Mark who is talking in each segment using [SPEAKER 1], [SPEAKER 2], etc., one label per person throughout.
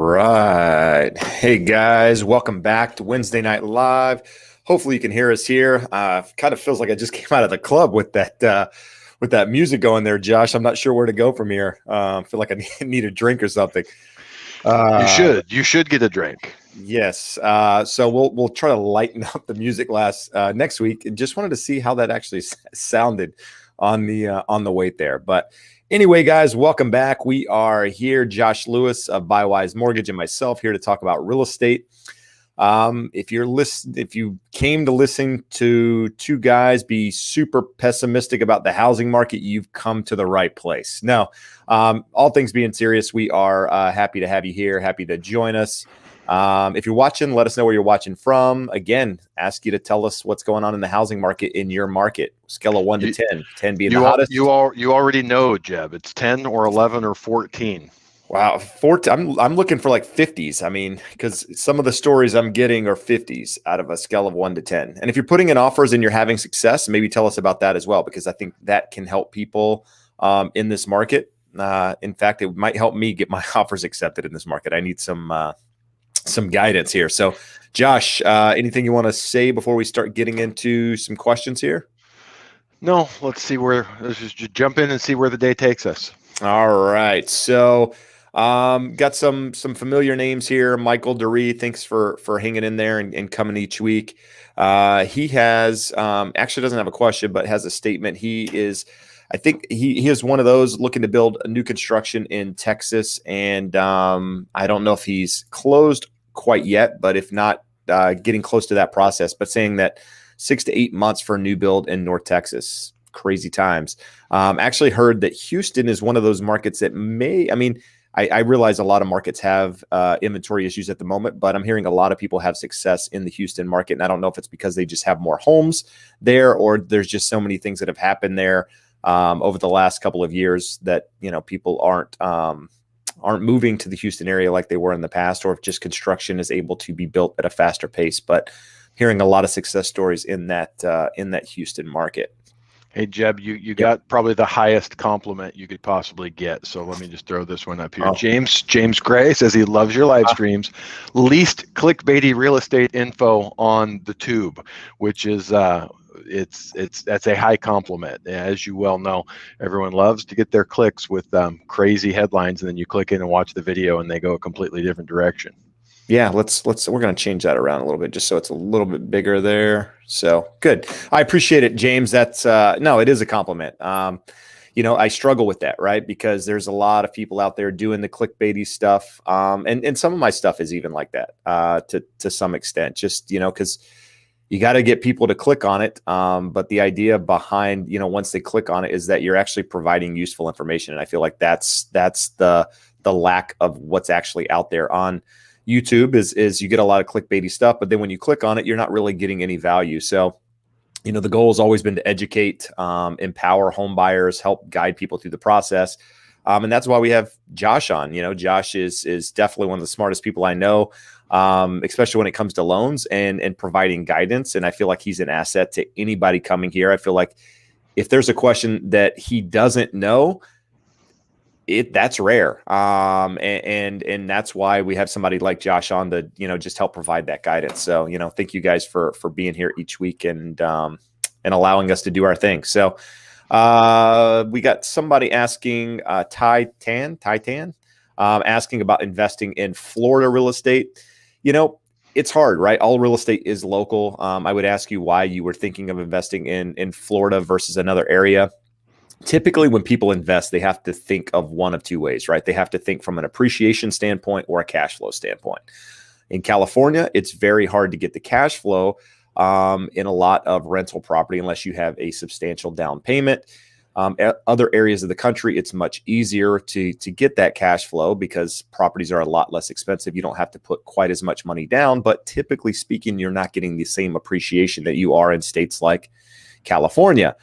[SPEAKER 1] right. Hey guys, welcome back to Wednesday Night Live. Hopefully you can hear us here. Kind of feels like I just came out of the club with that music going there, Josh. I'm not sure where to go from here. I feel like I need a drink or something.
[SPEAKER 2] You should get a drink.
[SPEAKER 1] Yes. So we'll try to lighten up the music next week, and just wanted to see how that actually sounded on the wait there. But anyway, guys, welcome back. We are here, Josh Lewis of Buywise Mortgage and myself, here to talk about real estate. If you came to listen to two guys be super pessimistic about the housing market, you've come to the right place. No, all things being serious, we are happy to have you here, happy to join us. If you're watching, let us know where you're watching from. Again, ask you to tell us what's going on in the housing market in your market. Scale of 1 to 10, 10 being the hottest.
[SPEAKER 2] You already know, Jeb. It's 10 or 11 or 14.
[SPEAKER 1] Wow, 14. I'm looking for like 50s. I mean, because some of the stories I'm getting are 50s out of a scale of 1 to 10. And if you're putting in offers and you're having success, maybe tell us about that as well, because I think that can help people in this market. In fact, it might help me get my offers accepted in this market. I need some guidance here. So, Josh, anything you want to say before we start getting into some questions here?
[SPEAKER 2] No, let's just jump in and see where the day takes us.
[SPEAKER 1] All right. So, got some familiar names here. Michael Duree, thanks for hanging in there and coming each week. He has actually doesn't have a question, but has a statement. I think he is one of those looking to build a new construction in Texas, and I don't know if he's closed quite yet, but if not, getting close to that process. But saying that 6 to 8 months for a new build in North Texas. Crazy times. Actually heard that Houston is one of those markets that I realize a lot of markets have inventory issues at the moment, but I'm hearing a lot of people have success in the Houston market. And I don't know if it's because they just have more homes there, or there's just so many things that have happened there over the last couple of years that, people aren't moving to the Houston area like they were in the past, or if just construction is able to be built at a faster pace. But hearing a lot of success stories in that Houston market.
[SPEAKER 2] Hey, Jeb, you got probably the highest compliment you could possibly get. So let me just throw this one up here.
[SPEAKER 1] Oh.
[SPEAKER 2] James Gray says he loves your live streams. Least clickbaity real estate info on the tube, which is that's a high compliment. As you well know, everyone loves to get their clicks with crazy headlines, and then you click in and watch the video and they go a completely different direction.
[SPEAKER 1] Yeah, we're going to change that around a little bit just so it's a little bit bigger there. So good. I appreciate it, James. That's no, it is a compliment. I struggle with that, right? Because there's a lot of people out there doing the clickbaity stuff. And some of my stuff is even like that to some extent, just, because you got to get people to click on it. But the idea behind, once they click on it is that you're actually providing useful information. And I feel like that's the lack of what's actually out there on YouTube is you get a lot of clickbaity stuff, but then when you click on it, you're not really getting any value. So, the goal has always been to educate, empower home buyers, help guide people through the process. And that's why we have Josh on. Josh is definitely one of the smartest people I know, especially when it comes to loans and providing guidance. And I feel like he's an asset to anybody coming here. I feel like if there's a question that he doesn't know, that's rare. And that's why we have somebody like Josh on to, just help provide that guidance. So, thank you guys for being here each week and allowing us to do our thing. So, we got somebody asking, Ty Tan, asking about investing in Florida real estate. It's hard, right? All real estate is local. I would ask you why you were thinking of investing in Florida versus another area. Typically, when people invest, they have to think of one of two ways, right? They have to think from an appreciation standpoint or a cash flow standpoint. In California, it's very hard to get the cash flow in a lot of rental property unless you have a substantial down payment. Other areas of the country, it's much easier to get that cash flow because properties are a lot less expensive. You don't have to put quite as much money down, but typically speaking, you're not getting the same appreciation that you are in states like California.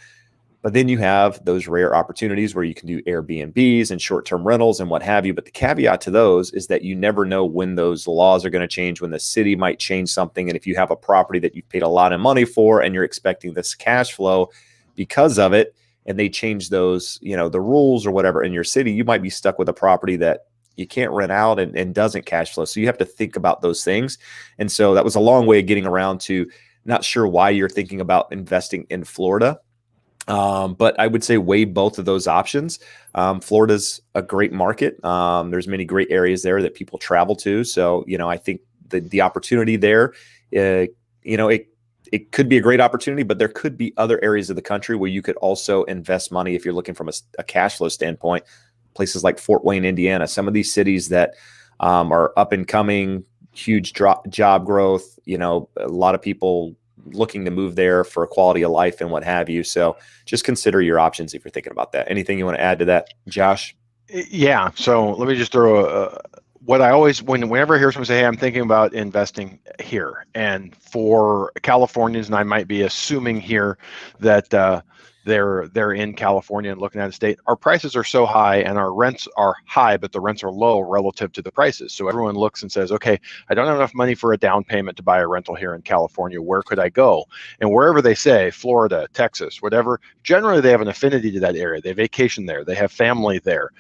[SPEAKER 1] But then you have those rare opportunities where you can do Airbnbs and short-term rentals and what have you. But the caveat to those is that you never know when those laws are going to change, when the city might change something. And if you have a property that you've paid a lot of money for and you're expecting this cash flow because of it, and they change those, the rules or whatever in your city, you might be stuck with a property that you can't rent out and doesn't cash flow. So you have to think about those things. And so that was a long way of getting around to not sure why you're thinking about investing in Florida. But I would say weigh both of those options. Florida's a great market. There's many great areas there that people travel to. So, I think the opportunity there, it could be a great opportunity, but there could be other areas of the country where you could also invest money if you're looking from a cash flow standpoint. Places like Fort Wayne, Indiana, some of these cities that are up and coming, huge job growth, a lot of people looking to move there for a quality of life and what have you. So just consider your options if you're thinking about that. Anything you want to add to that, Josh?
[SPEAKER 2] Yeah. So let me just throw what I always, whenever I hear someone say, hey, I'm thinking about investing here, and for Californians, and I might be assuming here that they're in California and looking at a state, our prices are so high and our rents are high, but the rents are low relative to the prices. So everyone looks and says, okay, I don't have enough money for a down payment to buy a rental here in California. Where could I go? And wherever they say, Florida, Texas, whatever, generally they have an affinity to that area. They vacation there. They have family there.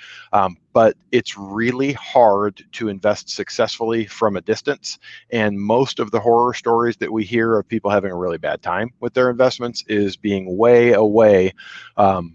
[SPEAKER 2] But it's really hard to invest successfully from a distance. And most of the horror stories that we hear of people having a really bad time with their investments is being way away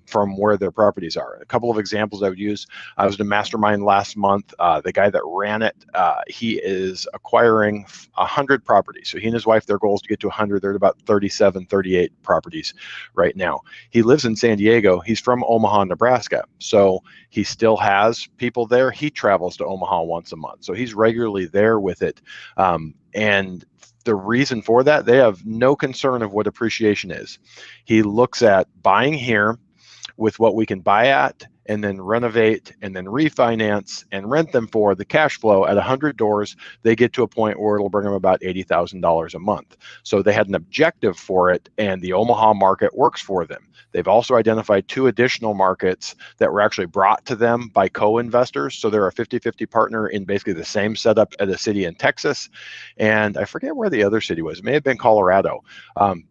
[SPEAKER 2] from where their properties are. A couple of examples I would use. I was in a mastermind last month. The guy that ran it, he is acquiring 100 properties. So he and his wife, their goal is to get to 100. They're at about 37, 38 properties right now. He lives in San Diego. He's from Omaha, Nebraska. So he still has people there. He travels to Omaha once a month. So he's regularly there with it. And the reason for that, they have no concern of what appreciation is. He looks at buying here with what we can buy at, and then renovate, and then refinance and rent them for the cash flow. At 100 doors, they get to a point where it'll bring them about $80,000 a month. So they had an objective for it, and the Omaha market works for them. They've also identified 2 additional markets that were actually brought to them by co-investors. So they're a 50-50 partner in basically the same setup at a city in Texas. And I forget where the other city was. It may have been Colorado.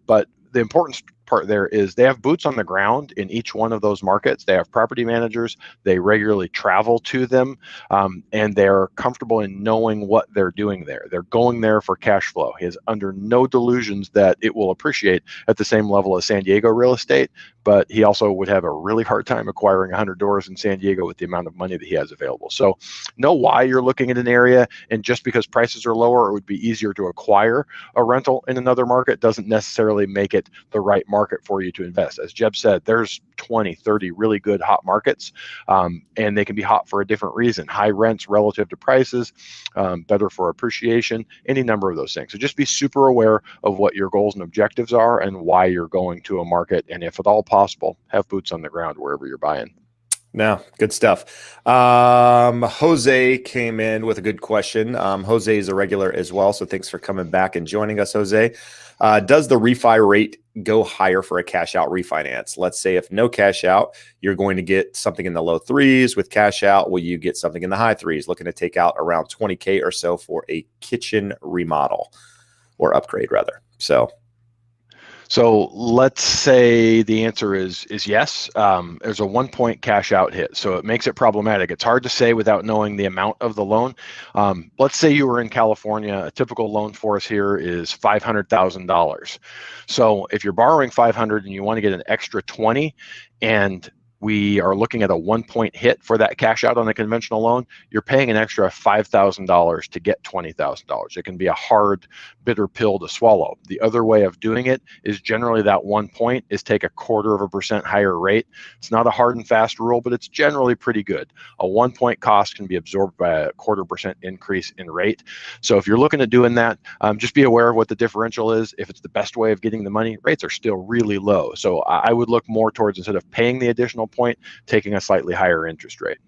[SPEAKER 2] But the important part there is they have boots on the ground in each one of those markets. They have property managers. They regularly travel to them, and they're comfortable in knowing what they're doing there. They're going there for cash flow. He is under no delusions that it will appreciate at the same level as San Diego real estate, but he also would have a really hard time acquiring 100 doors in San Diego with the amount of money that he has available. So know why you're looking at an area, and just because prices are lower, it would be easier to acquire a rental in another market doesn't necessarily make it the right market for you to invest. As Jeb said, there's 20, 30 really good hot markets, and they can be hot for a different reason. High rents relative to prices, better for appreciation, any number of those things. So just be super aware of what your goals and objectives are and why you're going to a market. And if at all possible, have boots on the ground wherever you're buying.
[SPEAKER 1] No, good stuff. Jose came in with a good question. Jose is a regular as well, so thanks for coming back and joining us, Jose. Does the refi rate go higher for a cash out refinance? Let's say if no cash out, you're going to get something in the low 3s. With cash out, will you get something in the high 3s? Looking to take out around $20K or so for a kitchen remodel or upgrade, rather.
[SPEAKER 2] So let's say the answer is yes. There's a 1 point cash out hit, so it makes it problematic. It's hard to say without knowing the amount of the loan. Let's say you were in California. A typical loan for us here is $500,000. So if you're borrowing 500 and you want to get an extra 20, and we are looking at a 1 point hit for that cash out on a conventional loan, you're paying an extra $5,000 to get $20,000. It can be a hard, bitter pill to swallow. The other way of doing it is generally that 1 point is take a 0.25% higher rate. It's not a hard and fast rule, but it's generally pretty good. A 1 point cost can be absorbed by a 0.25% increase in rate. So if you're looking at doing that, just be aware of what the differential is. If it's the best way of getting the money, rates are still really low. So I would look more towards, instead of paying the additional point, taking a slightly higher interest rate.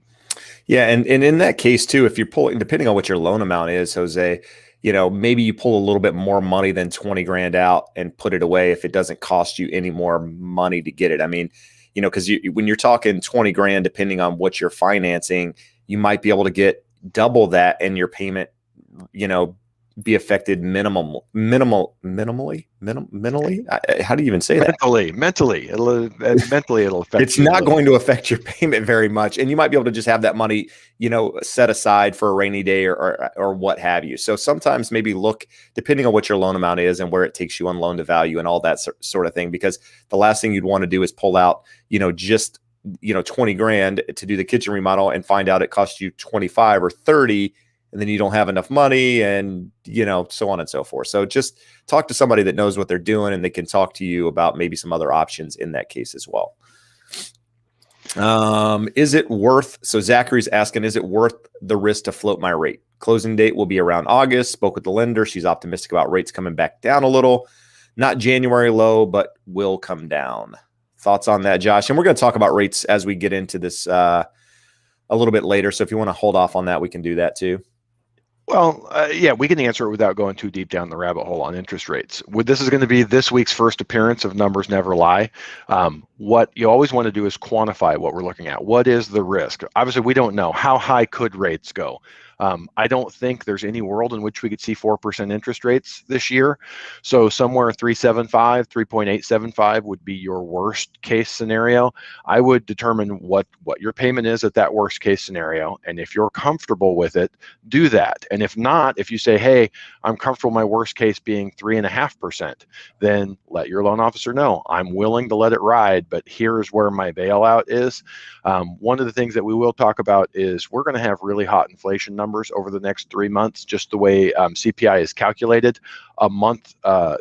[SPEAKER 1] Yeah, and in that case too, if you're pulling, depending on what your loan amount is, Jose, maybe you pull a little bit more money than 20 grand out and put it away if it doesn't cost you any more money to get it. I mean, because when you're talking 20 grand, depending on what you're financing, you might be able to get double that, and your payment, be affected minimally. How do you even say that?
[SPEAKER 2] Mentally, it'll affect
[SPEAKER 1] It's
[SPEAKER 2] you a
[SPEAKER 1] not
[SPEAKER 2] little.
[SPEAKER 1] going to affect your payment very much, and you might be able to just have that money, set aside for a rainy day or what have you. So sometimes maybe look, depending on what your loan amount is and where it takes you on loan to value and all that sort of thing, because the last thing you'd want to do is pull out, just 20 grand to do the kitchen remodel and find out it costs you 25 or 30, and then you don't have enough money, and so on and so forth. So just talk to somebody that knows what they're doing, and they can talk to you about maybe some other options in that case as well. Is it worth, so Zachary's asking, is it worth the risk to float my rate? Closing date will be around August. Spoke with the lender. She's optimistic about rates coming back down a little. Not January low, but will come down. Thoughts on that, Josh? And we're going to talk about rates as we get into this a little bit later. So if you want to hold off on that, we can do that too.
[SPEAKER 2] Well, yeah, we can answer it without going too deep down the rabbit hole on interest rates. This is going to be this week's first appearance of Numbers Never Lie. What you always want to do is quantify what we're looking at. What is the risk? Obviously, we don't know. How high could rates go? I don't think there's any world in which we could see 4% interest rates this year. So somewhere 3.75, 3.875 would be your worst case scenario. I would determine what your payment is at that worst case scenario. And if you're comfortable with it, do that. And if not, if you say, hey, I'm comfortable my worst case being 3.5%, then let your loan officer know I'm willing to let it ride, but here's where my bailout is. One of the things that we will talk about is we're going to have really hot inflation numbers over the next 3 months, just the way CPI is calculated. A month,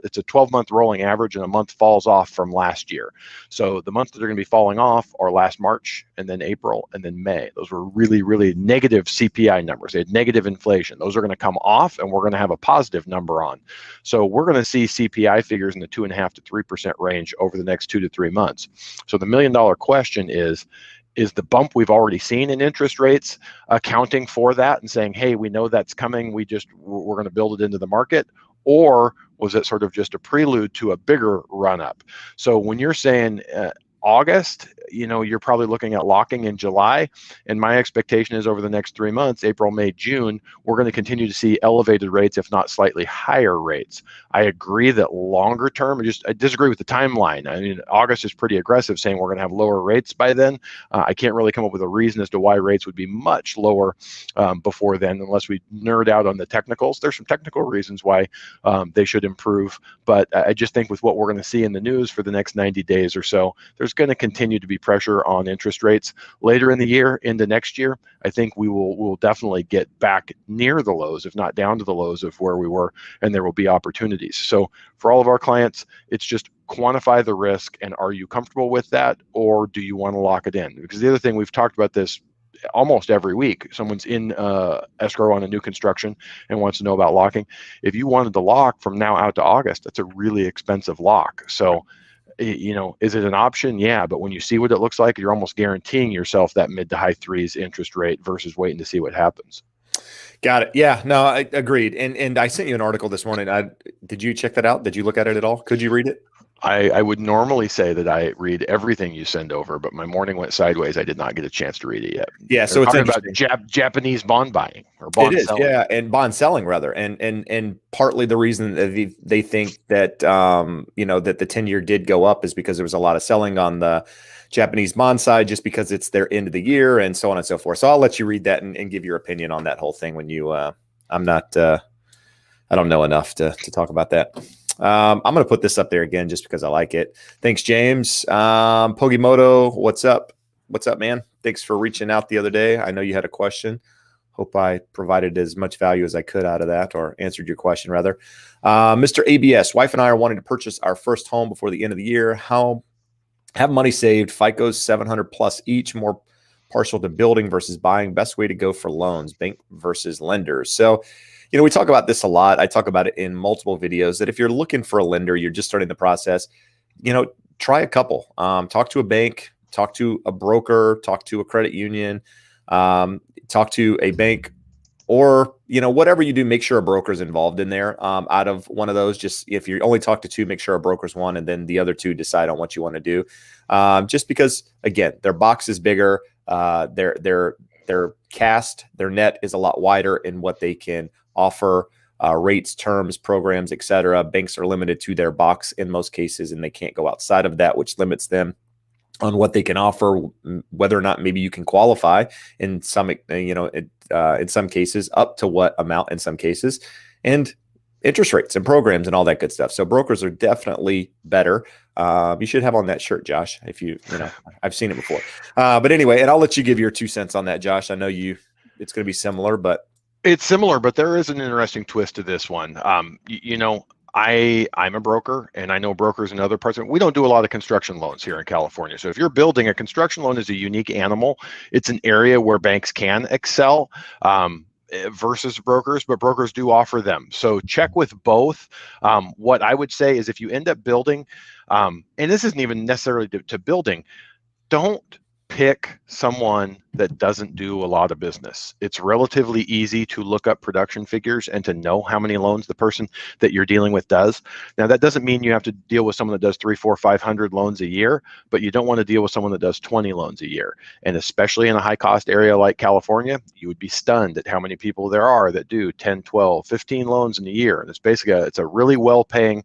[SPEAKER 2] it's a 12-month rolling average, and a month falls off from last year. So the months that are going to be falling off are last March, and then April, and then May. Those were really, really negative CPI numbers. They had negative inflation. Those are going to come off, and we're going to have a positive number on. So we're going to see CPI figures in the 2.5% to 3% range over the next 2 to 3 months. So the $1 million question is the bump we've already seen in interest rates accounting for that and saying, hey, we know that's coming, we're going to build it into the market? Or was it sort of just a prelude to a bigger run up? So when you're saying August, you're probably looking at locking in July. And my expectation is over the next 3 months, April, May, June, we're going to continue to see elevated rates, if not slightly higher rates. I agree that longer term, I disagree with the timeline. I mean, August is pretty aggressive, saying we're going to have lower rates by then. I can't really come up with a reason as to why rates would be much lower before then, unless we nerd out on the technicals. There's some technical reasons why they should improve. But I just think with what we're going to see in the news for the next 90 days or so, there's going to continue to be pressure on interest rates later in the year into next year. I think we'll definitely get back near the lows, if not down to the lows of where we were, and there will be opportunities. So for all of our clients, it's just quantify the risk, and are you comfortable with that, or do you want to lock it in? Because the other thing, we've talked about this almost every week, someone's in escrow on a new construction and wants to know about locking. If you wanted to lock from now out to August, that's a really expensive lock. So is it an option? Yeah, but when you see what it looks like, you're almost guaranteeing yourself that mid to high threes interest rate versus waiting to see what happens.
[SPEAKER 1] Got it. Yeah, no, I agreed. And I sent you an article this morning. Did you check that out? Did you look at it at all? Could you read it?
[SPEAKER 2] I would normally say that I read everything you send over, but my morning went sideways. I did not get a chance to read it yet.
[SPEAKER 1] Yeah, so it's
[SPEAKER 2] about Japanese bond buying or bond selling.
[SPEAKER 1] Yeah, and bond selling rather, and partly the reason that they think that that the 10-year did go up is because there was a lot of selling on the Japanese bond side, just because it's their end of the year and so on and so forth. So I'll let you read that and give your opinion on that whole thing when you. I don't know enough to talk about that. I'm going to put this up there again just because I like it. Thanks, James. Pogimoto, what's up? What's up, man? Thanks for reaching out the other day. I know you had a question. Hope I provided as much value as I could out of that, or answered your question rather. Mr. ABS, wife and I are wanting to purchase our first home before the end of the year. Have money saved, FICO's 700 plus each, more partial to building versus buying. Best way to go for loans, bank versus lenders. So, we talk about this a lot. I talk about it in multiple videos that if you're looking for a lender, you're just starting the process, try a couple. Talk to a bank, talk to a broker, talk to a credit union, talk to a bank, or, whatever you do, make sure a broker's involved in there. Out of one of those, just if you only talk to two, make sure a broker's one, and then the other two decide on what you want to do. Just because, again, their box is bigger, their cast, their net is a lot wider in what they can offer rates, terms, programs, etc. Banks are limited to their box in most cases, and they can't go outside of that, which limits them on what they can offer, whether or not maybe you can qualify in some, in some cases, up to what amount in some cases, and interest rates and programs and all that good stuff. So brokers are definitely better. You should have on that shirt, Josh, if I've seen it before. But anyway, and I'll let you give your 2 cents on that, Josh. I know it's going to be similar, but
[SPEAKER 2] it's similar, but there is an interesting twist to this one. I'm a broker, and I know brokers in other parts. We don't do a lot of construction loans here in California. So if you're building, a construction loan is a unique animal. It's an area where banks can excel versus brokers, but brokers do offer them. So check with both. What I would say is if you end up building, and this isn't even necessarily to building, don't pick someone that doesn't do a lot of business. It's relatively easy to look up production figures and to know how many loans the person that you're dealing with does. Now, that doesn't mean you have to deal with someone that does 300, 400, 500 loans a year, but you don't want to deal with someone that does 20 loans a year. And especially in a high cost area like California, you would be stunned at how many people there are that do 10, 12, 15 loans in a year. And it's basically it's a really well-paying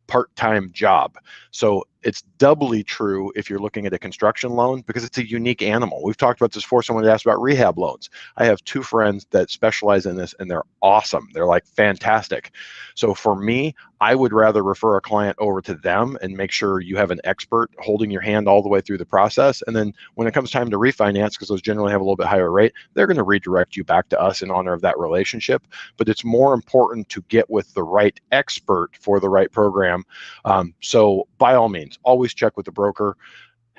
[SPEAKER 2] part-time job. So it's doubly true if you're looking at a construction loan because it's a unique animal. We've talked about this before. Someone asked about rehab loans. I have 2 friends that specialize in this, and they're awesome. They're like fantastic. So for me, I would rather refer a client over to them and make sure you have an expert holding your hand all the way through the process. And then when it comes time to refinance, because those generally have a little bit higher rate, they're going to redirect you back to us in honor of that relationship. But it's more important to get with the right expert for the right program. So by all means, always check with the broker,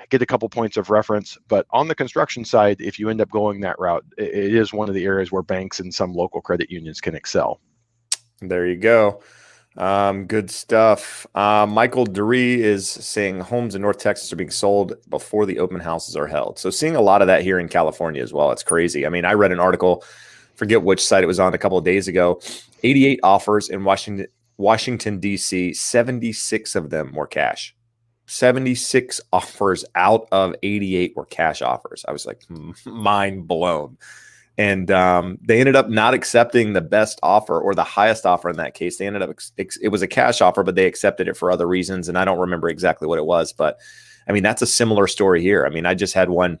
[SPEAKER 2] get a couple points of reference. But on the construction side, if you end up going that route, it is one of the areas where banks and some local credit unions can excel.
[SPEAKER 1] There you go. Good stuff. Michael Duree is saying homes in North Texas are being sold before the open houses are held. So seeing a lot of that here in California as well. It's crazy. I mean, I read an article, forget which site it was on a couple of days ago, 88 offers in Washington, D.C., 76 of them were cash. 76 offers out of 88 were cash offers. I was like, mind blown. And they ended up not accepting the best offer or the highest offer in that case. They ended up, it was a cash offer, but they accepted it for other reasons. And I don't remember exactly what it was. But I mean, that's a similar story here. I mean, I just had one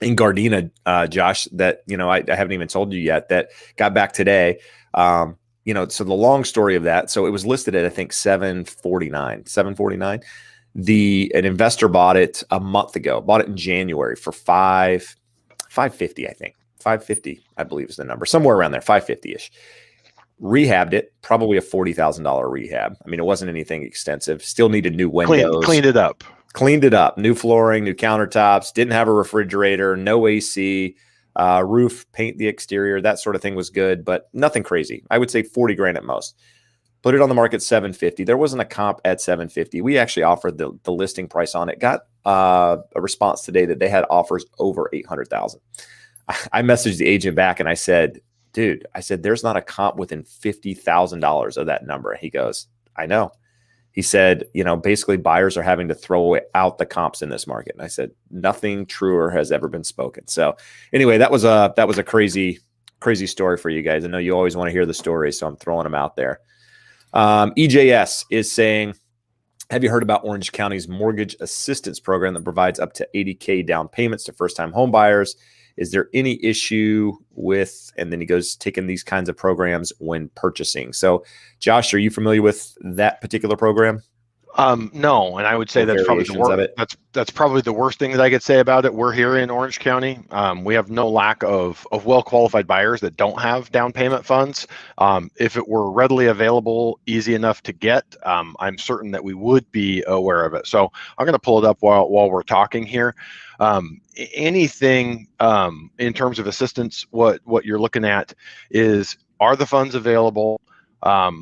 [SPEAKER 1] in Gardena, Josh, that, I haven't even told you yet, that got back today. So the long story of that, so it was listed at, I think, $749. An investor bought it a month ago, bought it in January for $550, I think. 550, I believe is the number, somewhere around there, 550-ish. Rehabbed it, probably a $40,000 rehab. I mean, it wasn't anything extensive. Still needed new windows.
[SPEAKER 2] Cleaned it up.
[SPEAKER 1] New flooring, new countertops, didn't have a refrigerator, no AC, roof, paint the exterior, that sort of thing was good, but nothing crazy. I would say 40 grand at most. Put it on the market $750. There wasn't a comp at $750. We actually offered the listing price on it. Got a response today that they had offers over $800,000. I messaged the agent back and I said, dude, there's not a comp within $50,000 of that number. He goes, I know. He said, basically buyers are having to throw out the comps in this market. And I said, nothing truer has ever been spoken. So anyway, that was a crazy, crazy story for you guys. I know you always want to hear the stories, so I'm throwing them out there. EJS is saying, have you heard about Orange County's mortgage assistance program that provides up to $80,000 down payments to first-time home buyers? Is there any issue with, and then he goes, taking these kinds of programs when purchasing? So, Josh, are you familiar with that particular program?
[SPEAKER 2] No, and I would say that's probably that's probably the worst thing that I could say about it. We're here in Orange County. We have no lack of well-qualified buyers that don't have down payment funds. If it were readily available, easy enough to get, I'm certain that we would be aware of it. So I'm going to pull it up while we're talking here. Anything in terms of assistance, what you're looking at is, are the funds available? How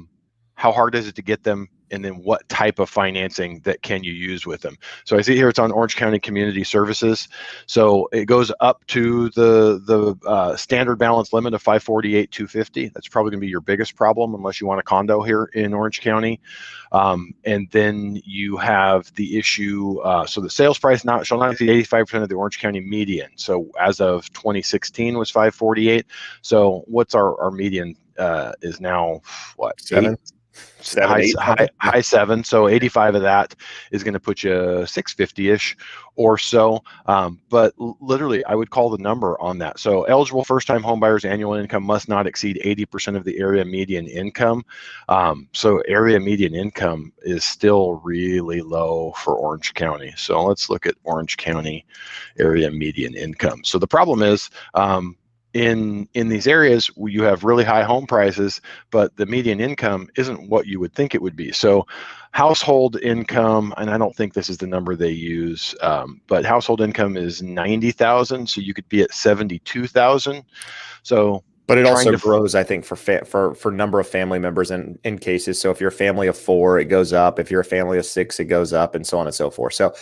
[SPEAKER 2] hard is it to get them? And then what type of financing that can you use with them? So I see here it's on Orange County Community Services. So it goes up to the standard balance limit of $548,250. That's probably going to be your biggest problem unless you want a condo here in Orange County. And then you have the issue. So the sales price shall not exceed 85% of the Orange County median. So as of 2016 was $548. So what's our median is now what,
[SPEAKER 1] Seven,
[SPEAKER 2] high,
[SPEAKER 1] 8.
[SPEAKER 2] high 7. So 85 of that is going to put you 650-ish or so. But literally, I would call the number on that. So eligible first-time homebuyers' annual income must not exceed 80% of the area median income. So area median income is still really low for Orange County. So let's look at Orange County area median income. So the problem is, in these areas where you have really high home prices, but the median income isn't what you would think it would be. So household income, and I don't think this is the number they use, but household income is 90,000. So you could be at 72,000. So,
[SPEAKER 1] but it also grows, I think, for number of family members in cases. So if you're a family of 4, it goes up. If you're a family of 6, it goes up, and so on and so forth. So,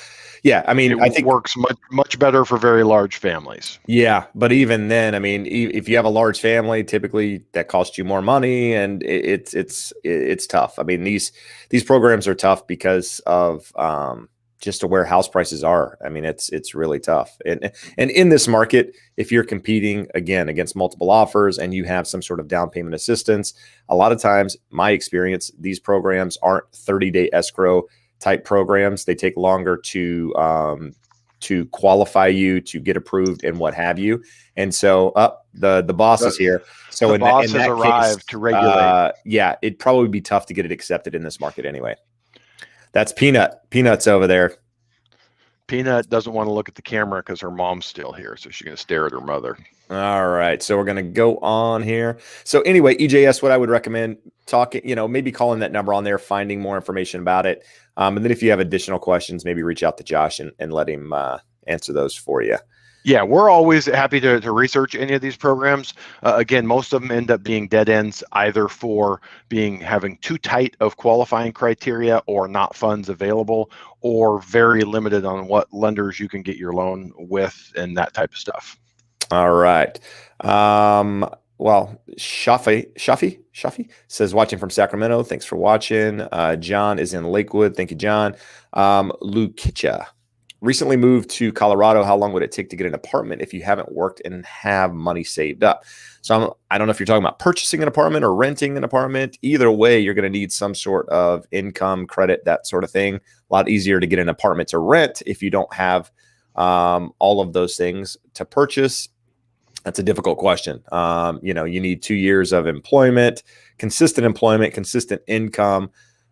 [SPEAKER 1] yeah, I mean, I think
[SPEAKER 2] it works much better for very large families.
[SPEAKER 1] Yeah, but even then, I mean, if you have a large family, typically that costs you more money, and it's tough. I mean, these programs are tough because of just to where house prices are. I mean, it's really tough. And in this market, if you're competing again against multiple offers and you have some sort of down payment assistance, a lot of times, my experience, these programs aren't 30-day escrow type programs. They take longer to qualify you, to get approved, and what have you. And so the boss is here. So
[SPEAKER 2] the boss has arrived to regulate.
[SPEAKER 1] Yeah, it'd probably be tough to get it accepted in this market anyway. That's Peanut. Peanut's over there.
[SPEAKER 2] Peanut doesn't want to look at the camera because her mom's still here, so she's going to stare at her mother.
[SPEAKER 1] All right, so we're going to go on here. So anyway, EJS, what I would recommend talking, maybe calling that number on there, finding more information about it. And then if you have additional questions, maybe reach out to Josh and let him answer those for you.
[SPEAKER 2] Yeah, we're always happy to research any of these programs. Again, most of them end up being dead ends, either for having too tight of qualifying criteria or not funds available, or very limited on what lenders you can get your loan with and that type of stuff.
[SPEAKER 1] All right. Well, Shafi says, watching from Sacramento. Thanks for watching. John is in Lakewood. Thank you, John. Lukicha. Recently moved to Colorado. How long would it take to get an apartment if you haven't worked and have money saved up? So I don't know if you're talking about purchasing an apartment or renting an apartment. Either way, you're going to need some sort of income, credit, that sort of thing. A lot easier to get an apartment to rent if you don't have all of those things to purchase. That's a difficult question. You need 2 years of employment, consistent income,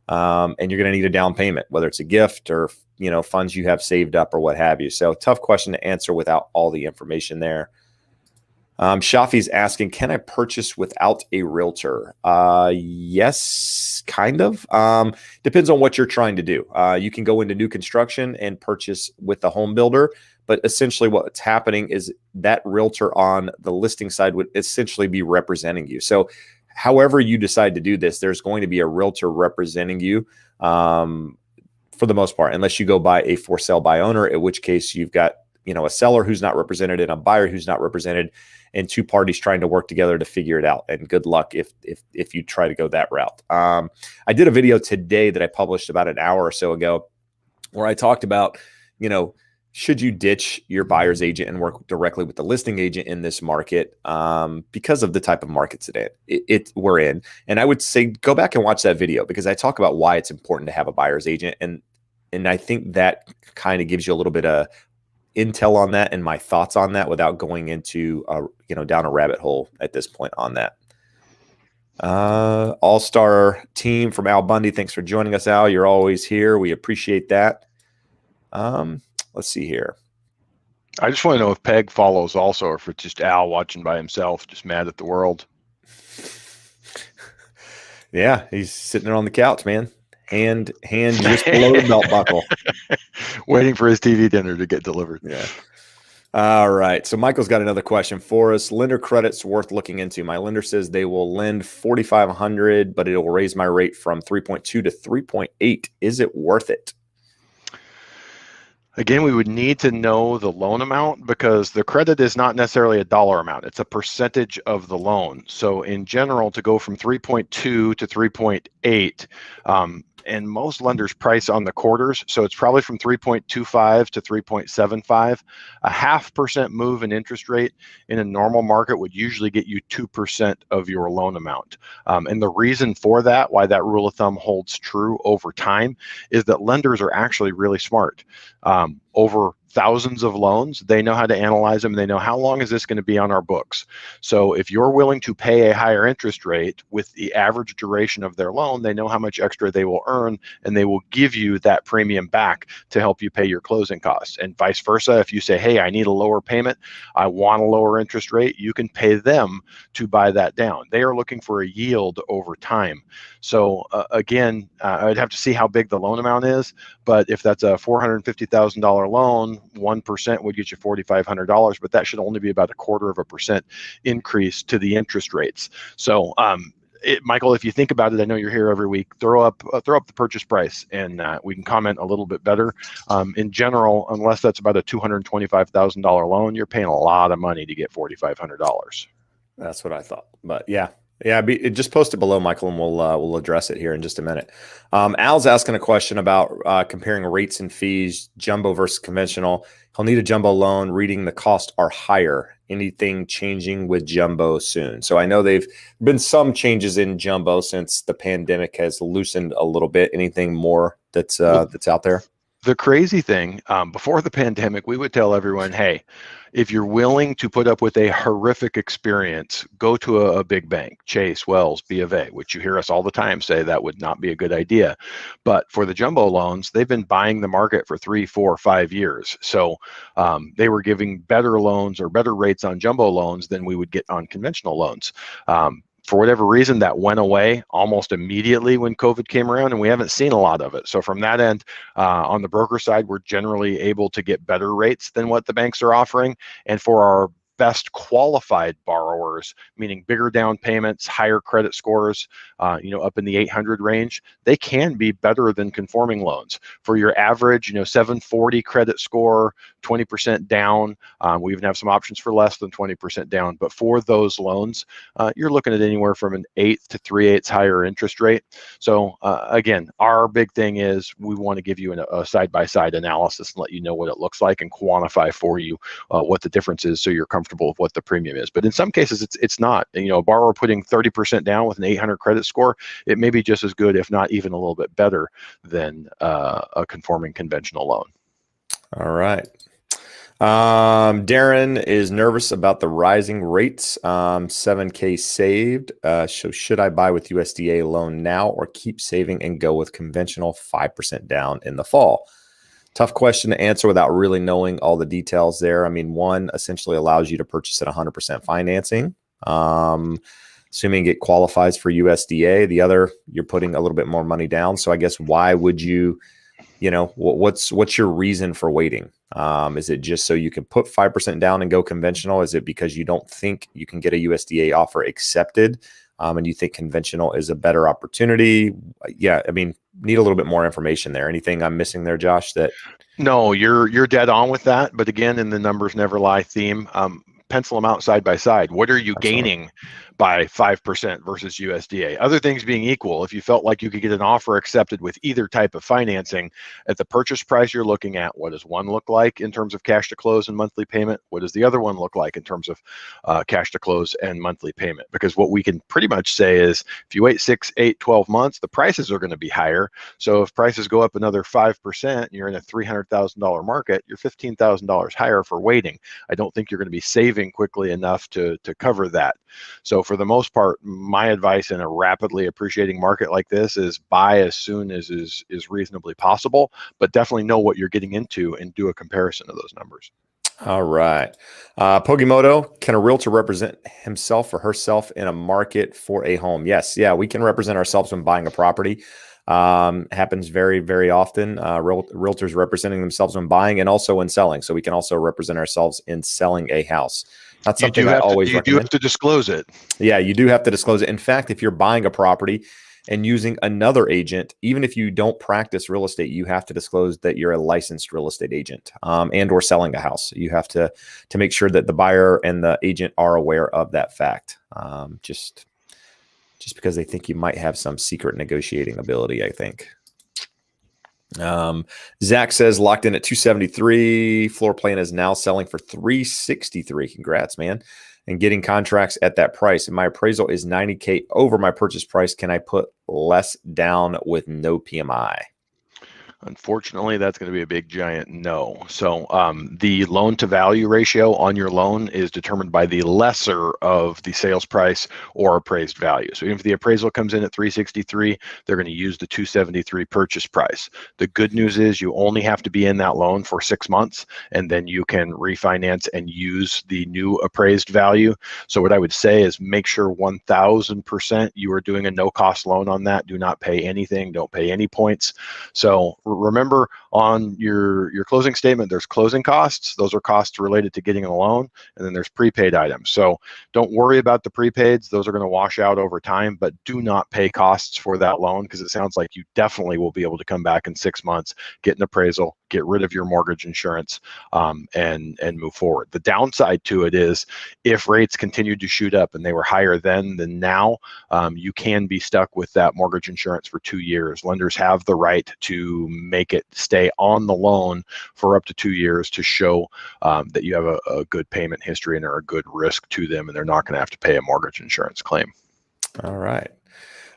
[SPEAKER 1] and you're going to need a down payment, whether it's a gift or funds you have saved up or what have you. So tough question to answer without all the information there. Shafi's asking, can I purchase without a realtor? Yes, kind of. Depends on what you're trying to do. You can go into new construction and purchase with the home builder, but essentially what's happening is that realtor on the listing side would essentially be representing you. So however you decide to do this, there's going to be a realtor representing you. For the most part, unless you go buy a for sale by owner, in which case you've got, a seller who's not represented and a buyer who's not represented, and two parties trying to work together to figure it out. And good luck if you try to go that route. I did a video today that I published about an hour or so ago where I talked about, should you ditch your buyer's agent and work directly with the listing agent in this market because of the type of market today we're in? And I would say go back and watch that video because I talk about why it's important to have a buyer's agent. And I think that kind of gives you a little bit of intel on that and my thoughts on that without going into down a rabbit hole at this point on that. All-star team from Al Bundy. Thanks for joining us, Al. You're always here. We appreciate that. Let's see here.
[SPEAKER 2] I just want to know if Peg follows also, or if it's just Al watching by himself, just mad at the world.
[SPEAKER 1] Yeah, he's sitting there on the couch, man. Hand just below the belt buckle.
[SPEAKER 2] Waiting for his TV dinner to get delivered.
[SPEAKER 1] Yeah. All right. So Michael's got another question for us. Lender credit's worth looking into. My lender says they will lend $4,500, but it will raise my rate from 3.2 to 3.8. Is it worth it?
[SPEAKER 2] Again, we would need to know the loan amount because the credit is not necessarily a dollar amount. It's a percentage of the loan. So in general, to go from 3.2 to 3.8, and most lenders price on the quarters, so it's probably from 3.25 to 3.75. A 0.5% move in interest rate in a normal market would usually get you 2% of your loan amount. And the reason for that, why that rule of thumb holds true over time, is that lenders are actually really smart. Over thousands of loans, they know how to analyze them. They know how long is this going to be on our books. So if you're willing to pay a higher interest rate with the average duration of their loan, they know how much extra they will earn, and they will give you that premium back to help you pay your closing costs. And vice versa, if you say, hey, I need a lower payment, I want a lower interest rate, you can pay them to buy that down. They are looking for a yield over time. So again, I'd have to see how big the loan amount is, but if that's a $450,000 loan, 1% would get you $4,500, but that should only be about 0.25% increase to the interest rates. So, Michael, if you think about it, I know you're here every week. Throw up the purchase price, and we can comment a little bit better. In general, unless that's about a $225,000 loan, you're paying a lot of money to get $4,500.
[SPEAKER 1] That's what I thought, but yeah. Just post it below, Michael, and we'll address it here in just a minute. Al's asking a question about comparing rates and fees, jumbo versus conventional. He'll need a jumbo loan. Reading the costs are higher. Anything changing with jumbo soon? So I know they've been some changes in jumbo since the pandemic has loosened a little bit. Anything more that's out there?
[SPEAKER 2] The crazy thing, before the pandemic, we would tell everyone, hey, if you're willing to put up with a horrific experience, go to a big bank, Chase, Wells, B of A, which you hear us all the time say that would not be a good idea. But for the jumbo loans, they've been buying the market for 3, 4, 5 years. So they were giving better loans or better rates on jumbo loans than we would get on conventional loans. For whatever reason, that went away almost immediately when COVID came around, and we haven't seen a lot of it. So from that end, on the broker side, we're generally able to get better rates than what the banks are offering. And for our best qualified borrowers, meaning bigger down payments, higher credit scores, up in the 800 range, they can be better than conforming loans. For your average, 740 credit score, 20% down. We even have some options for less than 20% down. But for those loans, you're looking at anywhere from an 8 to 3/8 higher interest rate. So again, our big thing is we want to give you a side-by-side analysis and let you know what it looks like and quantify for you what the difference is, so you're comfortable with what the premium is. But in some cases, it's not. A borrower putting 30% down with an 800 credit score, it may be just as good, if not even a little bit better than a conforming conventional loan.
[SPEAKER 1] All right. Darren is nervous about the rising rates. $7,000 saved. So should I buy with USDA loan now or keep saving and go with conventional 5% down in the fall? Tough question to answer without really knowing all the details there. I mean, one essentially allows you to purchase at 100% financing, assuming it qualifies for USDA. The other, you're putting a little bit more money down. So I guess why would you, what's your reason for waiting? Is it just so you can put 5% down and go conventional? Is it because you don't think you can get a USDA offer accepted? And you think conventional is a better opportunity? Yeah, I mean, need a little bit more information there. Anything I'm missing there, Josh?
[SPEAKER 2] No, you're dead on with that. But again, in the numbers never lie theme, pencil them out side by side. What are you gaining by 5% versus USDA? Other things being equal, if you felt like you could get an offer accepted with either type of financing, at the purchase price you're looking at, what does one look like in terms of cash to close and monthly payment? What does the other one look like in terms of cash to close and monthly payment? Because what we can pretty much say is if you wait 6, 8, 12 months, the prices are going to be higher. So if prices go up another 5%, you're in a $300,000 market, you're $15,000 higher for waiting. I don't think you're going to be saving quickly enough to cover that. So for the most part, my advice in a rapidly appreciating market like this is buy as soon as is reasonably possible, but definitely know what you're getting into and do a comparison of those numbers.
[SPEAKER 1] All right. Pogimoto, can a realtor represent himself or herself in a market for a home? Yes. Yeah, we can represent ourselves when buying a property. Happens very, very often. Realtors representing themselves when buying and also when selling. So we can also represent ourselves in selling a house. That's something I always recommend.
[SPEAKER 2] You do have to disclose it.
[SPEAKER 1] Yeah, you do have to disclose it. In fact, if you're buying a property and using another agent. Even if you don't practice real estate, you have to disclose that you're a licensed real estate agent, and or selling a house. You have to make sure that the buyer and the agent are aware of that fact. Just because they think you might have some secret negotiating ability, I think. Zach says locked in at 273. Floor plan is now selling for 363. Congrats, man. And getting contracts at that price. And my appraisal is 90K over my purchase price. Can I put less down with no PMI?
[SPEAKER 2] Unfortunately, that's going to be a big giant no. So the loan to value ratio on your loan is determined by the lesser of the sales price or appraised value. So even if the appraisal comes in at 363, they're going to use the 273 purchase price. The good news is you only have to be in that loan for 6 months, and then you can refinance and use the new appraised value. So what I would say is make sure 1000% you are doing a no cost loan on that. Do not pay anything. Don't pay any points. So remember, on your closing statement, there's closing costs. Those are costs related to getting a loan, and then there's prepaid items. So don't worry about the prepaids. Those are going to wash out over time, but do not pay costs for that loan, because it sounds like you definitely will be able to come back in 6 months, get an appraisal, get rid of your mortgage insurance, and move forward. The downside to it is if rates continued to shoot up and they were higher then than now, you can be stuck with that mortgage insurance for 2 years. Lenders have the right to make it stay on the loan for up to 2 years to show that you have a good payment history and are a good risk to them, and they're not going to have to pay a mortgage insurance claim.
[SPEAKER 1] All right.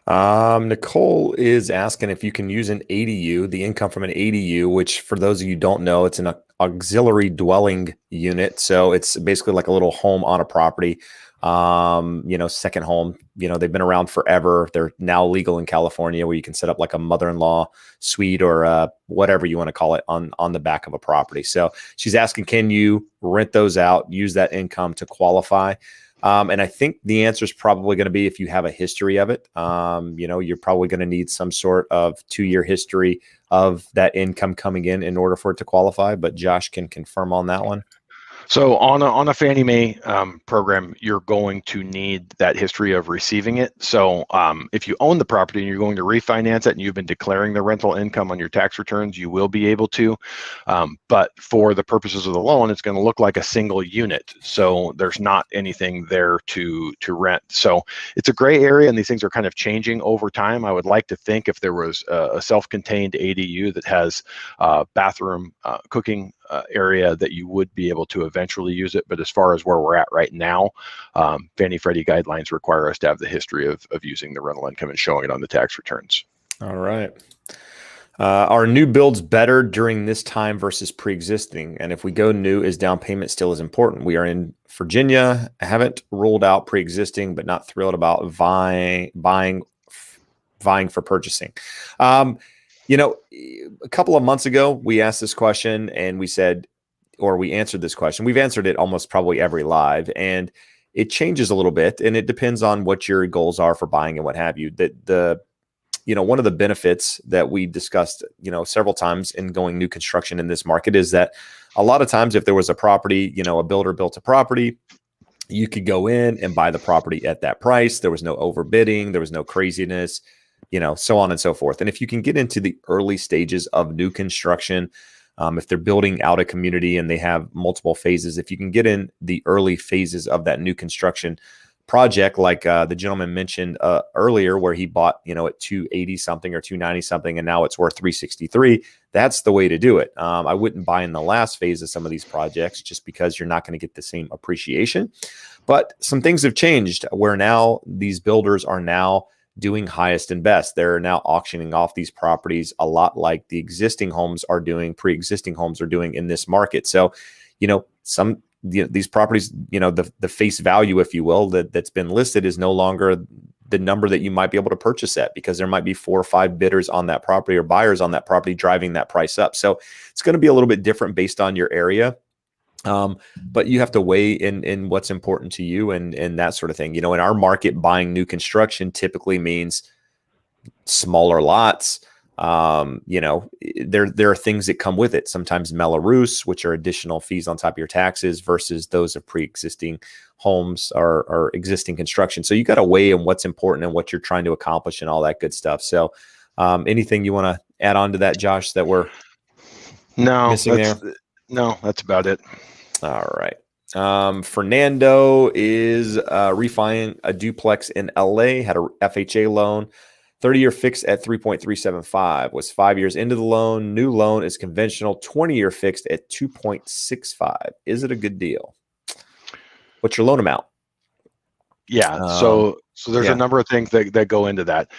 [SPEAKER 1] Nicole is asking if you can use an ADU, the income from an ADU, which for those of you who don't know, it's an auxiliary dwelling unit. So it's basically like a little home on a property, second home. They've been around forever. They're now legal in California, where you can set up like a mother-in-law suite or whatever you want to call it on the back of a property. So she's asking, can you rent those out, use that income to qualify? And I think the answer is probably going to be if you have a history of it. You're probably going to need some sort of 2-year history of that income coming in order for it to qualify. But Josh can confirm on that one.
[SPEAKER 2] So on a Fannie Mae program, you're going to need that history of receiving it. So if you own the property and you're going to refinance it and you've been declaring the rental income on your tax returns, you will be able to. But for the purposes of the loan, it's going to look like a single unit. So there's not anything there to rent. So it's a gray area, and these things are kind of changing over time. I would like to think if there was a self-contained ADU that has bathroom, cooking area, that you would be able to eventually use it. But as far as where we're at right now, Fannie Freddie guidelines require us to have the history of using the rental income and showing it on the tax returns.
[SPEAKER 1] All right. Are new builds better during this time versus pre-existing? And if we go new, is down payment still as important? We are in Virginia. I haven't ruled out pre-existing, but not thrilled about vying for purchasing. A couple of months ago, we asked this question and we answered this question. We've answered it almost probably every live, and it changes a little bit, and it depends on what your goals are for buying and what have you. One of the benefits that we discussed, several times in going new construction in this market is that a lot of times if there was a property, a builder built a property, you could go in and buy the property at that price. There was no overbidding. There was no craziness, so on and so forth. And if you can get into the early stages of new construction, if they're building out a community and they have multiple phases, if you can get in the early phases of that new construction project, like the gentleman mentioned earlier, where he bought, at 280 something or 290 something, and now it's worth 363. That's the way to do it. I wouldn't buy in the last phase of some of these projects just because you're not going to get the same appreciation. But some things have changed where now these builders are now doing highest and best. They're now auctioning off these properties a lot like the existing homes are doing, pre-existing homes are doing in this market. So, these properties, the face value, if you will, that's been listed is no longer the number that you might be able to purchase at, because there might be 4 or 5 bidders on that property or buyers on that property driving that price up. So it's going to be a little bit different based on your area. But you have to weigh in what's important to you and that sort of thing. In our market, buying new construction typically means smaller lots, There are things that come with it. Sometimes Mello-Roos, which are additional fees on top of your taxes versus those of pre-existing homes or existing construction. So you got to weigh in what's important and what you're trying to accomplish and all that good stuff. So anything you want to add on to that, Josh, that we're missing there?
[SPEAKER 2] No, that's about it.
[SPEAKER 1] All right. Fernando is refining a duplex in LA, had a FHA loan, 30-year fixed at 3.375, was 5 years into the loan. New loan is conventional, 20-year fixed at 2.65. Is it a good deal? What's your loan amount?
[SPEAKER 2] Yeah. So there's a number of things that go into that.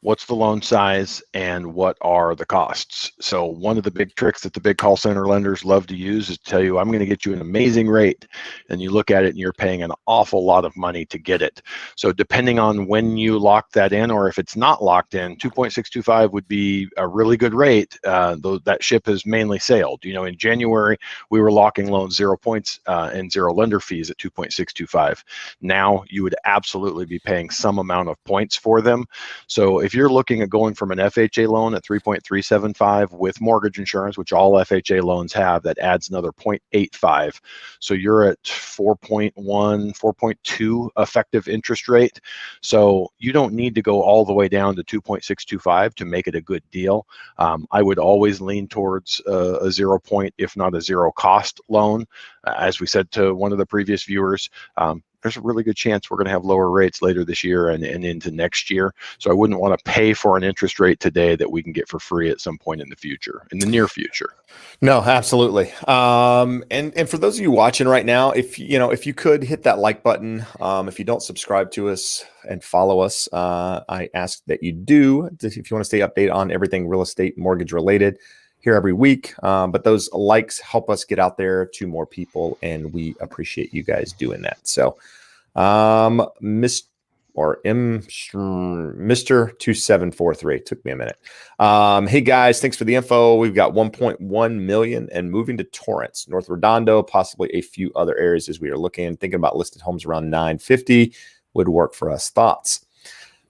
[SPEAKER 2] What's the loan size and what are the costs? So one of the big tricks that the big call center lenders love to use is to tell you, I'm going to get you an amazing rate. And you look at it and you're paying an awful lot of money to get it. So depending on when you lock that in, or if it's not locked in, 2.625 would be a really good rate, though that ship has mainly sailed. In January, we were locking loans 0 points and 0 lender fees at 2.625. Now you would absolutely be paying some amount of points for them. So if you're looking at going from an FHA loan at 3.375 with mortgage insurance, which all FHA loans have, that adds another 0.85. So you're at 4.1, 4.2 effective interest rate. So you don't need to go all the way down to 2.625 to make it a good deal. I would always lean towards a 0 point, if not a 0 cost loan. As we said to one of the previous viewers, there's a really good chance we're going to have lower rates later this year and into next year. So I wouldn't want to pay for an interest rate today that we can get for free at some point in the near future.
[SPEAKER 1] No, absolutely. And for those of you watching right now, if you could hit that like button, if you don't subscribe to us and follow us, I ask that you do, if you want to stay updated on everything real estate mortgage related here every week. But those likes help us get out there to more people, and we appreciate you guys doing that. So, Mr. 2743. Took me a minute. Hey guys, thanks for the info. We've got 1.1 million and moving to Torrance, North Redondo, possibly a few other areas as we are thinking about listed homes around 950 would work for us. Thoughts?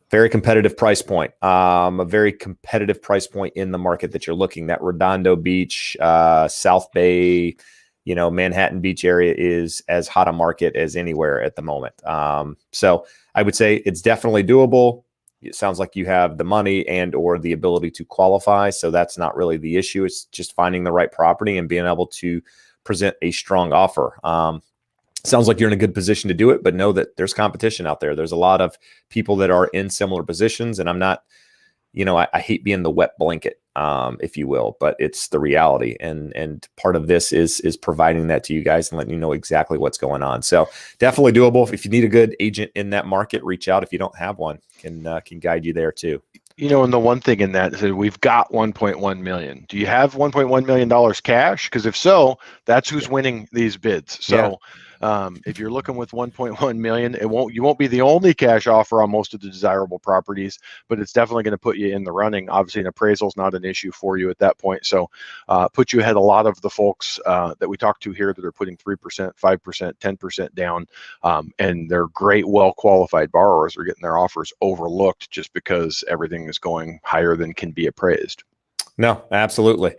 [SPEAKER 1] Very competitive price point. A very competitive price point in the market that you're looking. That Redondo Beach, South Bay, Manhattan Beach area is as hot a market as anywhere at the moment. So I would say it's definitely doable. It sounds like you have the money and or the ability to qualify. So that's not really the issue. It's just finding the right property and being able to present a strong offer. Sounds like you're in a good position to do it, but know that there's competition out there. There's a lot of people that are in similar positions, and I'm not, I hate being the wet blanket, if you will, but it's the reality. And part of this is providing that to you guys and letting you know exactly what's going on. So definitely doable. If you need a good agent in that market, reach out. If you don't have one, can guide you there too.
[SPEAKER 2] And the one thing in that is that we've got 1.1 million. Do you have $1.1 million cash? Because if so, that's who's winning these bids. So if you're looking with 1.1 million, you won't be the only cash offer on most of the desirable properties, but it's definitely going to put you in the running. Obviously, an appraisal is not an issue for you at that point. So put you ahead a lot of the folks that we talk to here that are putting 3%, 5%, 10% down, and they're great, well-qualified borrowers are getting their offers overlooked just because everything is going higher than can be appraised.
[SPEAKER 1] No, absolutely.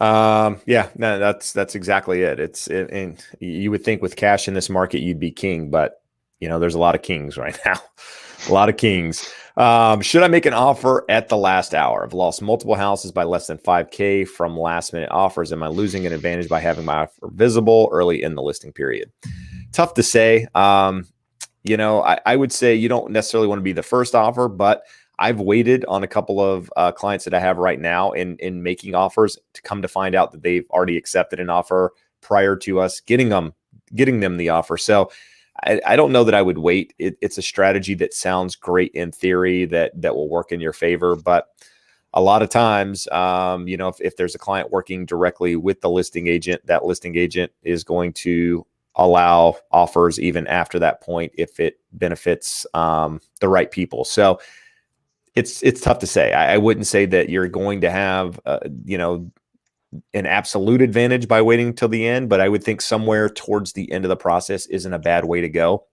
[SPEAKER 1] No, that's exactly it. And you would think with cash in this market, you'd be king, but there's a lot of kings right now, a lot of kings. Should I make an offer at the last hour? I've lost multiple houses by less than 5K from last minute offers. Am I losing an advantage by having my offer visible early in the listing period? Tough to say. I would say you don't necessarily want to be the first offer, but I've waited on a couple of clients that I have right now in making offers to come to find out that they've already accepted an offer prior to us getting them the offer. So I don't know that I would wait. It's a strategy that sounds great in theory that will work in your favor, but a lot of times, if there's a client working directly with the listing agent, that listing agent is going to allow offers even after that point if it benefits the right people. So it's tough to say. I wouldn't say that you're going to have, an absolute advantage by waiting till the end, but I would think somewhere towards the end of the process isn't a bad way to go.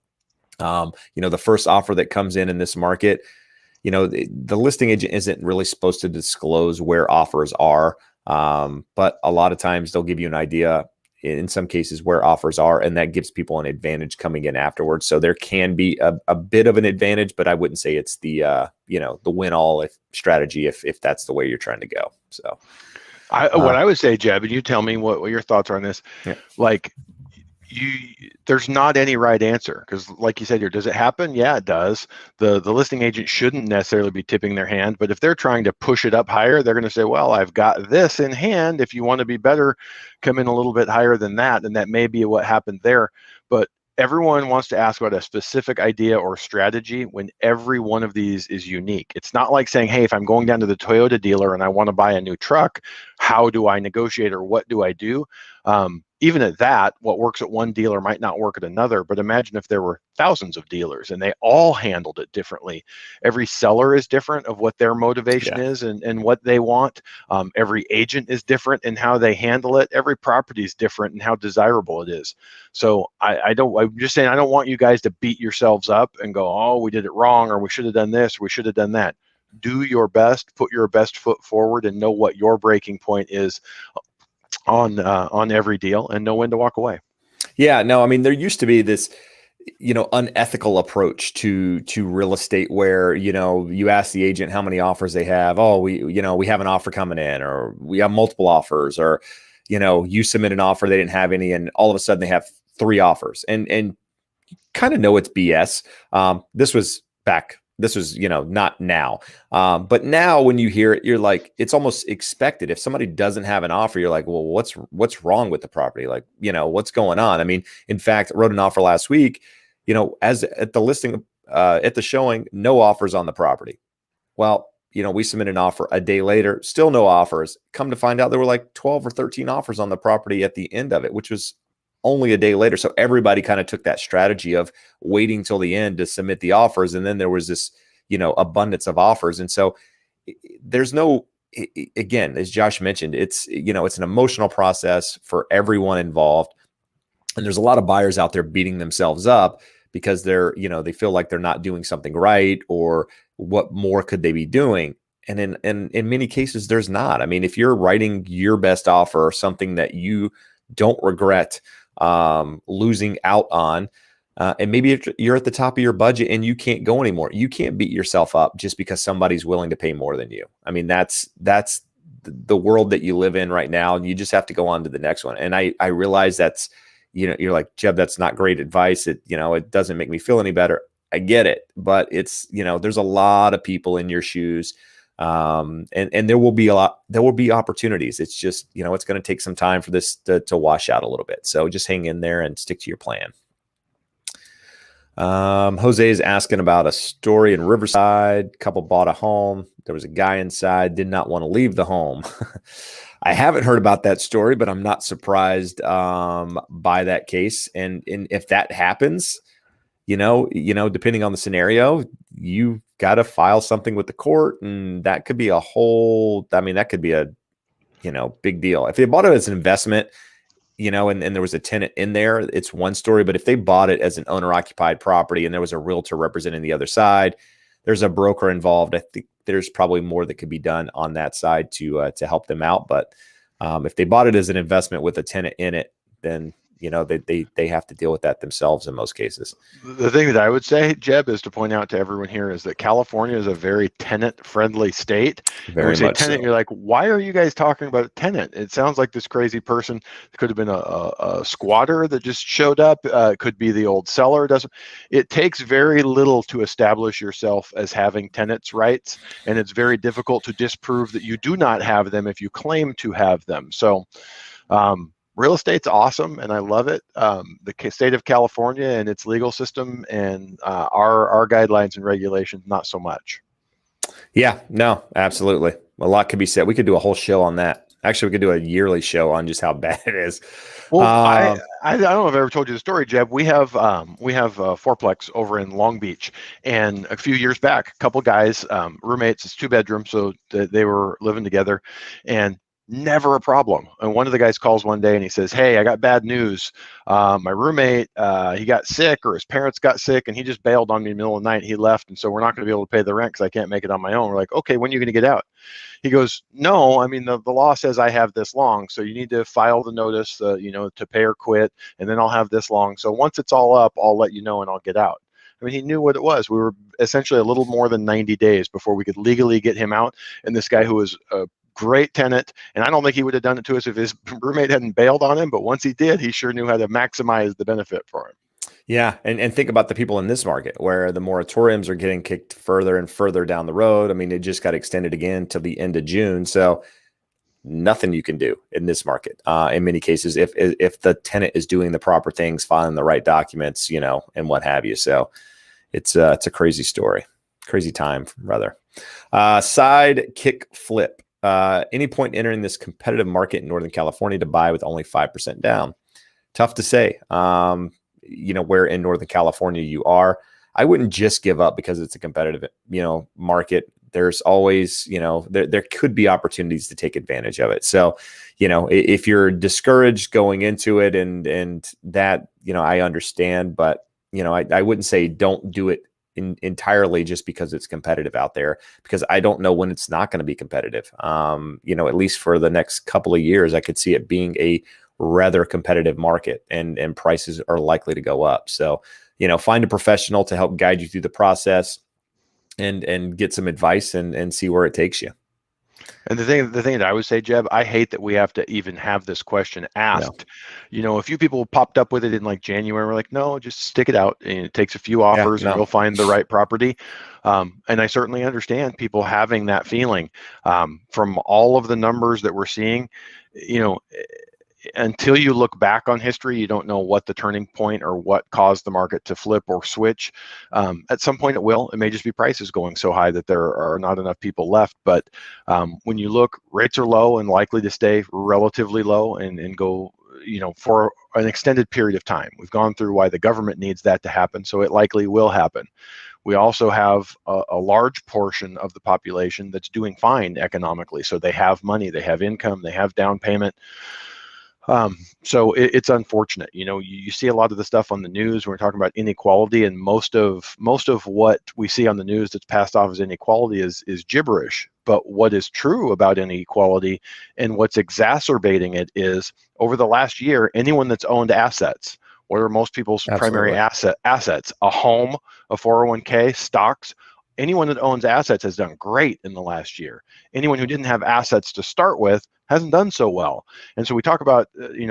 [SPEAKER 1] The first offer that comes in this market, the listing agent isn't really supposed to disclose where offers are. But a lot of times they'll give you an idea in some cases where offers are, and that gives people an advantage coming in afterwards. So there can be a bit of an advantage, but I wouldn't say it's the win all strategy if that's the way you're trying to go. So
[SPEAKER 2] what I would say, Jeb, and you tell me what your thoughts are on this.
[SPEAKER 1] Yeah.
[SPEAKER 2] Like, there's not any right answer, because like you said here, does it happen? Yeah, it does. The listing agent shouldn't necessarily be tipping their hand, but if they're trying to push it up higher, they're going to say, well, I've got this in hand. If you want to be better, come in a little bit higher than that. And that may be what happened there. But everyone wants to ask about a specific idea or strategy when every one of these is unique. It's not like saying, hey, if I'm going down to the Toyota dealer and I want to buy a new truck, how do I negotiate, or what do I do? Even at that, what works at one dealer might not work at another. But imagine if there were thousands of dealers and they all handled it differently. Every seller is different of what their motivation is and what they want. Every agent is different in how they handle it. Every property is different in how desirable it is. So I'm just saying, I don't want you guys to beat yourselves up and go, oh, we did it wrong, or we should have done this, or we should have done that. Do your best, put your best foot forward, and know what your breaking point is on every deal, and know when to walk away.
[SPEAKER 1] Yeah, no, I mean, there used to be this, unethical approach to real estate where, you ask the agent how many offers they have. Oh, we have an offer coming in, or we have multiple offers, or, you submit an offer, they didn't have any, and all of a sudden they have 3 offers, and kind of know it's BS. This was, not now. But now when you hear it, you're like, it's almost expected. If somebody doesn't have an offer, you're like, well, what's wrong with the property? Like, what's going on? I mean, in fact, I wrote an offer last week, as at the listing, at the showing, no offers on the property. Well, we submitted an offer a day later, still no offers. Come to find out there were like 12 or 13 offers on the property at the end of it, which was only a day later. So everybody kind of took that strategy of waiting till the end to submit the offers. And then there was this, abundance of offers. And so there's no, again, as Josh mentioned, it's an emotional process for everyone involved. And there's a lot of buyers out there beating themselves up because they're, they feel like they're not doing something right, or what more could they be doing? And in many cases, there's not. I mean, if you're writing your best offer, or something that you don't regret losing out on, and maybe if you're at the top of your budget and you can't go anymore, you can't beat yourself up just because somebody's willing to pay more than you. I mean, that's the world that you live in right now, and you just have to go on to the next one. And I realize that's, you're like, Jeb, that's not great advice. It doesn't make me feel any better. I get it, but it's, there's a lot of people in your shoes. And there will be opportunities. It's just, it's going to take some time for this to wash out a little bit. So just hang in there and stick to your plan. Jose is asking about a story in Riverside. Couple bought a home. There was a guy inside, did not want to leave the home. I haven't heard about that story, but I'm not surprised, by that case. And if that happens, depending on the scenario, you got to file something with the court, and that could be that could be a, big deal. If they bought it as an investment, and there was a tenant in there, it's one story. But if they bought it as an owner occupied property and there was a realtor representing the other side, there's a broker involved, I think there's probably more that could be done on that side to help them out. But if they bought it as an investment with a tenant in it, then they have to deal with that themselves in most cases.
[SPEAKER 2] The thing that I would say, Jeb, is to point out to everyone here is that California is a very tenant-friendly state.
[SPEAKER 1] Very much
[SPEAKER 2] tenant,
[SPEAKER 1] so.
[SPEAKER 2] You're like, why are you guys talking about a tenant? It sounds like this crazy person. It could have been a squatter that just showed up. It could be the old seller. It takes very little to establish yourself as having tenants' rights, and it's very difficult to disprove that you do not have them if you claim to have them. So, real estate's awesome, and I love it. The state of California and its legal system, and our guidelines and regulations, not so much.
[SPEAKER 1] Yeah, no, absolutely. A lot could be said. We could do a whole show on that. Actually, we could do a yearly show on just how bad it is.
[SPEAKER 2] Well, I don't know if I've ever told you the story, Jeb. We have fourplex over in Long Beach, and a few years back, a couple guys, roommates, it's 2 bedrooms, so they were living together, and Never a problem. And one of the guys calls one day and he says, "Hey, I got bad news. My roommate, he got sick, or his parents got sick, and he just bailed on me in the middle of the night. He left, and so we're not going to be able to pay the rent because I can't make it on my own." We're like, "Okay, when are you going to get out?" He goes, "No, I mean, the law says I have this long, so you need to file the notice, to pay or quit, and then I'll have this long. So once it's all up, I'll let you know and I'll get out." I mean, he knew what it was. We were essentially a little more than 90 days before we could legally get him out. And this guy, who was a great tenant, and I don't think he would have done it to us if his roommate hadn't bailed on him, but once he did, he sure knew how to maximize the benefit for him.
[SPEAKER 1] Yeah. And think about the people in this market where the moratoriums are getting kicked further and further down the road. I mean, it just got extended again to the end of June. So nothing you can do in this market. In many cases, if the tenant is doing the proper things, filing the right documents, and what have you. So it's a crazy story, crazy time rather. Side kick flip. Any point entering this competitive market in Northern California to buy with only 5% down? Tough to say. Where in Northern California you are. I wouldn't just give up because it's a competitive, market. There's always, there could be opportunities to take advantage of it. So, if you're discouraged going into it and that, I understand, but, I wouldn't say don't do it entirely just because it's competitive out there, because I don't know when it's not going to be competitive. At least for the next couple of years, I could see it being a rather competitive market, and prices are likely to go up. So, find a professional to help guide you through the process and get some advice and see where it takes you.
[SPEAKER 2] And the thing that I would say, Jeb, I hate that we have to even have this question asked.
[SPEAKER 1] No.
[SPEAKER 2] A few people popped up with it in like January. We're like, no, just stick it out. And it takes a few offers and you'll find the right property. And I certainly understand people having that feeling. From all of the numbers that we're seeing, until you look back on history, you don't know what the turning point or what caused the market to flip or switch. At some point it will. It may just be prices going so high that there are not enough people left. But when you look, rates are low and likely to stay relatively low and go, for an extended period of time. We've gone through why the government needs that to happen, so it likely will happen. We also have a large portion of the population that's doing fine economically. So they have money, they have income, they have down payment. So it's unfortunate. You see a lot of the stuff on the news when we're talking about inequality, and most of what we see on the news that's passed off as inequality is gibberish. But what is true about inequality and what's exacerbating it is, over the last year, anyone that's owned assets, what are most people's primary assets? A home, a 401k, stocks. Anyone that owns assets has done great in the last year. Anyone who didn't have assets to start with hasn't done so well. And so we talk about,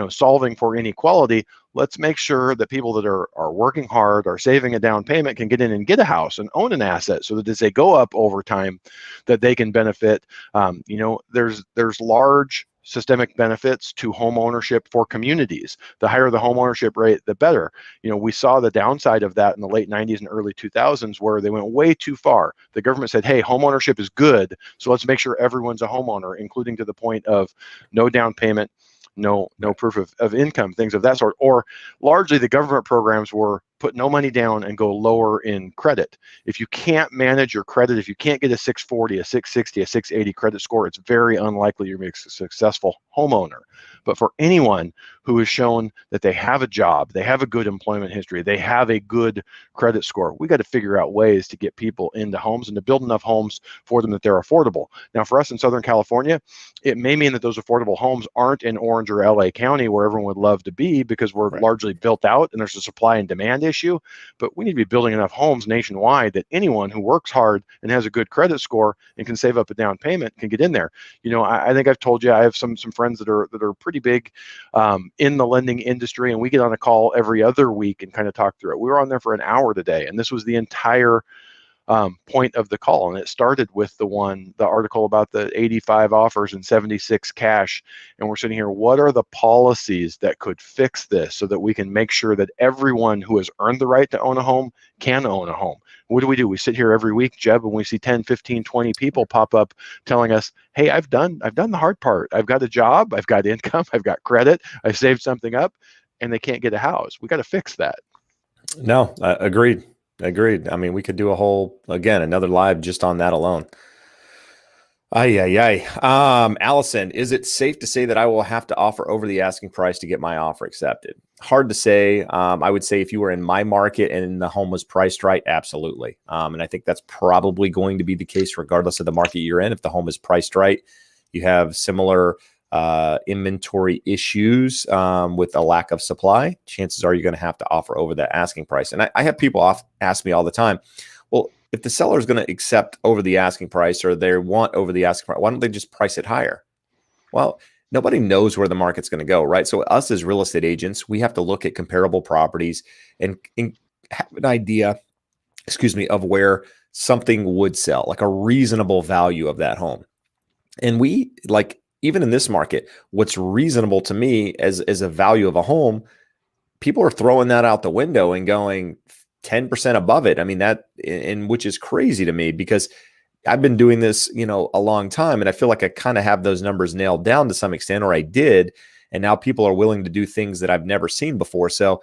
[SPEAKER 2] solving for inequality. Let's make sure that people that are working hard, are saving a down payment, can get in and get a house and own an asset, so that as they go up over time, that they can benefit. There's large systemic benefits to home ownership for communities. The higher the home ownership rate, the better. We saw the downside of that in the late 90s and early 2000s, where they went way too far. The government said, hey, home ownership is good, so let's make sure everyone's a homeowner, including to the point of no down payment, no proof of income, things of that sort. Or largely the government programs were put no money down and go lower in credit. If you can't manage your credit, if you can't get a 640, a 660, a 680 credit score, it's very unlikely you're going to be a successful homeowner. But for anyone who has shown that they have a job, they have a good employment history, they have a good credit score, we got to figure out ways to get people into homes and to build enough homes for them that they're affordable. Now, for us in Southern California, it may mean that those affordable homes aren't in Orange or LA County, where everyone would love to be, because we're largely built out and there's a supply and demand issue. But we need to be building enough homes nationwide that anyone who works hard and has a good credit score and can save up a down payment can get in there. I think I've told you, I have some friends that are pretty big in the lending industry, and we get on a call every other week and kind of talk through it. We were on there for an hour today, and this was the entire point of the call. And it started with the article about the 85 offers and 76 cash. And we're sitting here, what are the policies that could fix this so that we can make sure that everyone who has earned the right to own a home can own a home? What do? We sit here every week, Jeb, and we see 10, 15, 20 people pop up telling us, hey, I've done the hard part. I've got a job, I've got income, I've got credit, I saved something up, and they can't get a house. We got to fix that.
[SPEAKER 1] No, agreed. I mean, we could do another live just on that alone. Ay, ay, ay. Allison, is it safe to say that I will have to offer over the asking price to get my offer accepted? Hard to say. I would say if you were in my market and the home was priced right, absolutely. And I think that's probably going to be the case regardless of the market you're in. If the home is priced right, you have similar inventory issues with a lack of supply, chances are you're going to have to offer over that asking price. And I have people ask me all the time, well, if the seller is going to accept over the asking price or they want over the asking price, why don't they just price it higher? Well, nobody knows where the market's going to go, right? So us as real estate agents, we have to look at comparable properties and have an idea, of where something would sell, like a reasonable value of that home. And we like, even in this market, what's reasonable to me as a value of a home, people are throwing that out the window and going 10% above it. I mean, which is crazy to me because I've been doing this, a long time. And I feel like I kind of have those numbers nailed down to some extent, or I did. And now people are willing to do things that I've never seen before. So,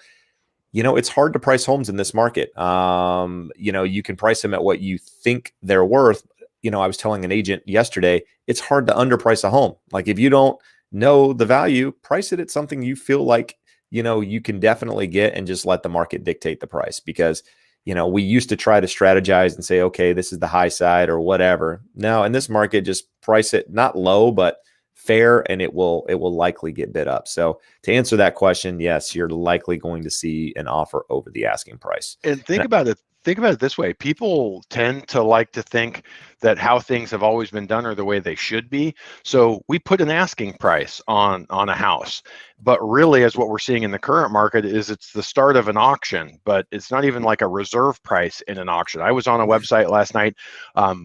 [SPEAKER 1] it's hard to price homes in this market. You can price them at what you think they're worth. I was telling an agent yesterday, it's hard to underprice a home. Like if you don't know the value, price it at something you feel like, you can definitely get and just let the market dictate the price because, we used to try to strategize and say, okay, this is the high side or whatever. Now in this market, just price it not low, but fair, and it will likely get bid up. So to answer that question, yes, you're likely going to see an offer over the asking price.
[SPEAKER 2] And think about it. Think about it this way. People tend to like to think that how things have always been done are the way they should be. So we put an asking price on a house, but really as what we're seeing in the current market is it's the start of an auction, but it's not even like a reserve price in an auction. I was on a website last night,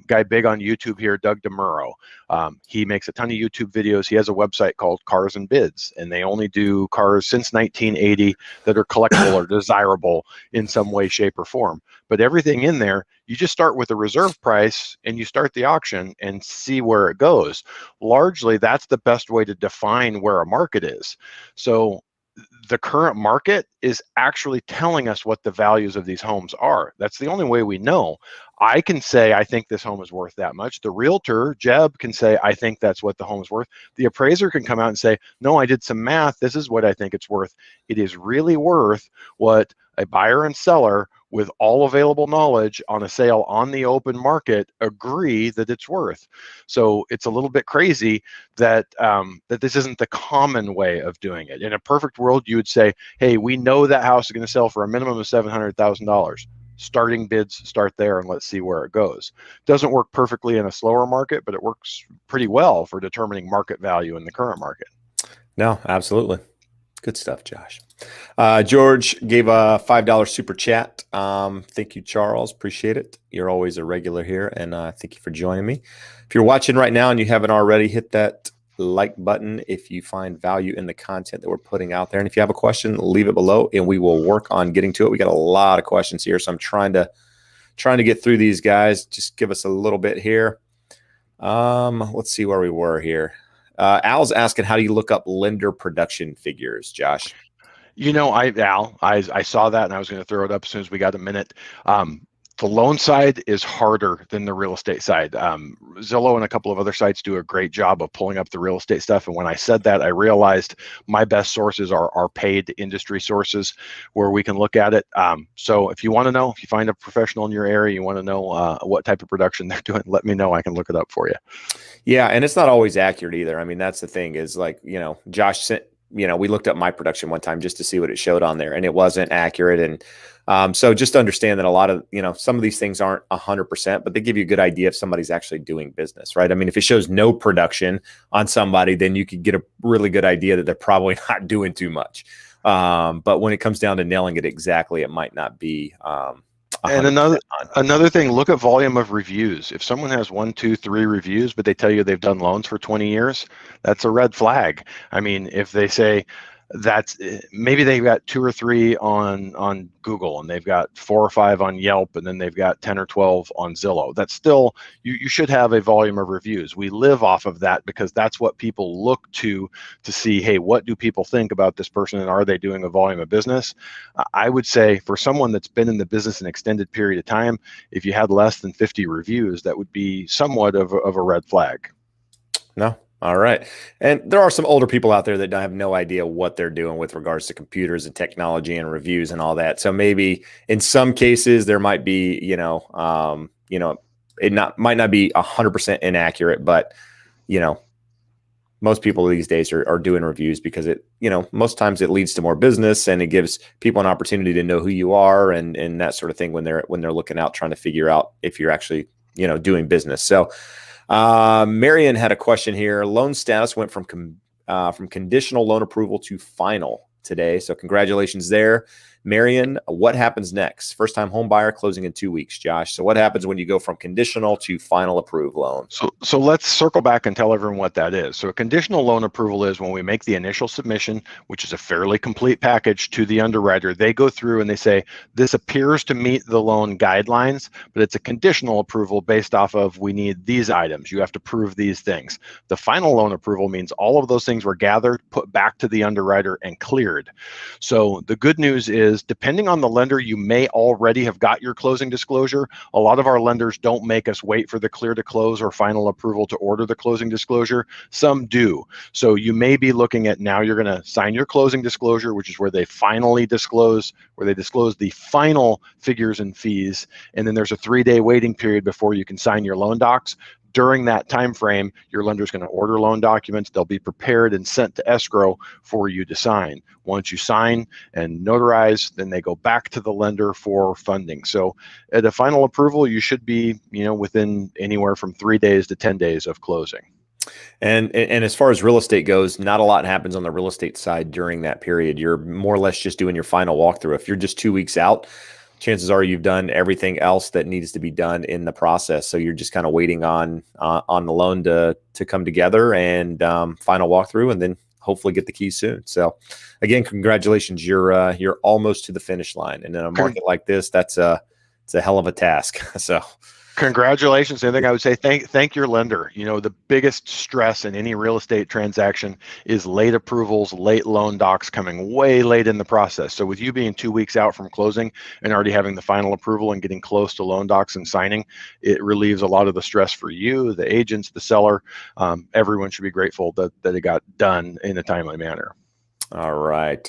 [SPEAKER 2] guy big on YouTube here, Doug DeMuro. He makes a ton of YouTube videos. He has a website called Cars and Bids, and they only do cars since 1980 that are collectible or desirable in some way, shape, or form. But everything in there, you just start with a reserve price and you start the auction and see where it goes. Largely, that's the best way to define where a market is. So the current market is actually telling us what the values of these homes are. That's the only way we know. I can say, I think this home is worth that much. The realtor, Jeb, can say, I think that's what the home is worth. The appraiser can come out and say, no, I did some math. This is what I think it's worth. It is really worth what a buyer and seller with all available knowledge on a sale on the open market agree that it's worth. So it's a little bit crazy that that this isn't the common way of doing it. In a perfect world, you would say, hey, we know that house is going to sell for a minimum of $700,000. Starting bids start there and let's see where it goes. Doesn't work perfectly in a slower market, but it works pretty well for determining market value in the current market.
[SPEAKER 1] No, absolutely. Good stuff, Josh. George gave a $5 super chat. Thank you, Charles. Appreciate it. You're always a regular here, and thank you for joining me. If you're watching right now and you haven't already, hit that like button if you find value in the content that we're putting out there. And if you have a question, leave it below, and we will work on getting to it. We got a lot of questions here, so I'm trying to get through these, guys. Just give us a little bit here. Let's see where we were here. Al's asking, how do you look up lender production figures, Josh?
[SPEAKER 2] I saw that and I was going to throw it up as soon as we got a minute. The loan side is harder than the real estate side. Zillow and a couple of other sites do a great job of pulling up the real estate stuff. And when I said that, I realized my best sources are paid industry sources where we can look at it. So if you want to know, if you find a professional in your area, you want to know what type of production they're doing, let me know. I can look it up for you.
[SPEAKER 1] Yeah, and it's not always accurate either. I mean, that's the thing is like, Josh sent, we looked up my production one time just to see what it showed on there, and it wasn't accurate. And so just understand that a lot of, some of these things aren't 100%, but they give you a good idea if somebody's actually doing business, right? I mean, if it shows no production on somebody, then you could get a really good idea that they're probably not doing too much. But when it comes down to nailing it exactly, it might not be.
[SPEAKER 2] And another thing, look at volume of reviews. If someone has 1, 2, 3 reviews, but they tell you they've done loans for 20 years, that's a red flag. I mean, if they say, That's maybe they've got 2 or 3 on Google, and they've got 4 or 5 on Yelp, and then they've got 10 or 12 on Zillow. That's still, you should have a volume of reviews. We live off of that because that's what people look to see, hey, what do people think about this person, and are they doing a volume of business? I would say for someone that's been in the business an extended period of time, if you had less than 50 reviews, that would be somewhat of a red flag.
[SPEAKER 1] No. All right. And there are some older people out there that don't have no idea what they're doing with regards to computers and technology and reviews and all that. So maybe in some cases there might be, it might not be 100% inaccurate, but most people these days are doing reviews because most times it leads to more business, and it gives people an opportunity to know who you are and that sort of thing when they're looking out, trying to figure out if you're actually, doing business. So Marion had a question here. Loan status went from conditional loan approval to final today. So congratulations there, Marion. What happens next? First time home buyer closing in 2 weeks, Josh. So what happens when you go from conditional to final approved loan?
[SPEAKER 2] So let's circle back and tell everyone what that is. So a conditional loan approval is when we make the initial submission, which is a fairly complete package, to the underwriter. They go through and they say, this appears to meet the loan guidelines, but it's a conditional approval based off of, we need these items. You have to prove these things. The final loan approval means all of those things were gathered, put back to the underwriter, and cleared. So the good news is, depending on the lender, you may already have got your closing disclosure. A lot of our lenders don't make us wait for the clear to close or final approval to order the closing disclosure. Some do. So you may be looking at, now you're going to sign your closing disclosure, which is where they finally disclose, the final figures and fees. And then there's a 3-day waiting period before you can sign your loan docs. During that time frame, your lender is going to order loan documents. They'll be prepared and sent to escrow for you to sign. Once you sign and notarize, then they go back to the lender for funding. So at a final approval, you should be, within anywhere from 3 days to 10 days of closing.
[SPEAKER 1] And as far as real estate goes, not a lot happens on the real estate side during that period. You're more or less just doing your final walkthrough. If you're just 2 weeks out, chances are you've done everything else that needs to be done in the process. So you're just kind of waiting on the loan to come together and final walkthrough, and then hopefully get the keys soon. So again, congratulations. You're almost to the finish line. And in a market like this, it's a hell of a task. So
[SPEAKER 2] congratulations. The other thing I would say, thank your lender. The biggest stress in any real estate transaction is late approvals, late loan docs coming way late in the process. So with you being 2 weeks out from closing and already having the final approval and getting close to loan docs and signing, it relieves a lot of the stress for you, the agents, the seller. Everyone should be grateful that it got done in a timely manner.
[SPEAKER 1] All right.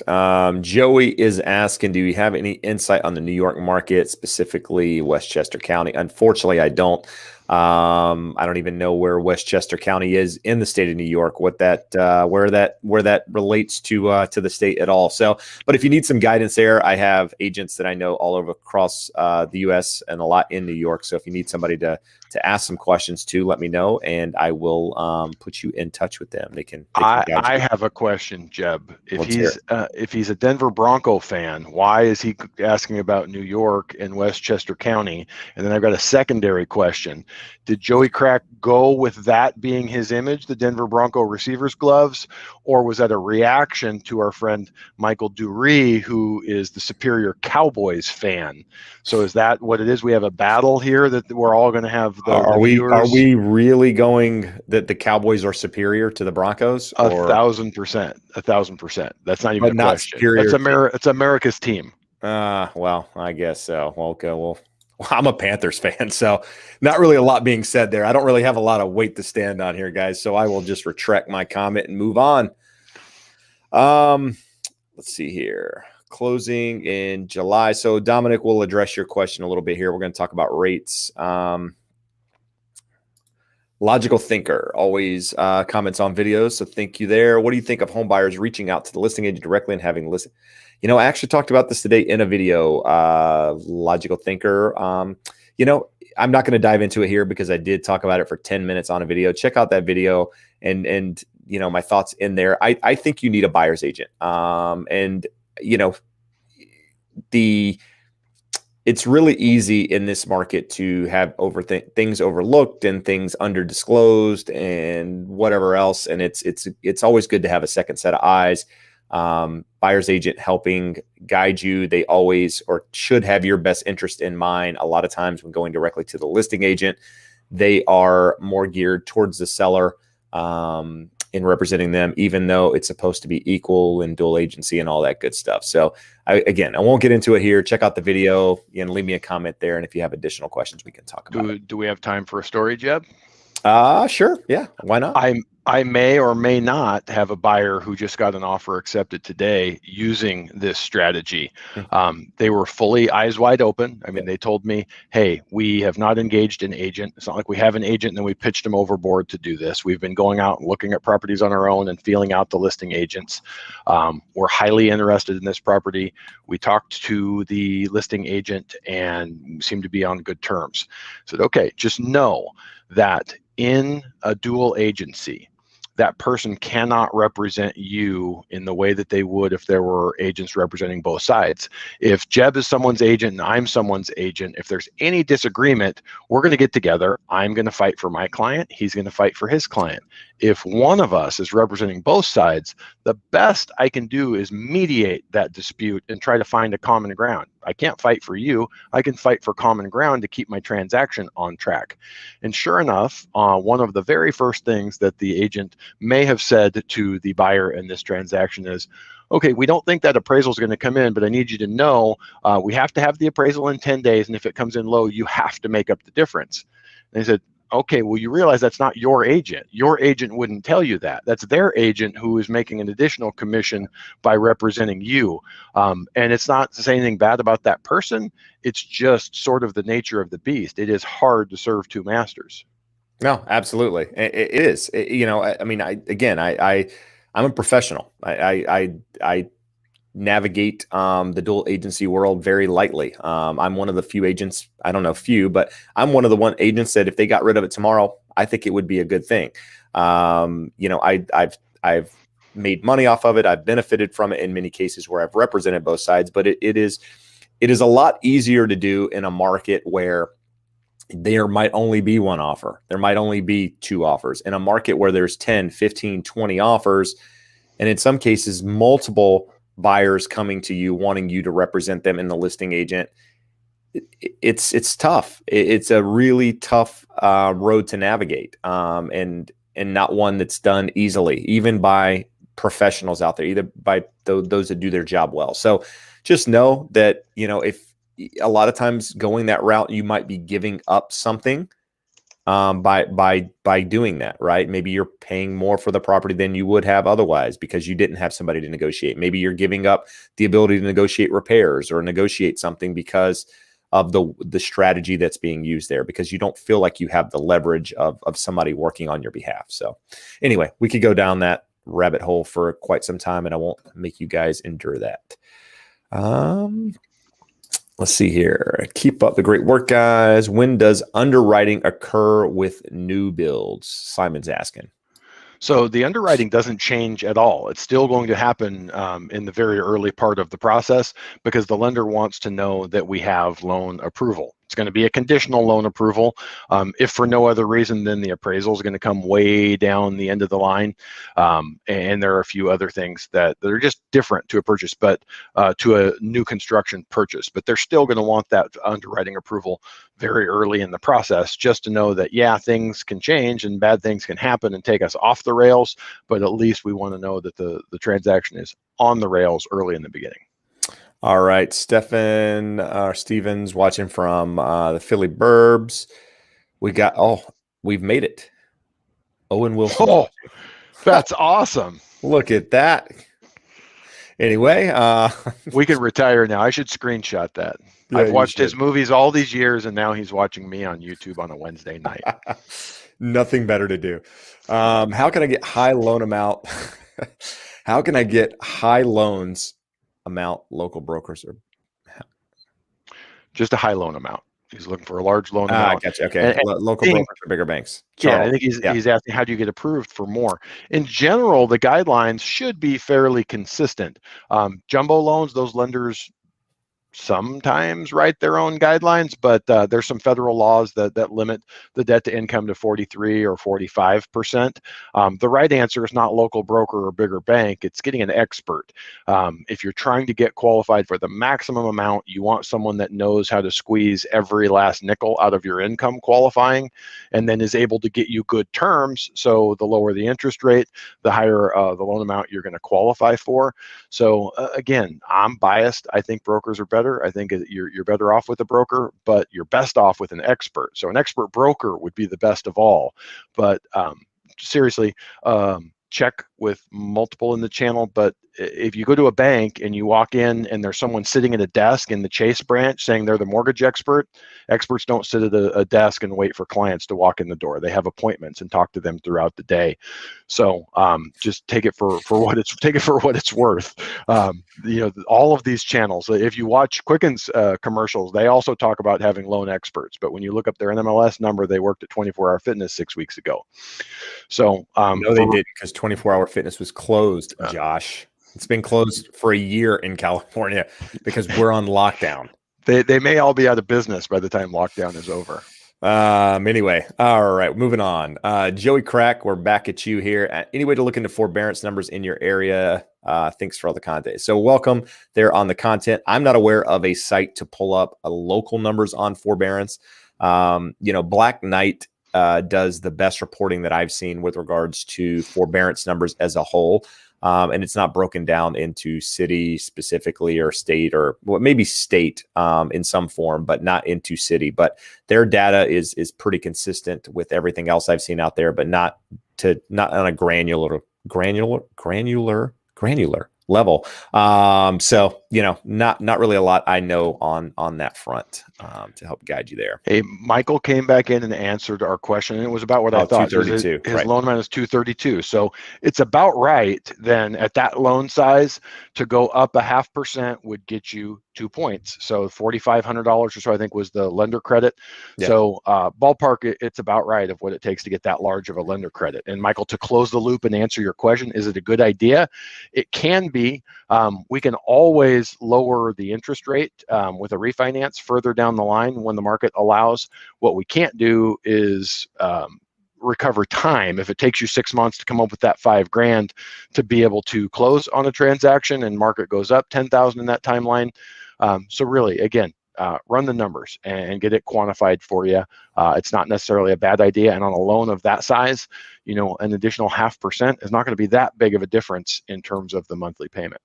[SPEAKER 1] Joey is asking, do you have any insight on the New York market, specifically Westchester County? Unfortunately, I don't. I don't even know where Westchester County is in the state of New York, where that relates to the state at all. So, but if you need some guidance there, I have agents that I know all over across the U.S. and a lot in New York. So if you need somebody to ask some questions to, let me know, and I will put you in touch with them. They can
[SPEAKER 2] I have a question, Jeb. If he's a Denver Bronco fan, why is he asking about New York and Westchester County? And then I've got a secondary question. Did Joey Crack go with that being his image, the Denver Bronco receivers gloves, or was that a reaction to our friend Michael Dury, who is the Superior Cowboys fan? So is that what it is? We have a battle here that we're all going to have the viewers.
[SPEAKER 1] Are we really going that the Cowboys are superior to the Broncos?
[SPEAKER 2] 1,000%. 1,000%. That's not even a question. It's America's team.
[SPEAKER 1] Well, I guess so. Okay, well, I'm a Panthers fan, so not really a lot being said there. I don't really have a lot of weight to stand on here, guys. So I will just retract my comment and move on. Let's see here. Closing in July. So Dominic will address your question a little bit here. We're going to talk about rates. Logical Thinker always comments on videos, so thank you there. What do you think of home buyers reaching out to the listing agent directly and having listen? I actually talked about this today in a video. Logical Thinker. I'm not going to dive into it here because I did talk about it for 10 minutes on a video. Check out that video and my thoughts in there. I think you need a buyer's agent. It's really easy in this market to have things overlooked and things under disclosed and whatever else. And it's always good to have a second set of eyes. buyer's agent helping guide you. They always or should have your best interest in mind. A lot of times when going directly to the listing agent, they are more geared towards the seller in representing them, even though it's supposed to be equal and dual agency and all that good stuff. So I won't get into it here. Check out the video and leave me a comment there. And if you have additional questions, we can talk about it.
[SPEAKER 2] Do we have time for a story, Jeb?
[SPEAKER 1] Sure. Yeah. Why not?
[SPEAKER 2] I may or may not have a buyer who just got an offer accepted today using this strategy. They were fully eyes wide open. I mean, they told me, hey, we have not engaged an agent. It's not like we have an agent and then we pitched them overboard to do this. We've been going out and looking at properties on our own and feeling out the listing agents. We're highly interested in this property. We talked to the listing agent and seemed to be on good terms. I said, okay, just know that in a dual agency, that person cannot represent you in the way that they would if there were agents representing both sides. If Jeb is someone's agent and I'm someone's agent, if there's any disagreement, we're going to get together. I'm going to fight for my client. He's going to fight for his client. If one of us is representing both sides, the best I can do is mediate that dispute and try to find a common ground. I can't fight for you. I can fight for common ground to keep my transaction on track. And sure enough, one of the very first things that the agent may have said to the buyer in this transaction is, okay, we don't think that appraisal is going to come in, but I need you to know we have to have the appraisal in 10 days. And if it comes in low, you have to make up the difference. And he said, okay, well, you realize that's not your agent. Your agent wouldn't tell you that. That's their agent who is making an additional commission by representing you. And it's not to say anything bad about that person. It's just sort of the nature of the beast. It is hard to serve two masters.
[SPEAKER 1] No, absolutely. It is. I'm a professional. I navigate the dual agency world very lightly. I'm one of the few agents, I don't know few, but I'm one of the agents that if they got rid of it tomorrow, I think it would be a good thing. I've made money off of it. I've benefited from it in many cases where I've represented both sides, but it is a lot easier to do in a market where there might only be one offer. There might only be two offers. In a market where there's 10, 15, 20 offers, and in some cases, multiple buyers coming to you, wanting you to represent them in the listing agent, it's tough. It's a really tough road to navigate, and not one that's done easily, even by professionals out there, either by those that do their job well. So just know that, if a lot of times going that route, you might be giving up something by doing that, right? Maybe you're paying more for the property than you would have otherwise because you didn't have somebody to negotiate. Maybe you're giving up the ability to negotiate repairs or negotiate something because of the strategy that's being used there, because you don't feel like you have the leverage of somebody working on your behalf. So anyway, we could go down that rabbit hole for quite some time, and I won't make you guys endure that. Let's see here. Keep up the great work, guys. When does underwriting occur with new builds? Simon's asking.
[SPEAKER 2] So the underwriting doesn't change at all. It's still going to happen in the very early part of the process because the lender wants to know that we have loan approval. It's going to be a conditional loan approval. If for no other reason, then the appraisal is going to come way down the end of the line. And there are a few other things that are just different to a purchase, but to a new construction purchase. But they're still going to want that underwriting approval very early in the process, just to know that, yeah, things can change and bad things can happen and take us off the rails. But at least we want to know that the transaction is on the rails early in the beginning.
[SPEAKER 1] All right, Stevens watching from the Philly Burbs. We've made it. Owen Wilson.
[SPEAKER 2] Oh, that's awesome.
[SPEAKER 1] Look at that. Anyway,
[SPEAKER 2] we can retire now. I should screenshot that. Yeah, I've watched his movies all these years, and now he's watching me on YouTube on a Wednesday night.
[SPEAKER 1] Nothing better to do. How can I get high loan amount? How can I get high loans amount local brokers? Or
[SPEAKER 2] just a high loan amount. He's looking for a large loan amount.
[SPEAKER 1] Gotcha. Okay. Local brokers or bigger banks.
[SPEAKER 2] Charles. Yeah, I think he's asking, how do you get approved for more? In general, the guidelines should be fairly consistent. Jumbo loans, those lenders sometimes write their own guidelines, but there's some federal laws that limit the debt to income to 43 or 45%. The right answer is not local broker or bigger bank. It's getting an expert. If you're trying to get qualified for the maximum amount, you want someone that knows how to squeeze every last nickel out of your income qualifying, and then is able to get you good terms. So the lower the interest rate, the higher the loan amount you're going to qualify for. So again, I'm biased. I think brokers are better. I think you're better off with a broker, but you're best off with an expert. So an expert broker would be the best of all. But seriously, check with multiple in the channel. But if you go to a bank and you walk in and there's someone sitting at a desk in the Chase branch saying they're the mortgage expert, experts don't sit at a desk and wait for clients to walk in the door. They have appointments and talk to them throughout the day. So just take it for what it's worth. All of these channels, if you watch Quicken's commercials, they also talk about having loan experts. But when you look up their NMLS number, they worked at 24-hour fitness 6 weeks ago. So
[SPEAKER 1] no, they didn't, because 24-hour fitness was closed, Josh. It's been closed for a year in California because we're on lockdown.
[SPEAKER 2] They may all be out of business by the time lockdown is over.
[SPEAKER 1] Anyway, all right, moving on. Joey Crack, we're back at you here. Any way to look into forbearance numbers in your area? Thanks for all the content. So welcome there on the content. I'm not aware of a site to pull up local numbers on forbearance. Black Knight does the best reporting that I've seen with regards to forbearance numbers as a whole. And it's not broken down into city specifically or state, or maybe state in some form, but not into city. But their data is pretty consistent with everything else I've seen out there, but not on a granular level. So not really a lot I know on that front to help guide you there.
[SPEAKER 2] Hey, Michael came back in and answered our question, and it was about what I thought.
[SPEAKER 1] 232.
[SPEAKER 2] His
[SPEAKER 1] right.
[SPEAKER 2] loan amount is 232. So it's about right then at that loan size to go up 0.5% would get you 2 points. So $4,500 or so, I think, was the lender credit. Yeah. So ballpark, it's about right of what it takes to get that large of a lender credit. And Michael, to close the loop and answer your question, is it a good idea? It can be. We can always lower the interest rate with a refinance further down the line when the market allows. What we can't do is recover time. If it takes you 6 months to come up with that $5,000 to be able to close on a transaction and market goes up 10,000 in that timeline. So really, again, run the numbers and get it quantified for you. It's not necessarily a bad idea. And on a loan of that size, an additional 0.5% is not going to be that big of a difference in terms of the monthly payment.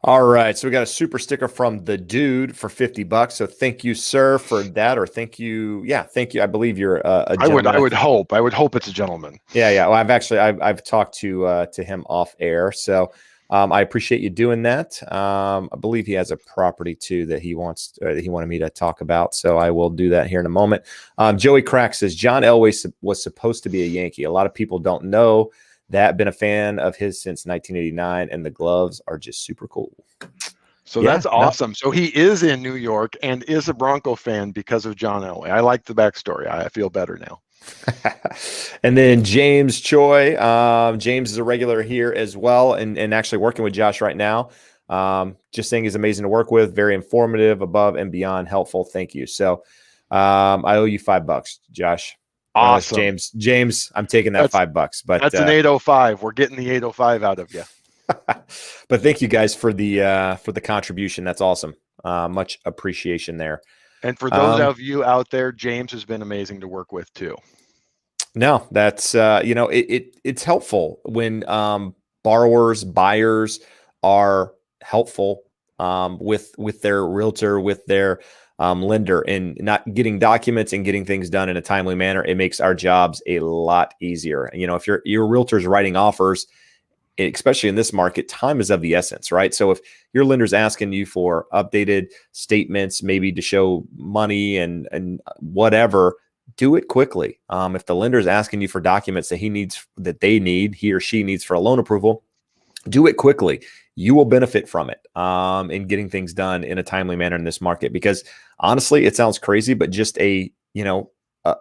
[SPEAKER 1] All right. So we got a super sticker from the dude for $50. So thank you, sir, for that. Or thank you. Yeah. Thank you. I believe you're a gentleman.
[SPEAKER 2] I would hope it's a gentleman.
[SPEAKER 1] Yeah. Well, I've talked to him off air. So I appreciate you doing that. I believe he has a property too that he wanted me to talk about. So I will do that here in a moment. Joey Crack says John Elway was supposed to be a Yankee. A lot of people don't know that. Been a fan of his since 1989, and the gloves are just super cool.
[SPEAKER 2] So that's awesome. So he is in New York and is a Bronco fan because of John Elway. I like the backstory. I feel better now.
[SPEAKER 1] And then James Choi. James is a regular here as well, and actually working with Josh right now. Just saying he's amazing to work with, very informative, above and beyond helpful. Thank you. So I owe you $5, Josh.
[SPEAKER 2] Awesome.
[SPEAKER 1] James, I'm taking that $5, but
[SPEAKER 2] that's an 805. We're getting the 805 out of you.
[SPEAKER 1] But thank you guys for the contribution. That's awesome. Much appreciation there.
[SPEAKER 2] And for those of you out there, James has been amazing to work with too.
[SPEAKER 1] No, that's it's helpful when buyers are helpful with their realtor, with their lender, and not getting documents and getting things done in a timely manner. It makes our jobs a lot easier. If your realtor's writing offers, especially in this market, time is of the essence, right? So if your lender's asking you for updated statements, maybe to show money and whatever, do it quickly. If the lender's asking you for documents that he or she needs for a loan approval, do it quickly. You will benefit from it in getting things done in a timely manner in this market, because honestly, it sounds crazy, but just a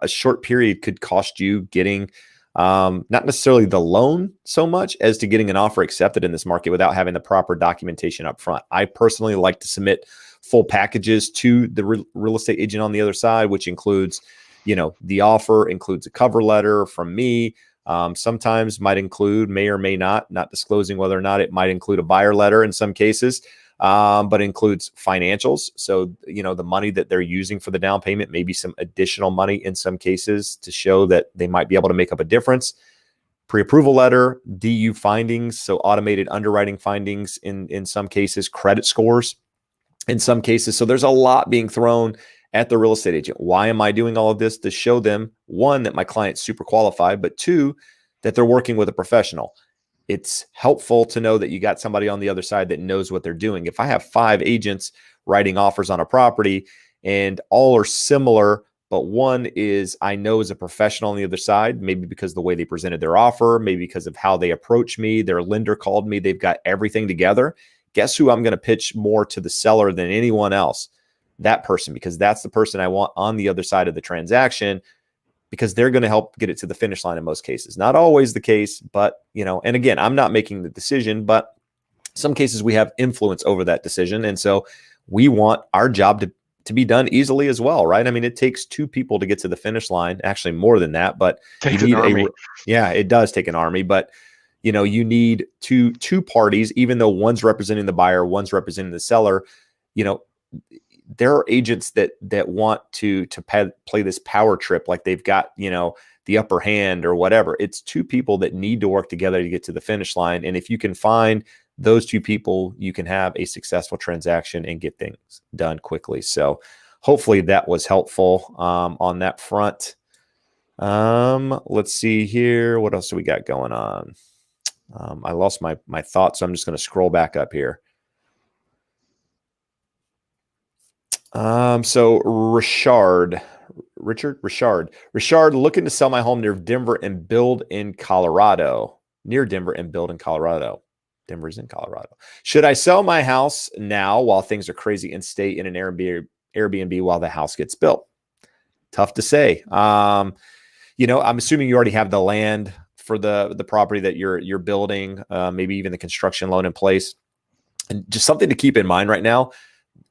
[SPEAKER 1] short period could cost you getting not necessarily the loan so much as to getting an offer accepted in this market without having the proper documentation up front. I personally like to submit full packages to the real estate agent on the other side, which includes, the offer, includes a cover letter from me. Sometimes might include, may or may not disclosing whether or not it might include a buyer letter in some cases, but includes financials. So, the money that they're using for the down payment, maybe some additional money in some cases to show that they might be able to make up a difference. Pre-approval letter, DU findings, so automated underwriting findings in some cases, credit scores in some cases. So there's a lot being thrown at the real estate agent. Why am I doing all of this? To show them, one, that my client's super qualified, but two, that they're working with a professional. It's helpful to know that you got somebody on the other side that knows what they're doing. If I have 5 agents writing offers on a property and all are similar, but one is I know is a professional on the other side, maybe because of the way they presented their offer, maybe because of how they approach me, their lender called me, they've got everything together. Guess who I'm going to pitch more to the seller than anyone else? That person, because that's the person I want on the other side of the transaction, because they're going to help get it to the finish line in most cases. Not always the case, but, and again, I'm not making the decision, but some cases we have influence over that decision. And so we want our job to be done easily as well, right? I mean, it takes 2 people to get to the finish line, actually more than that, but
[SPEAKER 2] Takes
[SPEAKER 1] you need
[SPEAKER 2] an army.
[SPEAKER 1] it does take an army, but you need two parties, even though one's representing the buyer, one's representing the seller. There are agents that want to play this power trip, like they've got, the upper hand or whatever. It's 2 people that need to work together to get to the finish line. And if you can find those 2 people, you can have a successful transaction and get things done quickly. So hopefully that was helpful on that front. Let's see here. What else do we got going on? I lost my thoughts, so I'm just going to scroll back up here. So Richard looking to sell my home near Denver and build in Colorado. Denver's in Colorado. Should I sell my house now while things are crazy and stay in an Airbnb while the house gets built? Tough to say. I'm assuming you already have the land for the property that you're building, maybe even the construction loan in place. And just something to keep in mind right now,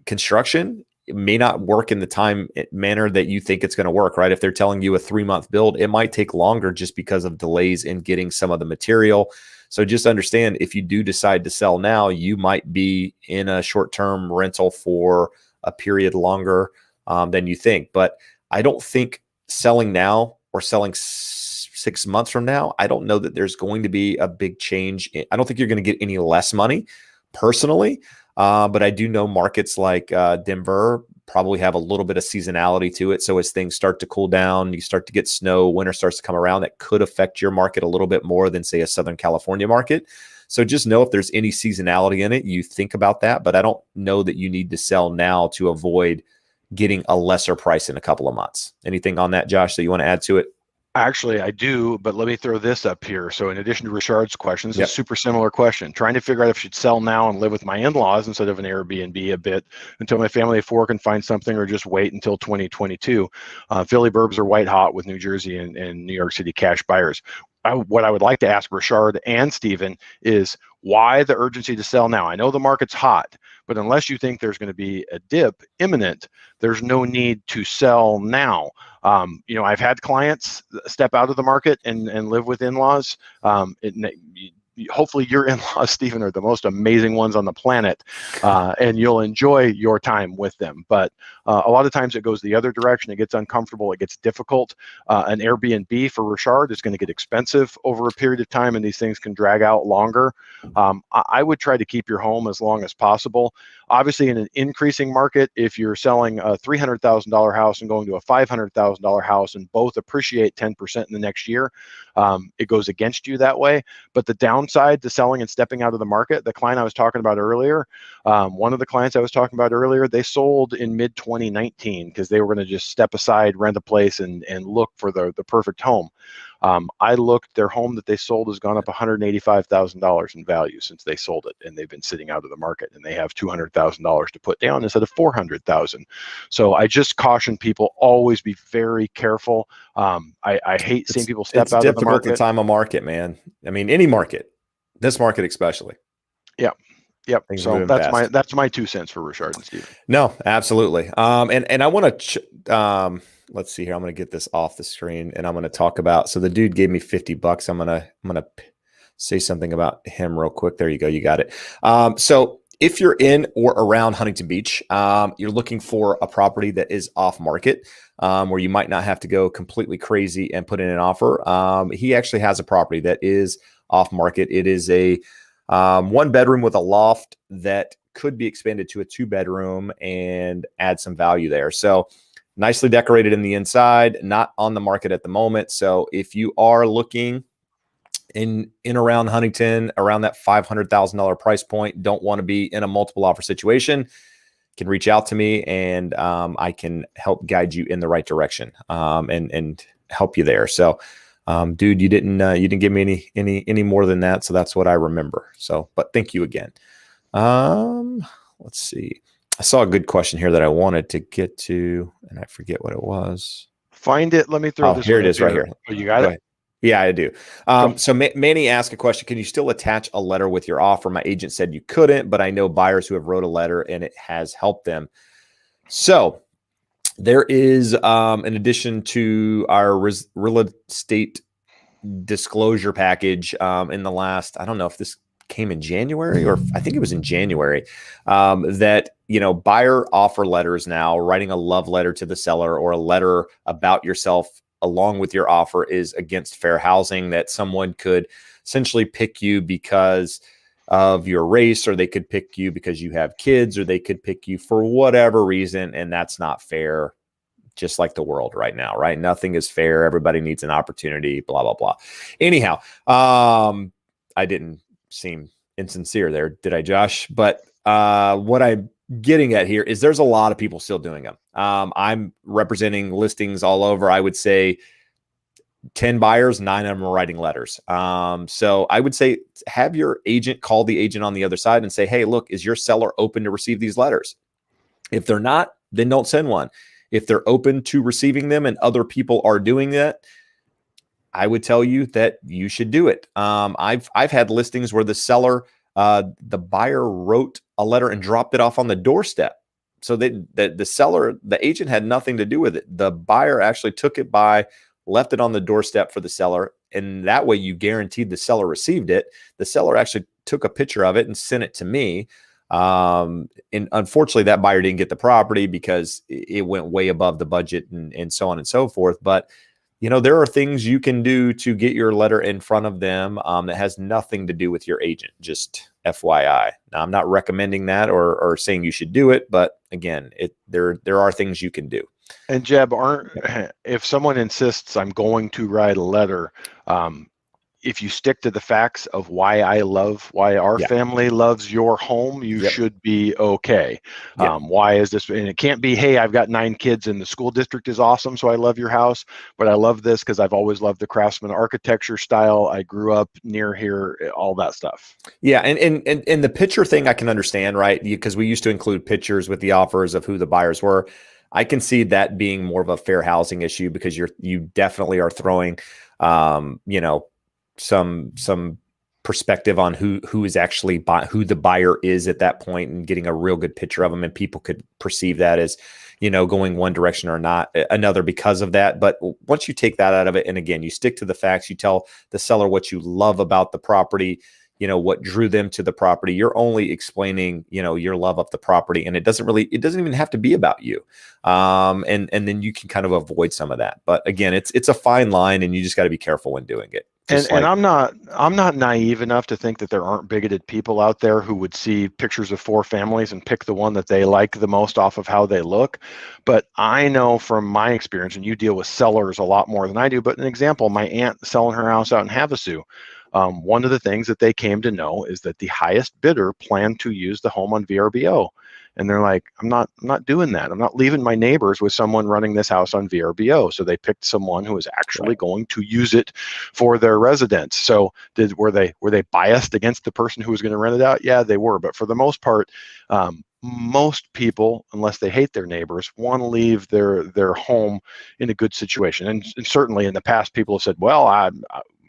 [SPEAKER 1] construction may not work in the manner that you think it's going to work, right? If they're telling you a 3-month build, it might take longer just because of delays in getting some of the material. So just understand, if you do decide to sell now, you might be in a short-term rental for a period longer than you think. But I don't think selling now or selling 6 months from now, I don't know that there's going to be a big change. I don't think you're going to get any less money personally. But I do know markets like Denver probably have a little bit of seasonality to it. So as things start to cool down, you start to get snow, winter starts to come around, that could affect your market a little bit more than, say, a Southern California market. So just know if there's any seasonality in it, you think about that. But I don't know that you need to sell now to avoid getting a lesser price in a couple of months. Anything on that, Josh, that you want to add to it?
[SPEAKER 2] Actually, I do, but let me throw this up here. So in addition to Richard's question, this is a super similar question. Trying to figure out if I should sell now and live with my in-laws instead of an Airbnb a bit until my family of 4 can find something, or just wait until 2022. Philly burbs are white hot with New Jersey and New York City cash buyers. What I would like to ask Richard and Stephen is, why the urgency to sell now? I know the market's hot, but unless you think there's going to be a dip imminent, there's no need to sell now. I've had clients step out of the market and live with in-laws. Hopefully your in-laws, Stephen, are the most amazing ones on the planet, and you'll enjoy your time with them. But a lot of times it goes the other direction. It gets uncomfortable. It gets difficult. An Airbnb for Richard is going to get expensive over a period of time, and these things can drag out longer. I would try to keep your home as long as possible. Obviously, in an increasing market, if you're selling a $300,000 house and going to a $500,000 house and both appreciate 10% in the next year, it goes against you that way. But the downside to selling and stepping out of the market, the client I was talking about earlier, one of the clients I was talking about earlier, they sold in mid-2019 because they were going to just step aside, rent a place, and look for the perfect home. I looked, their home that they sold has gone up $185,000 in value since they sold it, and they've been sitting out of the market, and they have $200,000 to put down instead of $400,000. So I just caution people, always be very careful. I hate seeing people step out of the market.
[SPEAKER 1] It's difficult to time a market, man. I mean, any market, this market especially.
[SPEAKER 2] Yeah. Yep.
[SPEAKER 1] Things are
[SPEAKER 2] So
[SPEAKER 1] moving fast.
[SPEAKER 2] that's my 2 cents for Richard and Steven.
[SPEAKER 1] No, absolutely. And I want to, let's see here. I'm going to get this off the screen and I'm going to talk about, so the dude gave me $50. I'm going to say something about him real quick. There you go. You got it. So if you're in or around Huntington Beach, you're looking for a property that is off market, where you might not have to go completely crazy and put in an offer. He actually has a property that is off market. It is a 1 bedroom with a loft that could be expanded to a 2 bedroom and add some value there. So nicely decorated in the inside, not on the market at the moment. So if you are looking in around Huntington, around that $500,000 price point, don't want to be in a multiple offer situation, can reach out to me and I can help guide you in the right direction and help you there. So dude, you didn't give me any more than that. So that's what I remember. So, but thank you again. Let's see. I saw a good question here that I wanted to get to, and I forget what it was.
[SPEAKER 2] Find it. Let me throw this.
[SPEAKER 1] Here it is, right here.
[SPEAKER 2] Oh, you got it?
[SPEAKER 1] Yeah, I do. So Manny asked a question. Can you still attach a letter with your offer? My agent said you couldn't, but I know buyers who have wrote a letter and it has helped them. So there is, in addition to our real estate disclosure package, in the last, I don't know if this came in January or I think it was in January, that, buyer offer letters now, writing a love letter to the seller or a letter about yourself along with your offer is against fair housing, that someone could essentially pick you because of your race, or they could pick you because you have kids, or they could pick you for whatever reason. And that's not fair. Just like the world right now, right? Nothing is fair. Everybody needs an opportunity, blah, blah, blah. Anyhow, I didn't seem insincere there, did I, Josh? But what I'm getting at here is there's a lot of people still doing them. I'm representing listings all over. I would say 10 buyers, 9 of them are writing letters. So I would say have your agent call the agent on the other side and say, hey, look, is your seller open to receive these letters? If they're not, then don't send one. If they're open to receiving them and other people are doing that, I would tell you that you should do it. I've had listings where the seller, the buyer wrote a letter and dropped it off on the doorstep. So the seller, the agent had nothing to do with it. The buyer actually took it by, left it on the doorstep for the seller. And that way you guaranteed the seller received it. The seller actually took a picture of it and sent it to me. And unfortunately that buyer didn't get the property because it went way above the budget and so on and so forth. But there are things you can do to get your letter in front of them that has nothing to do with your agent. Just FYI. Now, I'm not recommending that or saying you should do it, but again, there are things you can do.
[SPEAKER 2] And Jeb, if someone insists I'm going to write a letter, if you stick to the facts of why our family loves your home, you should be okay. Why is this? And it can't be, hey, I've got 9 kids and the school district is awesome, so I love your house, but I love this because I've always loved the craftsman architecture style. I grew up near here, all that stuff. Yeah,
[SPEAKER 1] and the picture thing I can understand, right? Because we used to include pictures with the offers of who the buyers were. I can see that being more of a fair housing issue because you definitely are throwing, some perspective on who is actually who the buyer is at that point, and getting a real good picture of them, and people could perceive that as going one direction or not another because of that. But once you take that out of it, and again, you stick to the facts, you tell the seller what you love about the property, what drew them to the property, you're only explaining your love of the property, and it doesn't even have to be about you. And then you can kind of avoid some of that. But again, it's a fine line, and you just got to be careful when doing it.
[SPEAKER 2] And I'm not naive enough to think that there aren't bigoted people out there who would see pictures of 4 families and pick the one that they like the most off of how they look. But I know from my experience, and you deal with sellers a lot more than I do, but an example, my aunt selling her house out in Havasu, one of the things that they came to know is that the highest bidder planned to use the home on VRBO. And they're like, I'm not doing that. I'm not leaving my neighbors with someone running this house on VRBO. So they picked someone who was actually going to use it for their residents. So were they biased against the person who was going to rent it out? Yeah, they were. But for the most part, most people, unless they hate their neighbors, want to leave their home in a good situation. And certainly in the past, people have said, well,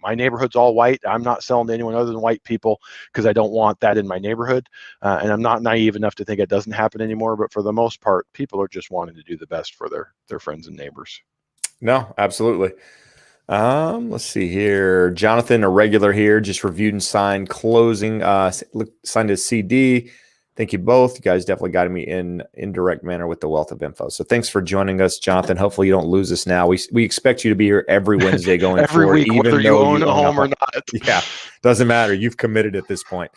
[SPEAKER 2] my neighborhood's all white. I'm not selling to anyone other than white people because I don't want that in my neighborhood. And I'm not naive enough to think it doesn't happen anymore. But for the most part, people are just wanting to do the best for their friends and neighbors.
[SPEAKER 1] No, absolutely. Let's see here. Jonathan, a regular here, just reviewed and signed closing, signed his CD. Thank you both. You guys definitely guided me in indirect manner with the wealth of info. So thanks for joining us, Jonathan. Hopefully you don't lose us now. We expect you to be here every Wednesday going
[SPEAKER 2] every
[SPEAKER 1] forward,
[SPEAKER 2] week,
[SPEAKER 1] even
[SPEAKER 2] whether
[SPEAKER 1] though
[SPEAKER 2] you own a home or not.
[SPEAKER 1] Yeah, doesn't matter. You've committed at this point.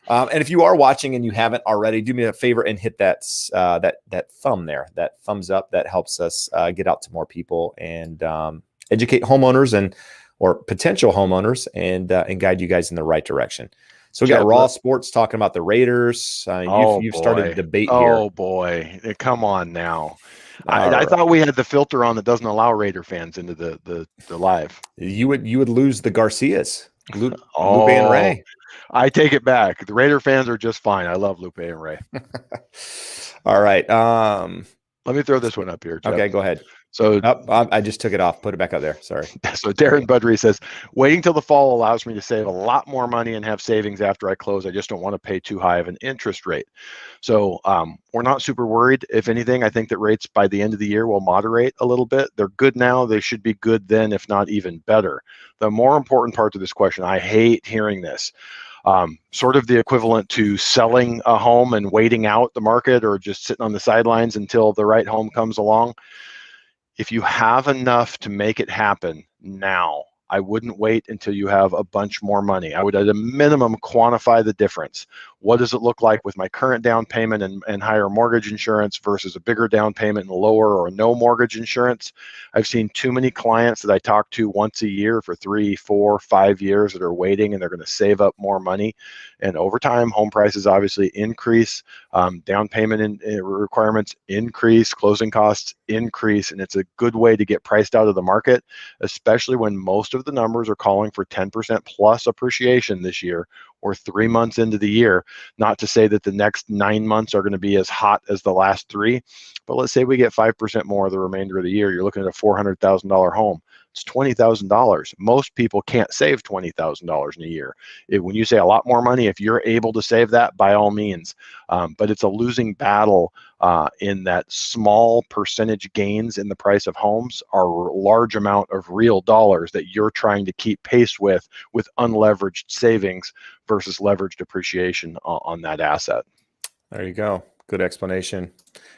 [SPEAKER 1] And if you are watching and you haven't already, do me a favor and hit that thumb there, that thumbs up. That helps us get out to more people and educate homeowners or potential homeowners and guide you guys in the right direction. So we got Raw Sports talking about the Raiders. You've started a debate here.
[SPEAKER 2] Oh boy, come on now. I thought we had the filter on that doesn't allow Raider fans into the live.
[SPEAKER 1] You would lose the Garcias, Lupe and Ray.
[SPEAKER 2] I take it back. The Raider fans are just fine. I love Lupe and Ray.
[SPEAKER 1] All right.
[SPEAKER 2] Let me throw this one up here, Jeff.
[SPEAKER 1] Okay, go ahead.
[SPEAKER 2] So
[SPEAKER 1] I just took it off. Put it back up there. Sorry.
[SPEAKER 2] So Darren Budry says, waiting till the fall allows me to save a lot more money and have savings after I close. I just don't want to pay too high of an interest rate. So we're not super worried. If anything, I think that rates by the end of the year will moderate a little bit. They're good now. They should be good then, if not even better. The more important part to this question, I hate hearing this. Sort of the equivalent to selling a home and waiting out the market or just sitting on the sidelines until the right home comes along. If you have enough to make it happen now, I wouldn't wait until you have a bunch more money. I would at a minimum quantify the difference. What does it look like with my current down payment and higher mortgage insurance versus a bigger down payment and lower or no mortgage insurance? I've seen too many clients that I talk to once a year for 3, 4, 5 years that are waiting and they're going to save up more money. And over time, home prices obviously increase, down payment requirements increase, closing costs increase, and it's a good way to get priced out of the market, especially when most of the numbers are calling for 10% plus appreciation this year or 3 months into the year. Not to say that the next 9 months are going to be as hot as the last 3, but let's say we get 5% more the remainder of the year. You're looking at a $400,000 home. It's $20,000. Most people can't save $20,000 in a year. When you say a lot more money, if you're able to save that, by all means. But it's a losing battle in that small percentage gains in the price of homes are a large amount of real dollars that you're trying to keep pace with unleveraged savings versus leveraged appreciation on that asset.
[SPEAKER 1] There you go. Good explanation.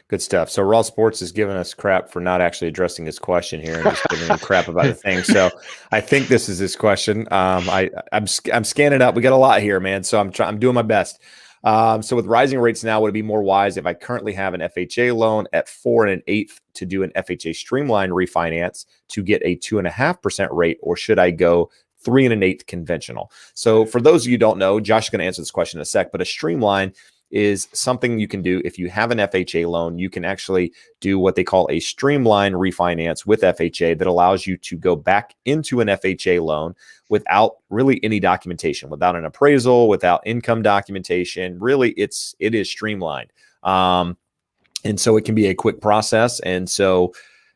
[SPEAKER 1] Good stuff. So Raw Sports is giving us crap for not actually addressing his question here and just giving him crap about the thing. So I think this is his question. I'm scanning up. We got a lot here, man. So I'm doing my best. So with rising rates now, would it be more wise if I currently have an FHA loan at 4 1/8 to do an FHA streamline refinance to get a 2.5% rate, or should I go 3 1/8 conventional? So for those of you who don't know, Josh is going to answer this question in a sec, but a streamline is something you can do if you have an FHA loan. You can actually do what they call a streamline refinance with FHA that allows you to go back into an FHA loan without really any documentation, without an appraisal, without income documentation. Really, it is streamlined. And so it can be a quick process. And so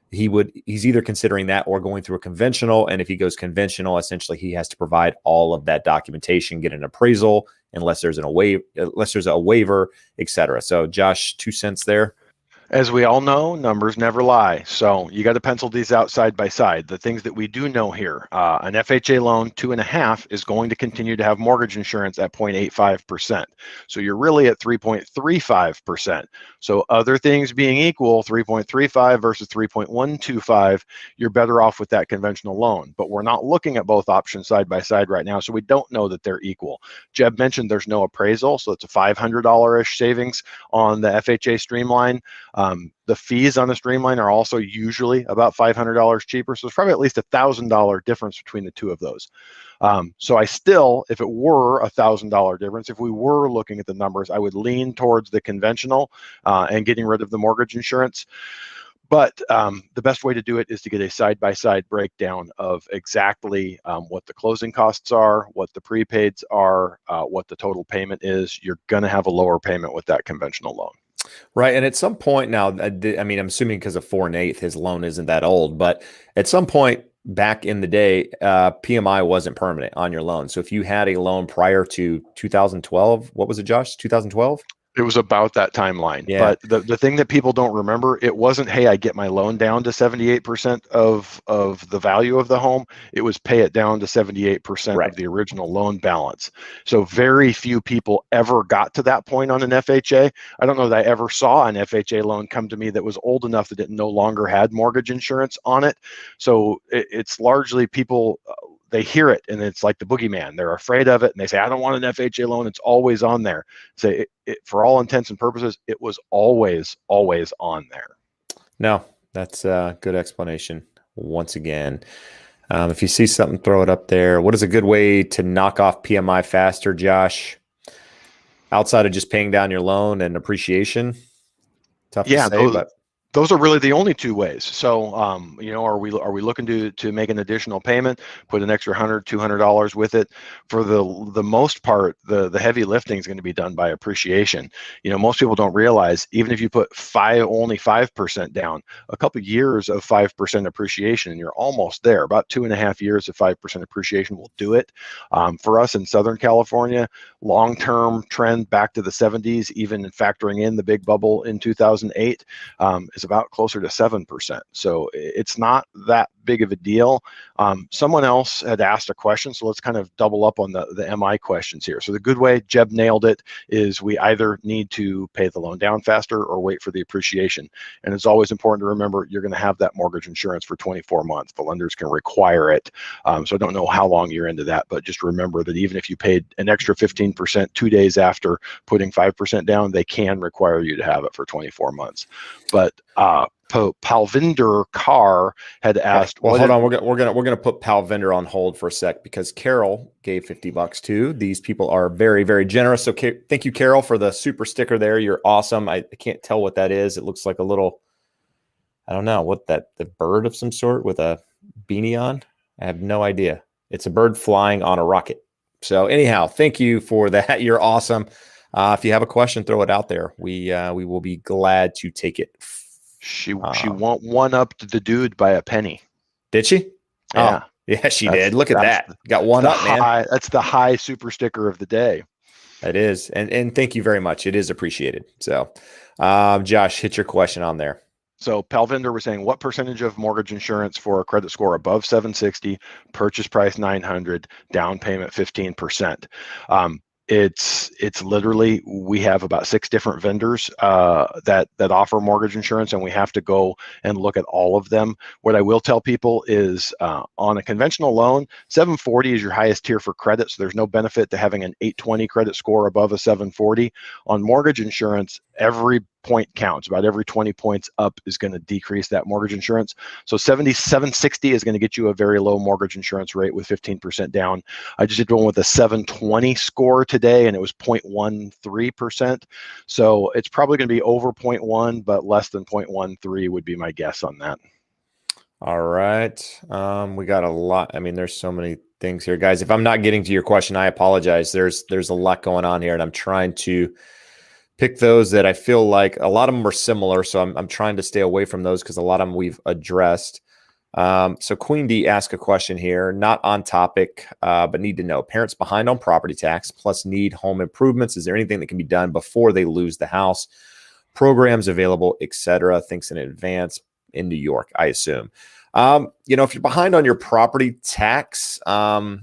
[SPEAKER 1] he's either considering that or going through a conventional. And if he goes conventional, essentially he has to provide all of that documentation, get an appraisal, unless there's a waiver, et cetera. So Josh, 2 cents there.
[SPEAKER 2] As we all know, numbers never lie. So you got to pencil these out side by side. The things that we do know here, an FHA loan 2.5 is going to continue to have mortgage insurance at 0.85%. So you're really at 3.35%. So other things being equal, 3.35 versus 3.125, you're better off with that conventional loan. But we're not looking at both options side by side right now, so we don't know that they're equal. Jeb mentioned there's no appraisal, so it's a $500-ish savings on the FHA streamline. The fees on the streamline are also usually about $500 cheaper. So it's probably at least $1,000 difference between the two of those. So I still, if it were $1,000 difference, if we were looking at the numbers, I would lean towards the conventional and getting rid of the mortgage insurance. But the best way to do it is to get a side-by-side breakdown of exactly what the closing costs are, what the prepaids are, what the total payment is. You're going to have a lower payment with that conventional loan.
[SPEAKER 1] Right. And at some point now, I mean, I'm assuming because of 4 1/8, his loan isn't that old, but at some point, back in the day, PMI wasn't permanent on your loan. So if you had a loan prior to 2012, what was it, Josh? 2012?
[SPEAKER 2] It was about that timeline.
[SPEAKER 1] Yeah.
[SPEAKER 2] But the thing that people don't remember, it wasn't, hey, I get my loan down to 78% of the value of the home. It was pay it down to 78%
[SPEAKER 1] Right.
[SPEAKER 2] of the original loan balance. So very few people ever got to that point on an FHA. I don't know that I ever saw an FHA loan come to me that was old enough that it no longer had mortgage insurance on it. So it's largely people, they hear it and it's like the boogeyman. They're afraid of it and they say, I don't want an FHA loan. It's always on there. So for all intents and purposes, it was always on there.
[SPEAKER 1] No, that's a good explanation. Once again, if you see something, throw it up there. What is a good way to knock off PMI faster, Josh? Outside of just paying down your loan and appreciation? Tough to say, but
[SPEAKER 2] those are really the only two ways. So, are we looking to make an additional payment, put an extra $100, $200 with it? For the most part, the heavy lifting is going to be done by appreciation. Most people don't realize, even if you put only 5% down, a couple of years of 5% appreciation, and you're almost there. About 2.5 years of 5% appreciation will do it. For us in Southern California, long-term trend back to the 70s, even factoring in the big bubble in 2008, is about closer to 7%. So it's not that big of a deal. Someone else had asked a question, so let's kind of double up on the MI questions here. So the good way, Jeb nailed it, is we either need to pay the loan down faster or wait for the appreciation. And it's always important to remember you're going to have that mortgage insurance for 24 months. The lenders can require it. So I don't know how long you're into that, but just remember that even if you paid an extra 15% 2 days after putting 5% down, they can require you to have it for 24 months. But Palvinder Carr had asked.
[SPEAKER 1] Well, hold on. We're gonna put Palvinder on hold for a sec because Carol gave $50 too. These people are very, very generous. So thank you, Carol, for the super sticker there. You're awesome. I can't tell what that is. It looks like a little, I don't know what the bird of some sort with a beanie on. I have no idea. It's a bird flying on a rocket. So anyhow, thank you for that. You're awesome. If you have a question, throw it out there. We will be glad to take it.
[SPEAKER 2] She won't one up the dude by a penny.
[SPEAKER 1] Did she?
[SPEAKER 2] Yeah.
[SPEAKER 1] Oh, yeah, she did. Look at that. Got one up, man.
[SPEAKER 2] That's the high super sticker of the day.
[SPEAKER 1] It is. And thank you very much. It is appreciated. So, Josh, hit your question on there.
[SPEAKER 2] So Palvinder was saying, what percentage of mortgage insurance for a credit score above 760, purchase price 900, down payment 15%? It's literally, we have about 6 different vendors that offer mortgage insurance, and we have to go and look at all of them. What I will tell people is on a conventional loan, 740 is your highest tier for credit, so there's no benefit to having an 820 credit score above a 740. On mortgage insurance, every point counts. About every 20 points up is going to decrease that mortgage insurance. So 760 is going to get you a very low mortgage insurance rate with 15% down. I just did one with a 720 score today, and it was 0.13%. So it's probably going to be over 0.1, but less than 0.13 would be my guess on that.
[SPEAKER 1] All right. We got a lot. I mean, there's so many things here, guys. If I'm not getting to your question, I apologize. There's a lot going on here, and I'm trying to pick those that I feel like a lot of them are similar. So I'm trying to stay away from those because a lot of them we've addressed. So Queen D asked a question here, not on topic, but need to know. Parents behind on property tax plus need home improvements. Is there anything that can be done before they lose the house? Programs available, etc. Thinks in advance in New York, I assume. If you're behind on your property tax, I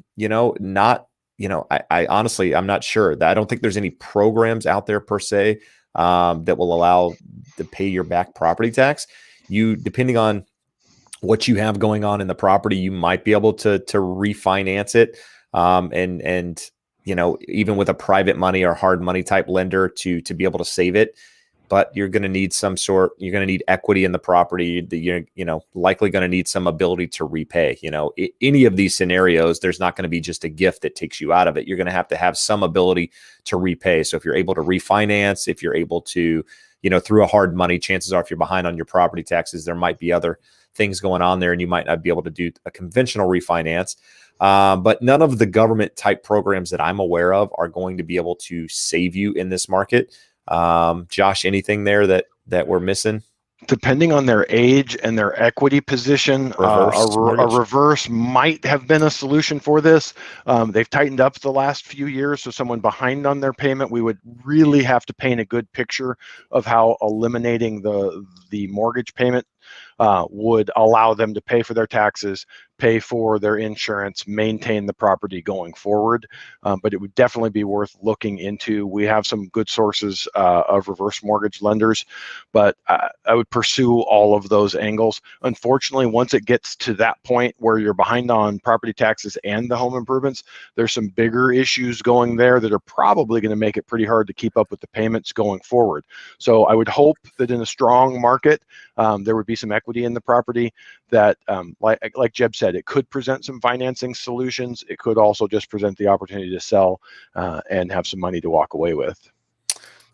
[SPEAKER 1] honestly, I'm not sure. I don't think there's any programs out there per se that will allow to pay your back property tax. Depending on what you have going on in the property, you might be able to refinance it. And even with a private money or hard money type lender to be able to save it. But you're going to need you're going to need equity in the property. You're likely going to need some ability to repay. Any of these scenarios, there's not going to be just a gift that takes you out of it. You're going to have some ability to repay. So if you're able to refinance, if you're able to, through a hard money, chances are if you're behind on your property taxes, there might be other things going on there and you might not be able to do a conventional refinance. But none of the government type programs that I'm aware of are going to be able to save you in this market. Josh, anything there that we're missing?
[SPEAKER 2] Depending on their age and their equity position,
[SPEAKER 1] Reverse
[SPEAKER 2] a
[SPEAKER 1] mortgage.
[SPEAKER 2] reverse might have been a solution for this. They've tightened up the last few years, so someone behind on their payment, we would really have to paint a good picture of how eliminating the mortgage payment would allow them to pay for their taxes, pay for their insurance, maintain the property going forward. But it would definitely be worth looking into. We have some good sources of reverse mortgage lenders, but I would pursue all of those angles. Unfortunately, once it gets to that point where you're behind on property taxes and the home improvements, there's some bigger issues going there that are probably going to make it pretty hard to keep up with the payments going forward. So I would hope that in a strong market, there would be some equity in the property that, like Jeb said, it could present some financing solutions. It could also just present the opportunity to sell and have some money to walk away with.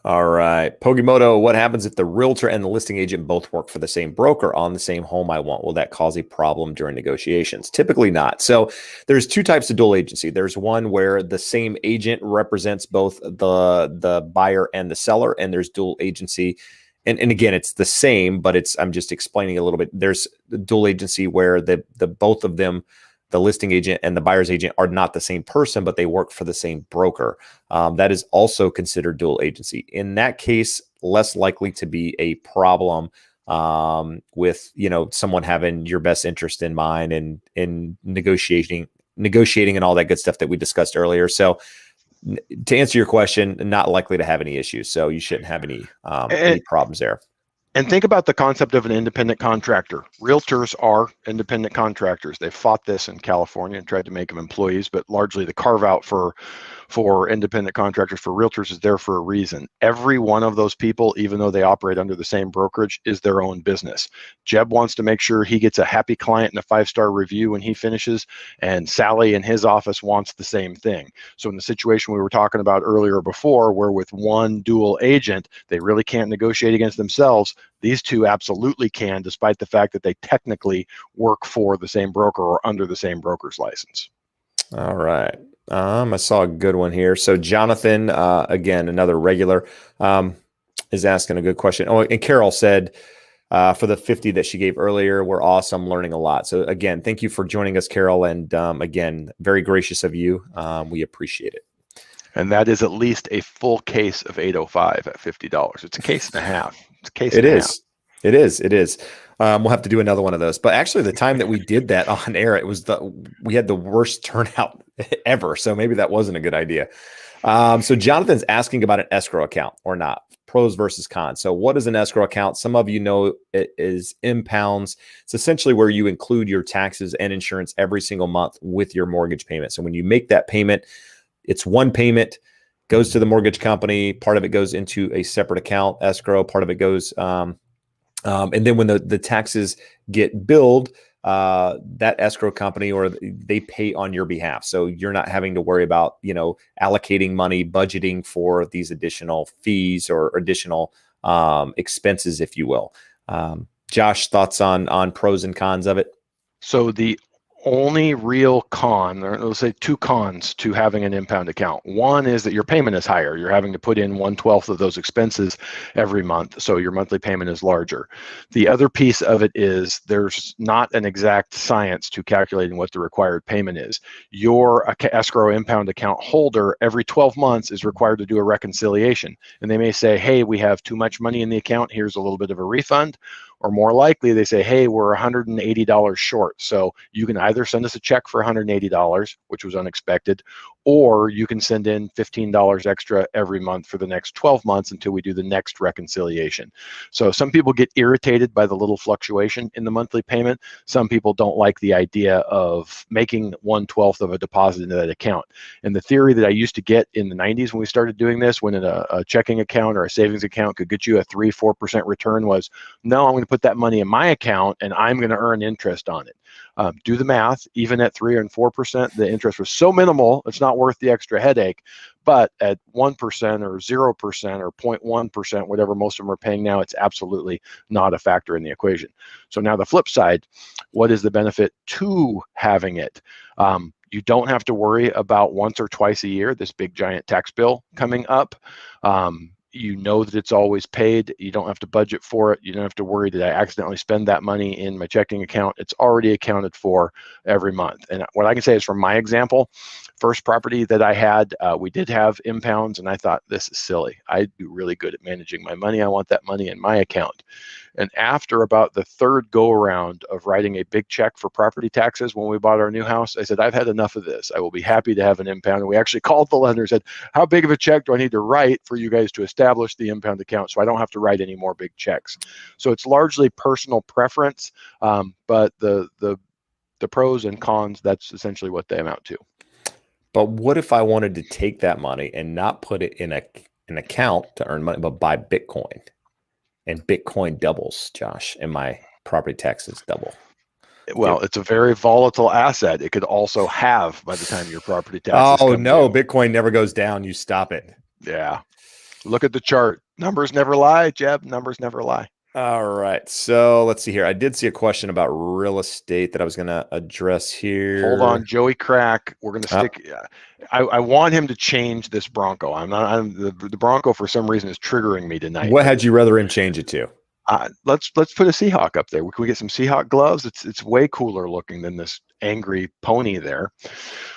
[SPEAKER 1] All right. Pogimoto, what happens if the realtor and the listing agent both work for the same broker on the same home I want? Will that cause a problem during negotiations? Typically not. So there's two types of dual agency. There's one where the same agent represents both the buyer and the seller, and there's dual agency. And again, it's the same, but I'm just explaining a little bit. There's the dual agency where the both of them, the listing agent and the buyer's agent, are not the same person, but they work for the same broker. That is also considered dual agency. In that case, less likely to be a problem with someone having your best interest in mind and in negotiating and all that good stuff that we discussed earlier. So to answer your question, not likely to have any issues. So you shouldn't have any problems there.
[SPEAKER 2] And think about the concept of an independent contractor. Realtors are independent contractors. They fought this in California and tried to make them employees, but largely the carve out for independent contractors, for realtors, is there for a reason. Every one of those people, even though they operate under the same brokerage, is their own business. Jeb wants to make sure he gets a happy client and a 5-star review when he finishes, and Sally in his office wants the same thing. So in the situation we were talking about earlier before, where with one dual agent, they really can't negotiate against themselves, these two absolutely can, despite the fact that they technically work for the same broker or under the same broker's license.
[SPEAKER 1] All right. I saw a good one here. So Jonathan, again, another regular, is asking a good question. Oh, and Carol said, for the 50 that she gave earlier, we're awesome, learning a lot. So again, thank you for joining us, Carol. And again, very gracious of you. We appreciate it.
[SPEAKER 2] And that is at least a full case of 805 at $50. It's a case and a half. It's a case
[SPEAKER 1] It
[SPEAKER 2] and a
[SPEAKER 1] is.
[SPEAKER 2] half.
[SPEAKER 1] It is. It is. We'll have to do another one of those. But actually, the time that we did that on air, we had the worst turnout ever. So maybe that wasn't a good idea. So Jonathan's asking about an escrow account or not. Pros versus cons. So what is an escrow account? Some of you know it is impounds. It's essentially where you include your taxes and insurance every single month with your mortgage payment. So when you make that payment, it's one payment, goes to the mortgage company. Part of it goes into a separate account, escrow. Part of it goes and then when the taxes get billed, that escrow company or they pay on your behalf. So you're not having to worry about, allocating money, budgeting for these additional fees or additional expenses, if you will. Josh, thoughts on pros and cons of it?
[SPEAKER 2] So the only real con, or let's say two cons to having an impound account. One is that your payment is higher. You're having to put in 1/12 of those expenses every month, so your monthly payment is larger. The other piece of it is there's not an exact science to calculating what the required payment is. Your escrow impound account holder every 12 months is required to do a reconciliation, and they may say, hey, we have too much money in the account, here's a little bit of a refund. Or more likely, they say, hey, we're $180 short. So you can either send us a check for $180, which was unexpected, or you can send in $15 extra every month for the next 12 months until we do the next reconciliation. So some people get irritated by the little fluctuation in the monthly payment. Some people don't like the idea of making 1/12 of a deposit into that account. And the theory that I used to get in the 90s when we started doing this, when a checking account or a savings account could get you a 3-4% return, was, no, I'm going to put that money in my account and I'm going to earn interest on it. Do the math. Even at 3 and 4%, the interest was so minimal, it's not worth the extra headache. But at 1% or 0% or 0.1%, whatever most of them are paying now, it's absolutely not a factor in the equation. So now the flip side, what is the benefit to having it? You don't have to worry about once or twice a year this big giant tax bill coming up. You know that it's always paid. You don't have to budget for it. You don't have to worry that I accidentally spend that money in my checking account. It's already accounted for every month. And what I can say is from my example, first property that I had, we did have impounds, and I thought, this is silly. I do really good at managing my money. I want that money in my account. And after about the third go around of writing a big check for property taxes when we bought our new house, I said, I've had enough of this. I will be happy to have an impound. And we actually called the lender and said, how big of a check do I need to write for you guys to establish the impound account so I don't have to write any more big checks? So it's largely personal preference, but the pros and cons, that's essentially what they amount to.
[SPEAKER 1] But what if I wanted to take that money and not put it in an account to earn money, but buy Bitcoin? And Bitcoin doubles, Josh, and my property taxes double.
[SPEAKER 2] Well, it's a very volatile asset. It could also halve by the time your property taxes
[SPEAKER 1] Oh,
[SPEAKER 2] come
[SPEAKER 1] no,
[SPEAKER 2] due.
[SPEAKER 1] Bitcoin never goes down. You stop it.
[SPEAKER 2] Yeah. Look at the chart. Numbers never lie, Jeb. Numbers never lie.
[SPEAKER 1] All right. So let's see here. I did see a question about real estate that I was going to address here.
[SPEAKER 2] Hold on, Joey Crack. We're going to stick. I want him to change this Bronco. The Bronco for some reason is triggering me tonight.
[SPEAKER 1] What had you rather him change it to?
[SPEAKER 2] Let's put a Seahawk up there. Can we get some Seahawk gloves? It's way cooler looking than this angry pony there.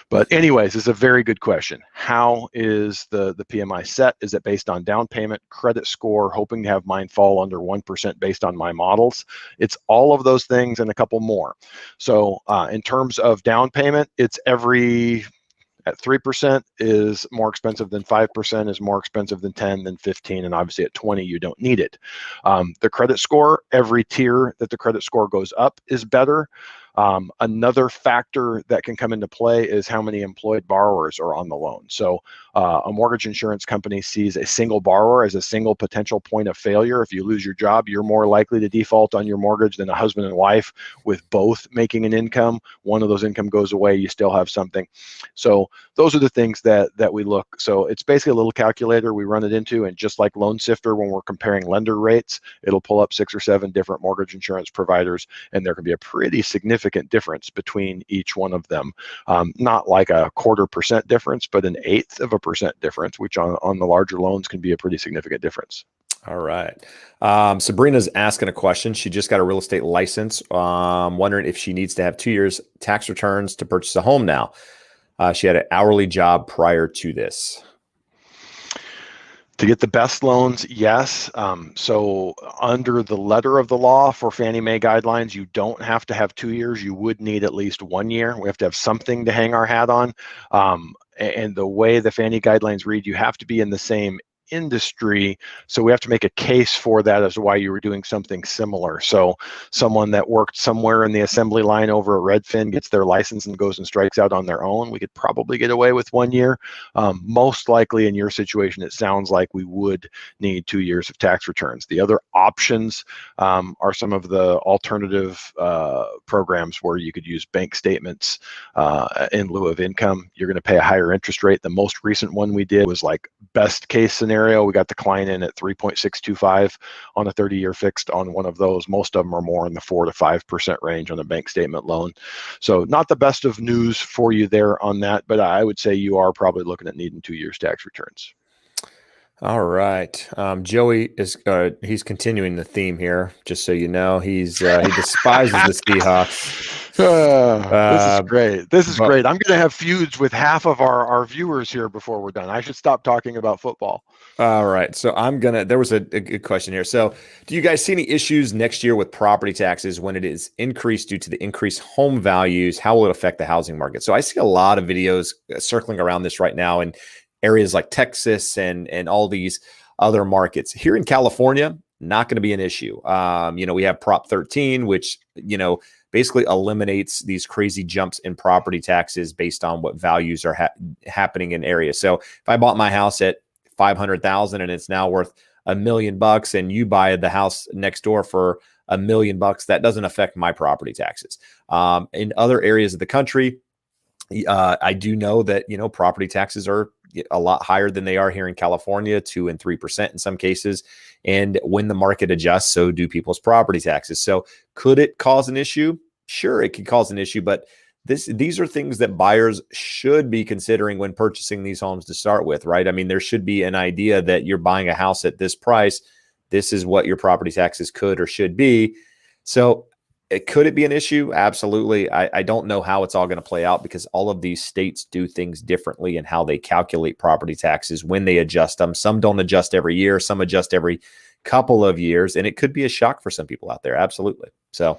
[SPEAKER 2] But anyways, it's a very good question. How is the PMI set? Is it based on down payment, credit score, hoping to have mine fall under 1% based on my models? It's all of those things and a couple more. So in terms of down payment, it's at 3% is more expensive than 5%, is more expensive than 10, than 15, and obviously at 20, you don't need it. The credit score, every tier that the credit score goes up is better. Another factor that can come into play is how many employed borrowers are on the loan. So a mortgage insurance company sees a single borrower as a single potential point of failure. If you lose your job, you're more likely to default on your mortgage than a husband and wife with both making an income. One of those income goes away, you still have something. So those are the things that we look. So it's basically a little calculator we run it into, and just like Loan Sifter, when we're comparing lender rates, it'll pull up 6 or 7 different mortgage insurance providers, and there can be a pretty significant difference between each one of them. Not like a 0.25% difference, but an 0.8% difference, which on the larger loans can be a pretty significant difference.
[SPEAKER 1] All right. Sabrina's asking a question. She just got a real estate license. Wondering if she needs to have 2 years tax returns to purchase a home now. She had an hourly job prior to this.
[SPEAKER 2] To get the best loans, yes. So under the letter of the law for Fannie Mae guidelines, you don't have to have 2 years. You would need at least 1 year. We have to have something to hang our hat on. And the way the Fannie guidelines read, you have to be in the same industry. So we have to make a case for that as to why you were doing something similar. So someone that worked somewhere in the assembly line over at Redfin gets their license and goes and strikes out on their own, we could probably get away with 1 year. Most likely in your situation, it sounds like we would need 2 years of tax returns. The other options are some of the alternative programs where you could use bank statements in lieu of income. You're going to pay a higher interest rate. The most recent one we did was like best case scenario. We got the client in at 3.625 on a 30-year fixed on one of those. Most of them are more in the 4 to 5% range on a bank statement loan. So not the best of news for you there on that, but I would say you are probably looking at needing 2 years tax returns.
[SPEAKER 1] All right. Joey is he's continuing the theme here, just so you know. He despises the Seahawks.
[SPEAKER 2] This is great. This is great. I'm going to have feuds with half of our viewers here before we're done. I should stop talking about football.
[SPEAKER 1] All right. So there was a good question here. So do you guys see any issues next year with property taxes when it is increased due to the increased home values? How will it affect the housing market? So I see a lot of videos circling around this right now in areas like Texas and all these other markets. Here in California, not going to be an issue. We have Prop 13, which, basically eliminates these crazy jumps in property taxes based on what values are happening in areas. So if I bought my house at $500,000 and it's now worth $1 million, and you buy the house next door for $1 million, that doesn't affect my property taxes. In other areas of the country, I do know that, property taxes are a lot higher than they are here in California, 2 and 3% in some cases. And when the market adjusts, so do people's property taxes. So could it cause an issue? Sure, it could cause an issue, but these are things that buyers should be considering when purchasing these homes to start with, right? I mean, there should be an idea that you're buying a house at this price. This is what your property taxes could or should be. So could it be an issue? Absolutely. I don't know how it's all going to play out because all of these states do things differently in how they calculate property taxes when they adjust them. Some don't adjust every year. Some adjust every couple of years. And it could be a shock for some people out there. Absolutely. So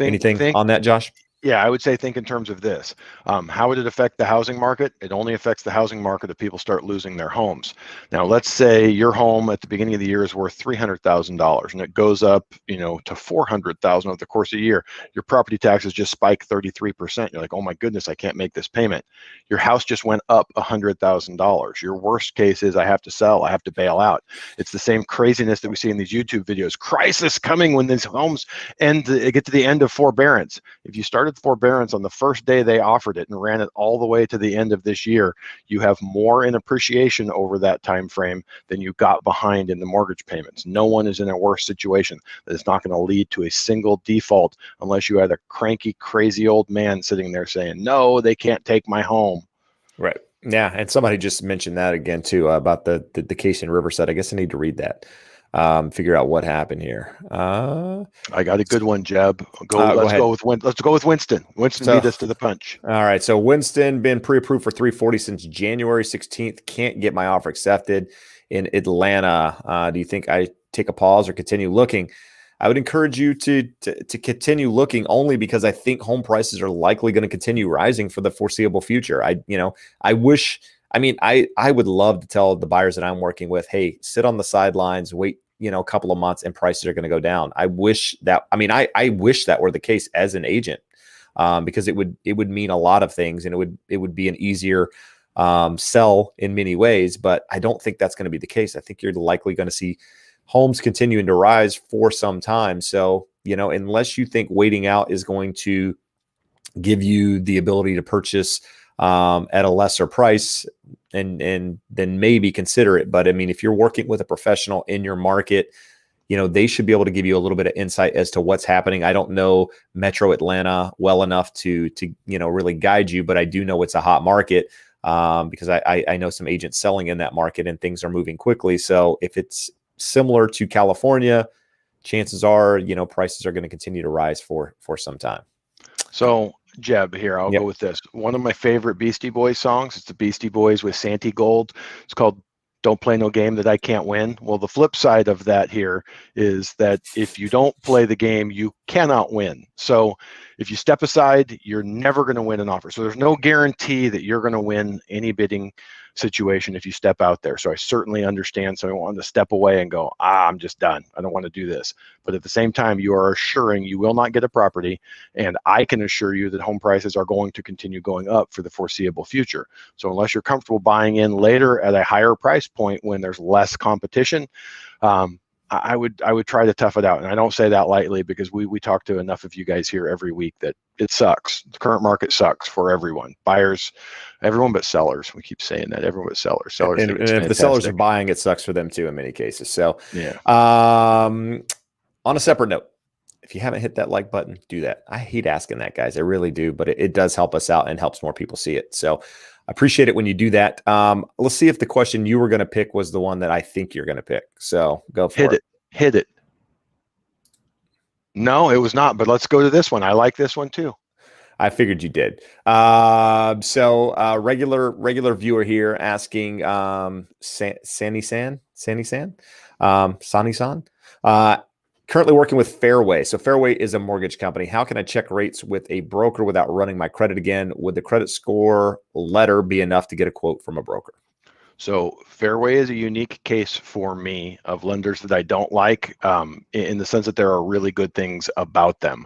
[SPEAKER 1] anything on that, Josh?
[SPEAKER 2] Yeah, I would say think in terms of this. How would it affect the housing market? It only affects the housing market if people start losing their homes. Now, let's say your home at the beginning of the year is worth $300,000 and it goes up, to $400,000 over the course of a year. Your property taxes just spike 33%. You're like, oh my goodness, I can't make this payment. Your house just went up $100,000. Your worst case is I have to sell, I have to bail out. It's the same craziness that we see in these YouTube videos. Crisis coming when these homes get to the end of forbearance. If you started forbearance on the first day they offered it and ran it all the way to the end of this year, you have more in appreciation over that time frame than you got behind in the mortgage payments. No one is in a worse situation. That is not going to lead to a single default unless you had a cranky, crazy old man sitting there saying, no, they can't take my home.
[SPEAKER 1] Right. Yeah. And somebody just mentioned that again too, about the case in Riverside. I guess I need to read that. Figure out what happened here.
[SPEAKER 2] I got a good one, Jeb. Let's go with Winston. Winston beat us to the punch.
[SPEAKER 1] All right. So Winston been pre-approved for 340 since January 16th. Can't get my offer accepted in Atlanta. Do you think I take a pause or continue looking? I would encourage you to continue looking, only because I think home prices are likely going to continue rising for the foreseeable future. I would love to tell the buyers that I'm working with, hey, sit on the sidelines, wait, a couple of months and prices are going to go down. I wish that were the case as an agent, because it would mean a lot of things, and it would be an easier sell in many ways, but I don't think that's going to be the case. I think you're likely going to see homes continuing to rise for some time. So, unless you think waiting out is going to give you the ability to purchase at a lesser price, and then maybe consider it. But I mean, if you're working with a professional in your market, they should be able to give you a little bit of insight as to what's happening. I don't know Metro Atlanta well enough to really guide you, but I do know it's a hot market, because I know some agents selling in that market and things are moving quickly. So if it's similar to California, chances are, prices are going to continue to rise for some time.
[SPEAKER 2] So Jeb, here, I'll go with this. One of my favorite Beastie Boys songs, it's the Beastie Boys with Santi Gold. It's called Don't Play No Game That I Can't Win. Well, the flip side of that here is that if you don't play the game, you cannot win. So if you step aside, you're never going to win an offer. So there's no guarantee that you're going to win any bidding situation if you step out there. So I certainly understand someone wanting to step away and go, I'm just done. I don't want to do this. But at the same time, you are assuring you will not get a property. And I can assure you that home prices are going to continue going up for the foreseeable future. So unless you're comfortable buying in later at a higher price point when there's less competition, I would try to tough it out. And I don't say that lightly, because we talk to enough of you guys here every week that it sucks. The current market sucks for everyone. Buyers, everyone but sellers. We keep saying that, everyone but sellers.
[SPEAKER 1] And if the sellers are buying, it sucks for them too in many cases. So
[SPEAKER 2] yeah.
[SPEAKER 1] On a separate note, if you haven't hit that like button, do that. I hate asking that, guys. I really do, but it does help us out and helps more people see it. So I appreciate it when you do that. Let's see if the question you were going to pick was the one that I think you're going to pick. So go for it.
[SPEAKER 2] Hit it. No, it was not, but let's go to this one. I like this one too.
[SPEAKER 1] I figured you did. So regular viewer here asking, Sani-san, currently working with Fairway. So Fairway is a mortgage company. How can I check rates with a broker without running my credit again? Would the credit score letter be enough to get a quote from a broker?
[SPEAKER 2] So Fairway is a unique case for me of lenders that I don't like, in the sense that there are really good things about them.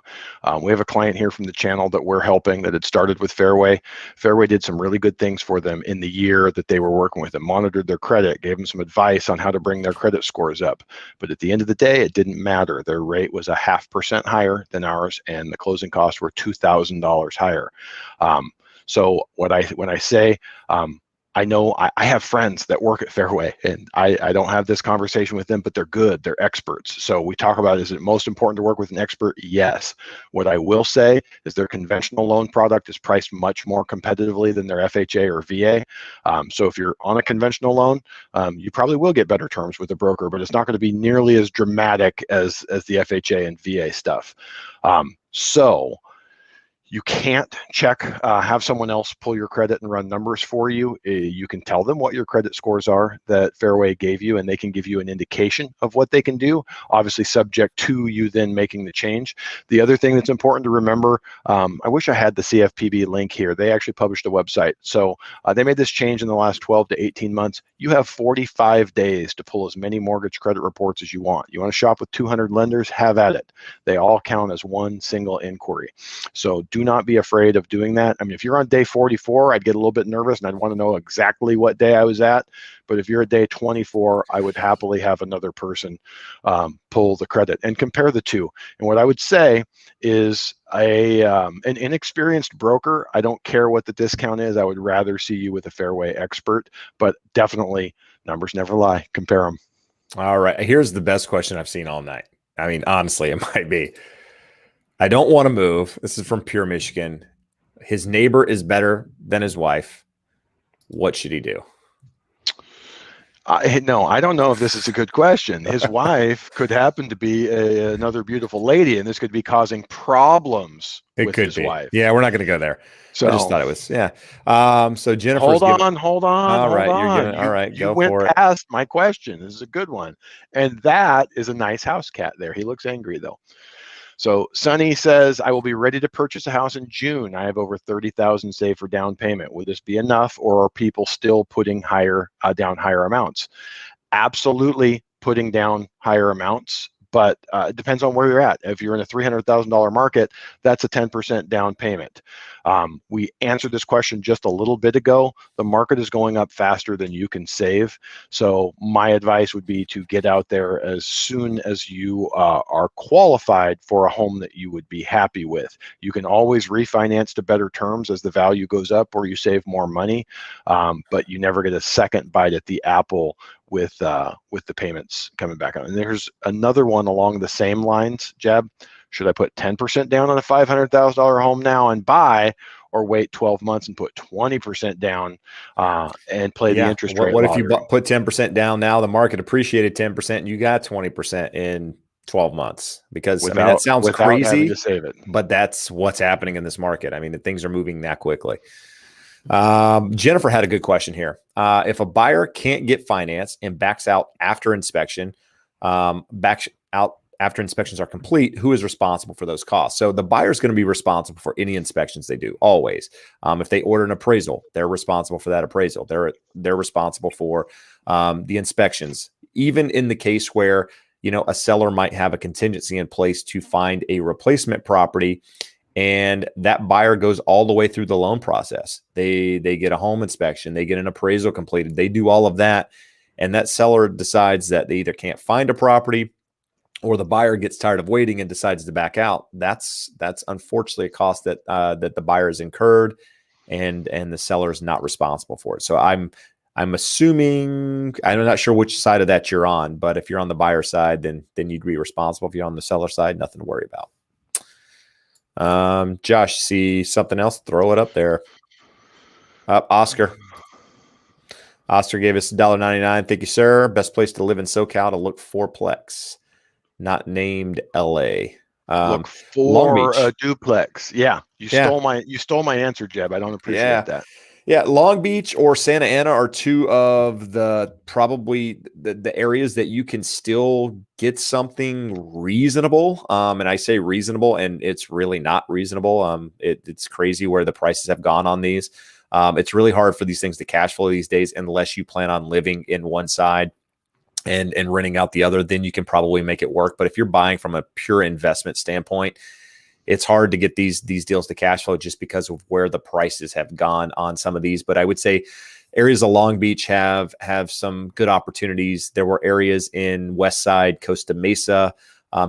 [SPEAKER 2] We have a client here from the channel that we're helping that had started with Fairway. Fairway did some really good things for them in the year that they were working with them, monitored their credit, gave them some advice on how to bring their credit scores up. But at the end of the day, it didn't matter. Their rate was 0.5% higher than ours, and the closing costs were $2,000 higher. So when I say, I know I have friends that work at Fairway, and I don't have this conversation with them, but they're good. They're experts. So we talk about, is it most important to work with an expert? Yes. What I will say is their conventional loan product is priced much more competitively than their FHA or VA. So if you're on a conventional loan, you probably will get better terms with a broker, but it's not going to be nearly as dramatic as the FHA and VA stuff. So you can't have someone else pull your credit and run numbers for you. You can tell them what your credit scores are that Fairway gave you, and they can give you an indication of what they can do, obviously subject to you then making the change. The other thing that's important to remember, I wish I had the CFPB link here. They actually published a website. So they made this change in the last 12 to 18 months. You have 45 days to pull as many mortgage credit reports as you want. You want to shop with 200 lenders? Have at it. They all count as one single inquiry. So do not be afraid of doing that. I mean, if you're on day 44, I'd get a little bit nervous and I'd want to know exactly what day I was at. But if you're at day 24, I would happily have another person pull the credit and compare the two. And what I would say is an inexperienced broker, I don't care what the discount is. I would rather see you with a Fairway expert, but definitely numbers never lie. Compare them.
[SPEAKER 1] All right. Here's the best question I've seen all night. I mean, honestly, it might be. I don't want to move. This is from Pure Michigan. His neighbor is better than his wife. What should he do?
[SPEAKER 2] No, I don't know if this is a good question. His wife could happen to be another beautiful lady, and this could be causing problems with his wife.
[SPEAKER 1] Yeah, we're not going to go there. So I just thought it was, yeah. So Jennifer,
[SPEAKER 2] hold on.
[SPEAKER 1] All right, all right,
[SPEAKER 2] you went past my question. This is a good one, and that is a nice house cat there. He looks angry though. So Sonny says, I will be ready to purchase a house in June. I have over $30,000 saved for down payment. Will this be enough, or are people still putting down higher amounts? Absolutely putting down higher amounts, but it depends on where you're at. If you're in a $300,000 market, that's a 10% down payment. We answered this question just a little bit ago. The market is going up faster than you can save. So my advice would be to get out there as soon as you are qualified for a home that you would be happy with. You can always refinance to better terms as the value goes up or you save more money, but you never get a second bite at the apple with the payments coming back on. And there's another one along the same lines, Jeb. Should I put 10% down on a $500,000 home now and buy, or wait 12 months and put 20% down and play the interest rate?
[SPEAKER 1] What if you put 10% down now, the market appreciated 10% and you got 20% in 12 months? Because that sounds crazy,
[SPEAKER 2] to save it.
[SPEAKER 1] But that's what's happening in this market. I mean, things are moving that quickly. Jennifer had a good question here. If a buyer can't get finance and backs out after inspection, after inspections are complete, who is responsible for those costs? So the buyer is going to be responsible for any inspections they do, always. If they order an appraisal, they're responsible for that appraisal. They're responsible for the inspections. Even in the case where, a seller might have a contingency in place to find a replacement property, and that buyer goes all the way through the loan process. They get a home inspection, they get an appraisal completed, they do all of that, and that seller decides that they either can't find a property, or the buyer gets tired of waiting and decides to back out. That's unfortunately a cost that the buyer has incurred, and the seller is not responsible for it. So I'm assuming, I'm not sure which side of that you're on, but if you're on the buyer side, then you'd be responsible. If you're on the seller side, nothing to worry about. Josh, see something else? Throw it up there. Oscar gave us $1.99. Thank you, sir. Best place to live in SoCal to look fourplex. Not named LA.
[SPEAKER 2] Look for a duplex. Yeah. You stole my answer, Jeb. I don't appreciate that.
[SPEAKER 1] Yeah. Long Beach or Santa Ana are two of probably the areas that you can still get something reasonable. And I say reasonable, and it's really not reasonable. It's crazy where the prices have gone on these. It's really hard for these things to cash flow these days unless you plan on living in one side and renting out the other. Then you can probably make it work. But if you're buying from a pure investment standpoint, it's hard to get these deals to cash flow just because of where the prices have gone on some of these. But I would say areas of Long Beach have some good opportunities. There were areas in West Side, Costa Mesa,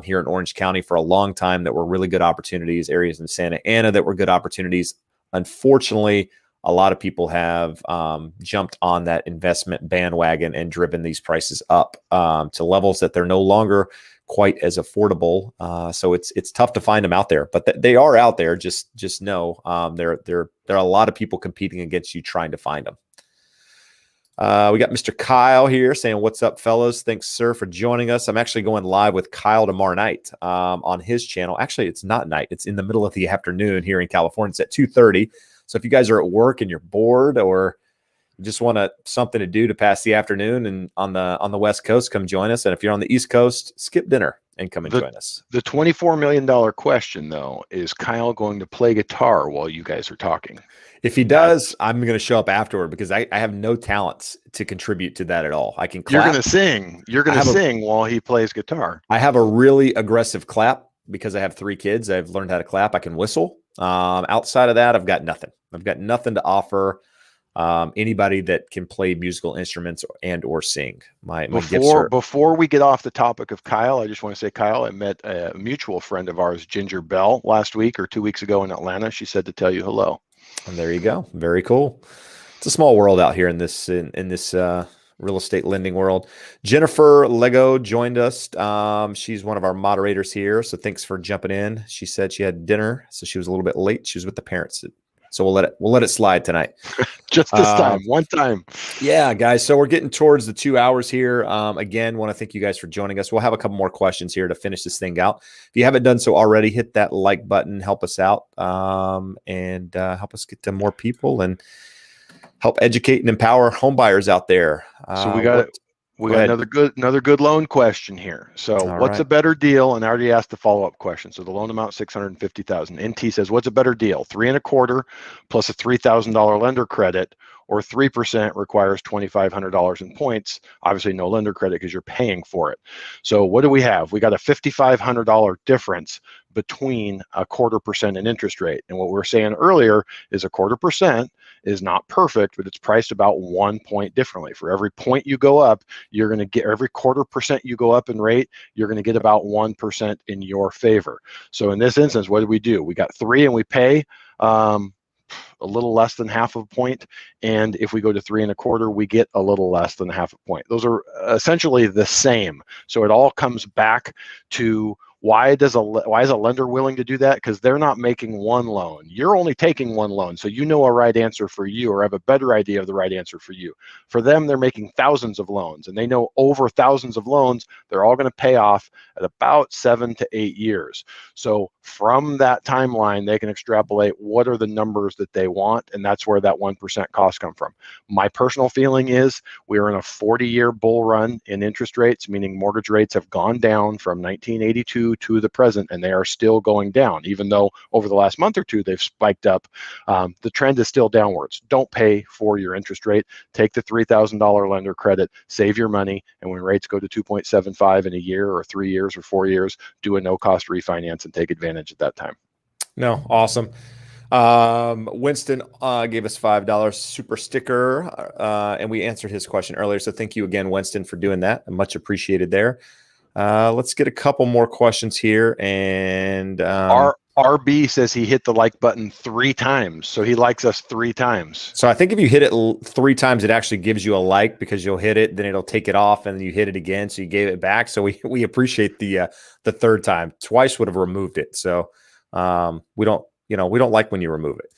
[SPEAKER 1] here in Orange County for a long time that were really good opportunities. Areas in Santa Ana that were good opportunities. Unfortunately, a lot of people have jumped on that investment bandwagon and driven these prices up to levels that they're no longer quite as affordable. So it's tough to find them out there, but they are out there. Just know there are a lot of people competing against you trying to find them. We got Mr. Kyle here saying, "What's up, fellas? Thanks, sir, for joining us." I'm actually going live with Kyle tomorrow night on his channel. Actually, it's not night. It's in the middle of the afternoon here in California. It's at 2:30. So if you guys are at work and you're bored or you just want something to do to pass the afternoon and on the West Coast, come join us. And if you're on the East Coast, skip dinner and come and join us.
[SPEAKER 2] The $24 million question, though, is Kyle going to play guitar while you guys are talking?
[SPEAKER 1] If he does, I'm going to show up afterward because I have no talents to contribute to that at all. I can clap.
[SPEAKER 2] You're going to sing. You're going to sing while he plays guitar.
[SPEAKER 1] I have a really aggressive clap because I have 3 kids. I've learned how to clap. I can whistle. Outside of that, I've got nothing. I've got nothing to offer anybody that can play musical instruments or sing. My gifts are...
[SPEAKER 2] Before we get off the topic of Kyle, I just want to say, Kyle, I met a mutual friend of ours, Ginger Bell, last week or 2 weeks ago in Atlanta. She said to tell you hello.
[SPEAKER 1] And there you go. Very cool. It's a small world out here in this real estate lending world. Jennifer Lego joined us. She's one of our moderators here. So thanks for jumping in. She said she had dinner, so she was a little bit late. She was with the parents. So we'll let it slide tonight.
[SPEAKER 2] Just this time, one time.
[SPEAKER 1] Yeah, guys. So we're getting towards the 2 hours here. Again, want to thank you guys for joining us. We'll have a couple more questions here to finish this thing out. If you haven't done so already, hit that like button, help us out, and help us get to more people and help educate and empower home buyers out there.
[SPEAKER 2] So we got another good loan question here. So what's a better deal? And I already asked the follow-up question. So the loan amount $650,000. NT says, what's a better deal? 3.25 plus a $3,000 lender credit, or 3% requires $2,500 in points. Obviously no lender credit because you're paying for it. So what do we have? We got a $5,500 difference between 0.25% in interest rate. And what we were saying earlier is 0.25% is not perfect, but it's priced about 1 point differently. For every point you go up, you're going to get, every 0.25% you go up in rate, you're going to get about 1% in your favor. So in this instance, what do? We got 3 and we pay a little less than half a point. And if we go to 3.25, we get a little less than half a point. Those are essentially the same. So it all comes back to why is a lender willing to do that? Because they're not making one loan. You're only taking one loan. So you know a right answer for you, or have a better idea of the right answer for you. For them, they're making thousands of loans, and they know over thousands of loans, they're all going to pay off at about 7 to 8 years. So from that timeline, they can extrapolate what are the numbers that they want, and that's where that 1% cost come from. My personal feeling is we're in a 40-year bull run in interest rates, meaning mortgage rates have gone down from 1982 to the present, and they are still going down. Even though over the last month or two they've spiked up, the trend is still downwards. Don't pay for your interest rate. Take the $3,000 lender credit, save your money, and when rates go to 2.75 in a year or 3 years or 4 years, do a no-cost refinance and take advantage at that time.
[SPEAKER 1] No, awesome. Winston gave us $5 super sticker, and we answered his question earlier. So thank you again, Winston, for doing that. Much appreciated there. Let's get a couple more questions here. And
[SPEAKER 2] RB says he hit the like button 3 times. So he likes us 3 times.
[SPEAKER 1] So I think if you hit it 3 times, it actually gives you a like, because you'll hit it, then it'll take it off, and then you hit it again. So you gave it back. So we appreciate the 3rd time. Twice would have removed it. So we don't like when you remove it.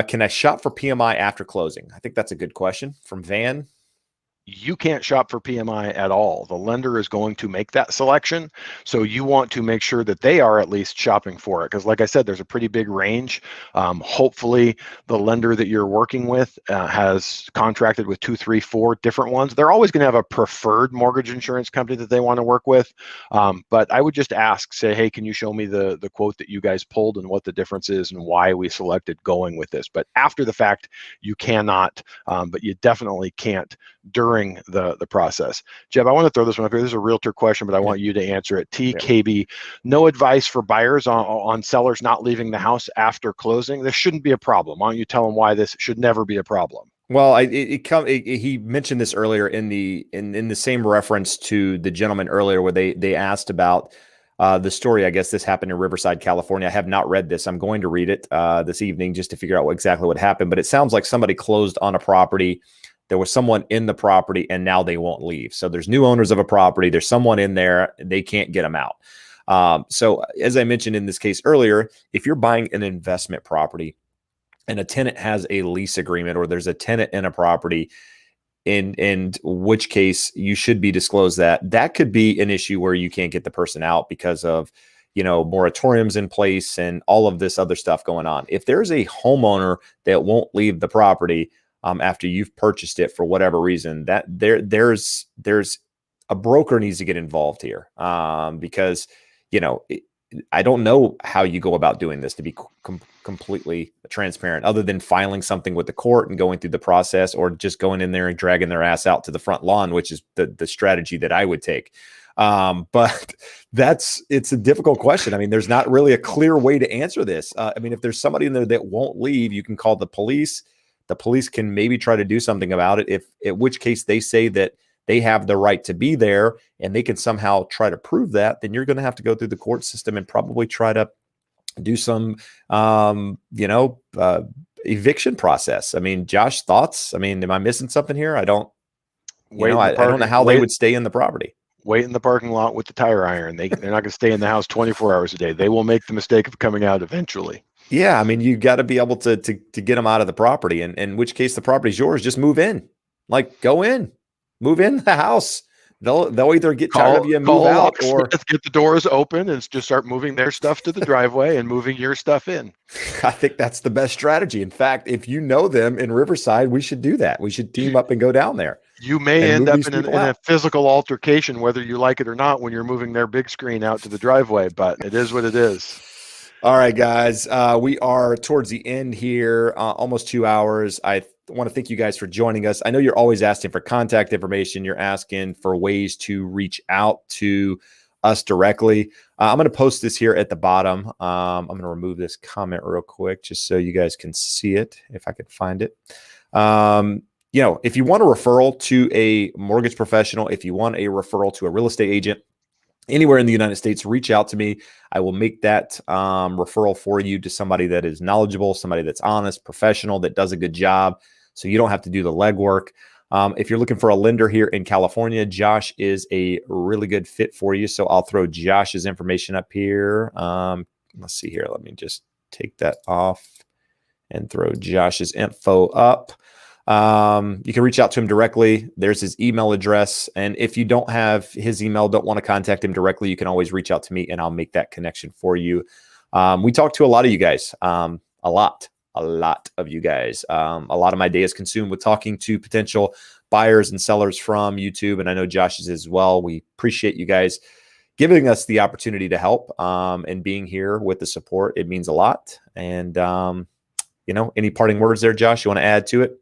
[SPEAKER 1] Can I shop for PMI after closing? I think that's a good question from Van.
[SPEAKER 2] You can't shop for PMI at all. The lender is going to make that selection. So you want to make sure that they are at least shopping for it. Because like I said, there's a pretty big range. Hopefully the lender that you're working with has contracted with 2, 3, 4 different ones. They're always going to have a preferred mortgage insurance company that they want to work with. But I would just ask, say, hey, can you show me the quote that you guys pulled and what the difference is and why we selected going with this. But after the fact, you cannot, but you definitely can't during the process. Jeb, I want to throw this one up here. This is a realtor question, but I want you to answer it. TKB, no advice for buyers on sellers not leaving the house after closing. This shouldn't be a problem. Why don't you tell them why this should never be a problem?
[SPEAKER 1] Well, he mentioned this earlier in the same reference to the gentleman earlier, where they asked about the story, I guess this happened in Riverside, California. I have not read this. I'm going to read it this evening just to figure out exactly what happened. But it sounds like somebody closed on a property. There was someone in the property, and now they won't leave. So there's new owners of a property. There's someone in there. They can't get them out. So as I mentioned in this case earlier, if you're buying an investment property and a tenant has a lease agreement, or there's a tenant in a property, in which case you should be disclosed, that could be an issue where you can't get the person out because of, moratoriums in place and all of this other stuff going on. If there's a homeowner that won't leave the property after you've purchased it for whatever reason, that there's a broker needs to get involved here, because I don't know how you go about doing this, to be completely transparent, other than filing something with the court and going through the process, or just going in there and dragging their ass out to the front lawn, which is the strategy that I would take. But it's a difficult question. I mean, there's not really a clear way to answer this. If there's somebody in there that won't leave, you can call the police. The police can maybe try to do something about it. In which case they say that they have the right to be there and they can somehow try to prove that, then you're going to have to go through the court system and probably try to do some, eviction process. I mean, Josh, thoughts? I mean, am I missing something here? I don't know how they would stay in the property.
[SPEAKER 2] Wait in the parking lot with the tire iron. They're not going to stay in the house 24 hours a day. They will make the mistake of coming out eventually.
[SPEAKER 1] Yeah. I mean, you got to be able to get them out of the property, and in which case the property's yours. Just move in, go in. Move in the house. They'll either get tired of you and move out, or
[SPEAKER 2] get the doors open and just start moving their stuff to the driveway and moving your stuff in.
[SPEAKER 1] I think that's the best strategy. In fact, if you know them in Riverside, we should do that. We should team up and go down there.
[SPEAKER 2] You may end up in a physical altercation, whether you like it or not, when you're moving their big screen out to the driveway, but it is what it is.
[SPEAKER 1] All right, guys. We are towards the end here, almost 2 hours. I want to thank you guys for joining us. I know you're always asking for contact information. You're asking for ways to reach out to us directly. I'm going to post this here at the bottom. I'm going to remove this comment real quick just so you guys can see it, if I could find it. If you want a referral to a mortgage professional, if you want a referral to a real estate agent, anywhere in the United States, reach out to me. I will make that referral for you to somebody that is knowledgeable, somebody that's honest, professional, that does a good job, so you don't have to do the legwork. If you're looking for a lender here in California, Josh is a really good fit for you. So I'll throw Josh's information up here. Let's see here. Let me just take that off and throw Josh's info up. You can reach out to him directly. There's his email address. And if you don't have his email, don't want to contact him directly, you can always reach out to me and I'll make that connection for you. We talk to a lot of you guys, a lot of you guys. A lot of my day is consumed with talking to potential buyers and sellers from YouTube. And I know Josh is as well. We appreciate you guys giving us the opportunity to help, and being here with the support. It means a lot. And, any parting words there, Josh, you want to add to it?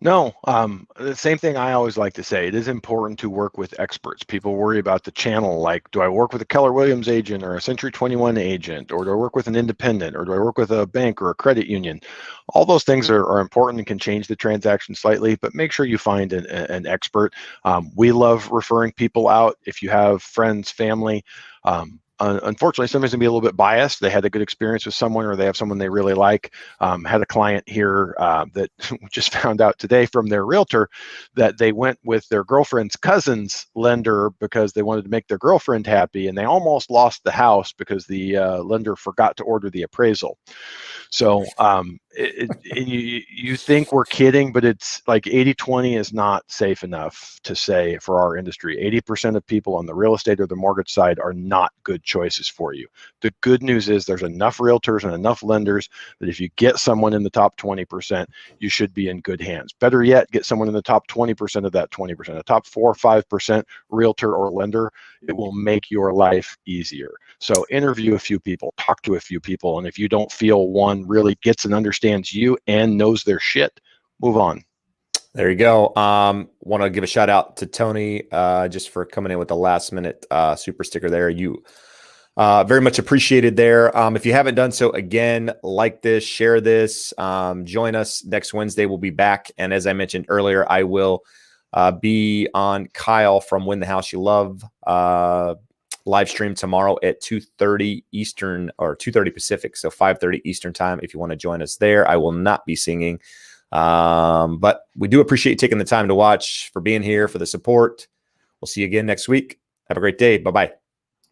[SPEAKER 2] No, the same thing I always like to say. It is important to work with experts. People worry about the channel, like, do I work with a Keller Williams agent or a Century 21 agent, or do I work with an independent, or do I work with a bank or a credit union? All those things are important and can change the transaction slightly, but make sure you find an expert. We love referring people out. If you have friends, family, unfortunately, somebody's gonna be a little bit biased. They had a good experience with someone, or they have someone they really like. Had a client here that just found out today from their realtor that they went with their girlfriend's cousin's lender because they wanted to make their girlfriend happy, and they almost lost the house because the lender forgot to order the appraisal. So you think we're kidding, but it's like 80-20 is not safe enough to say for our industry. 80% of people on the real estate or the mortgage side are not good choices for you. The good news is there's enough realtors and enough lenders that if you get someone in the top 20%, you should be in good hands. Better yet, get someone in the top 20% of that 20%, a top 4 or 5% realtor or lender. It will make your life easier. So interview a few people, talk to a few people, and if you don't feel one really gets and understands you and knows their shit, move on.
[SPEAKER 1] There you go. Want to give a shout out to Tony just for coming in with the last minute super sticker there. You very much appreciated there. If you haven't done so, again, like this, share this, join us next Wednesday. We'll be back. And as I mentioned earlier, I will be on Kyle from Win the House You Love live stream tomorrow at 2:30 Eastern or 2:30 Pacific. So 5:30 Eastern time. If you want to join us there, I will not be singing. But we do appreciate you taking the time to watch, for being here, for the support. We'll see you again next week. Have a great day. Bye-bye.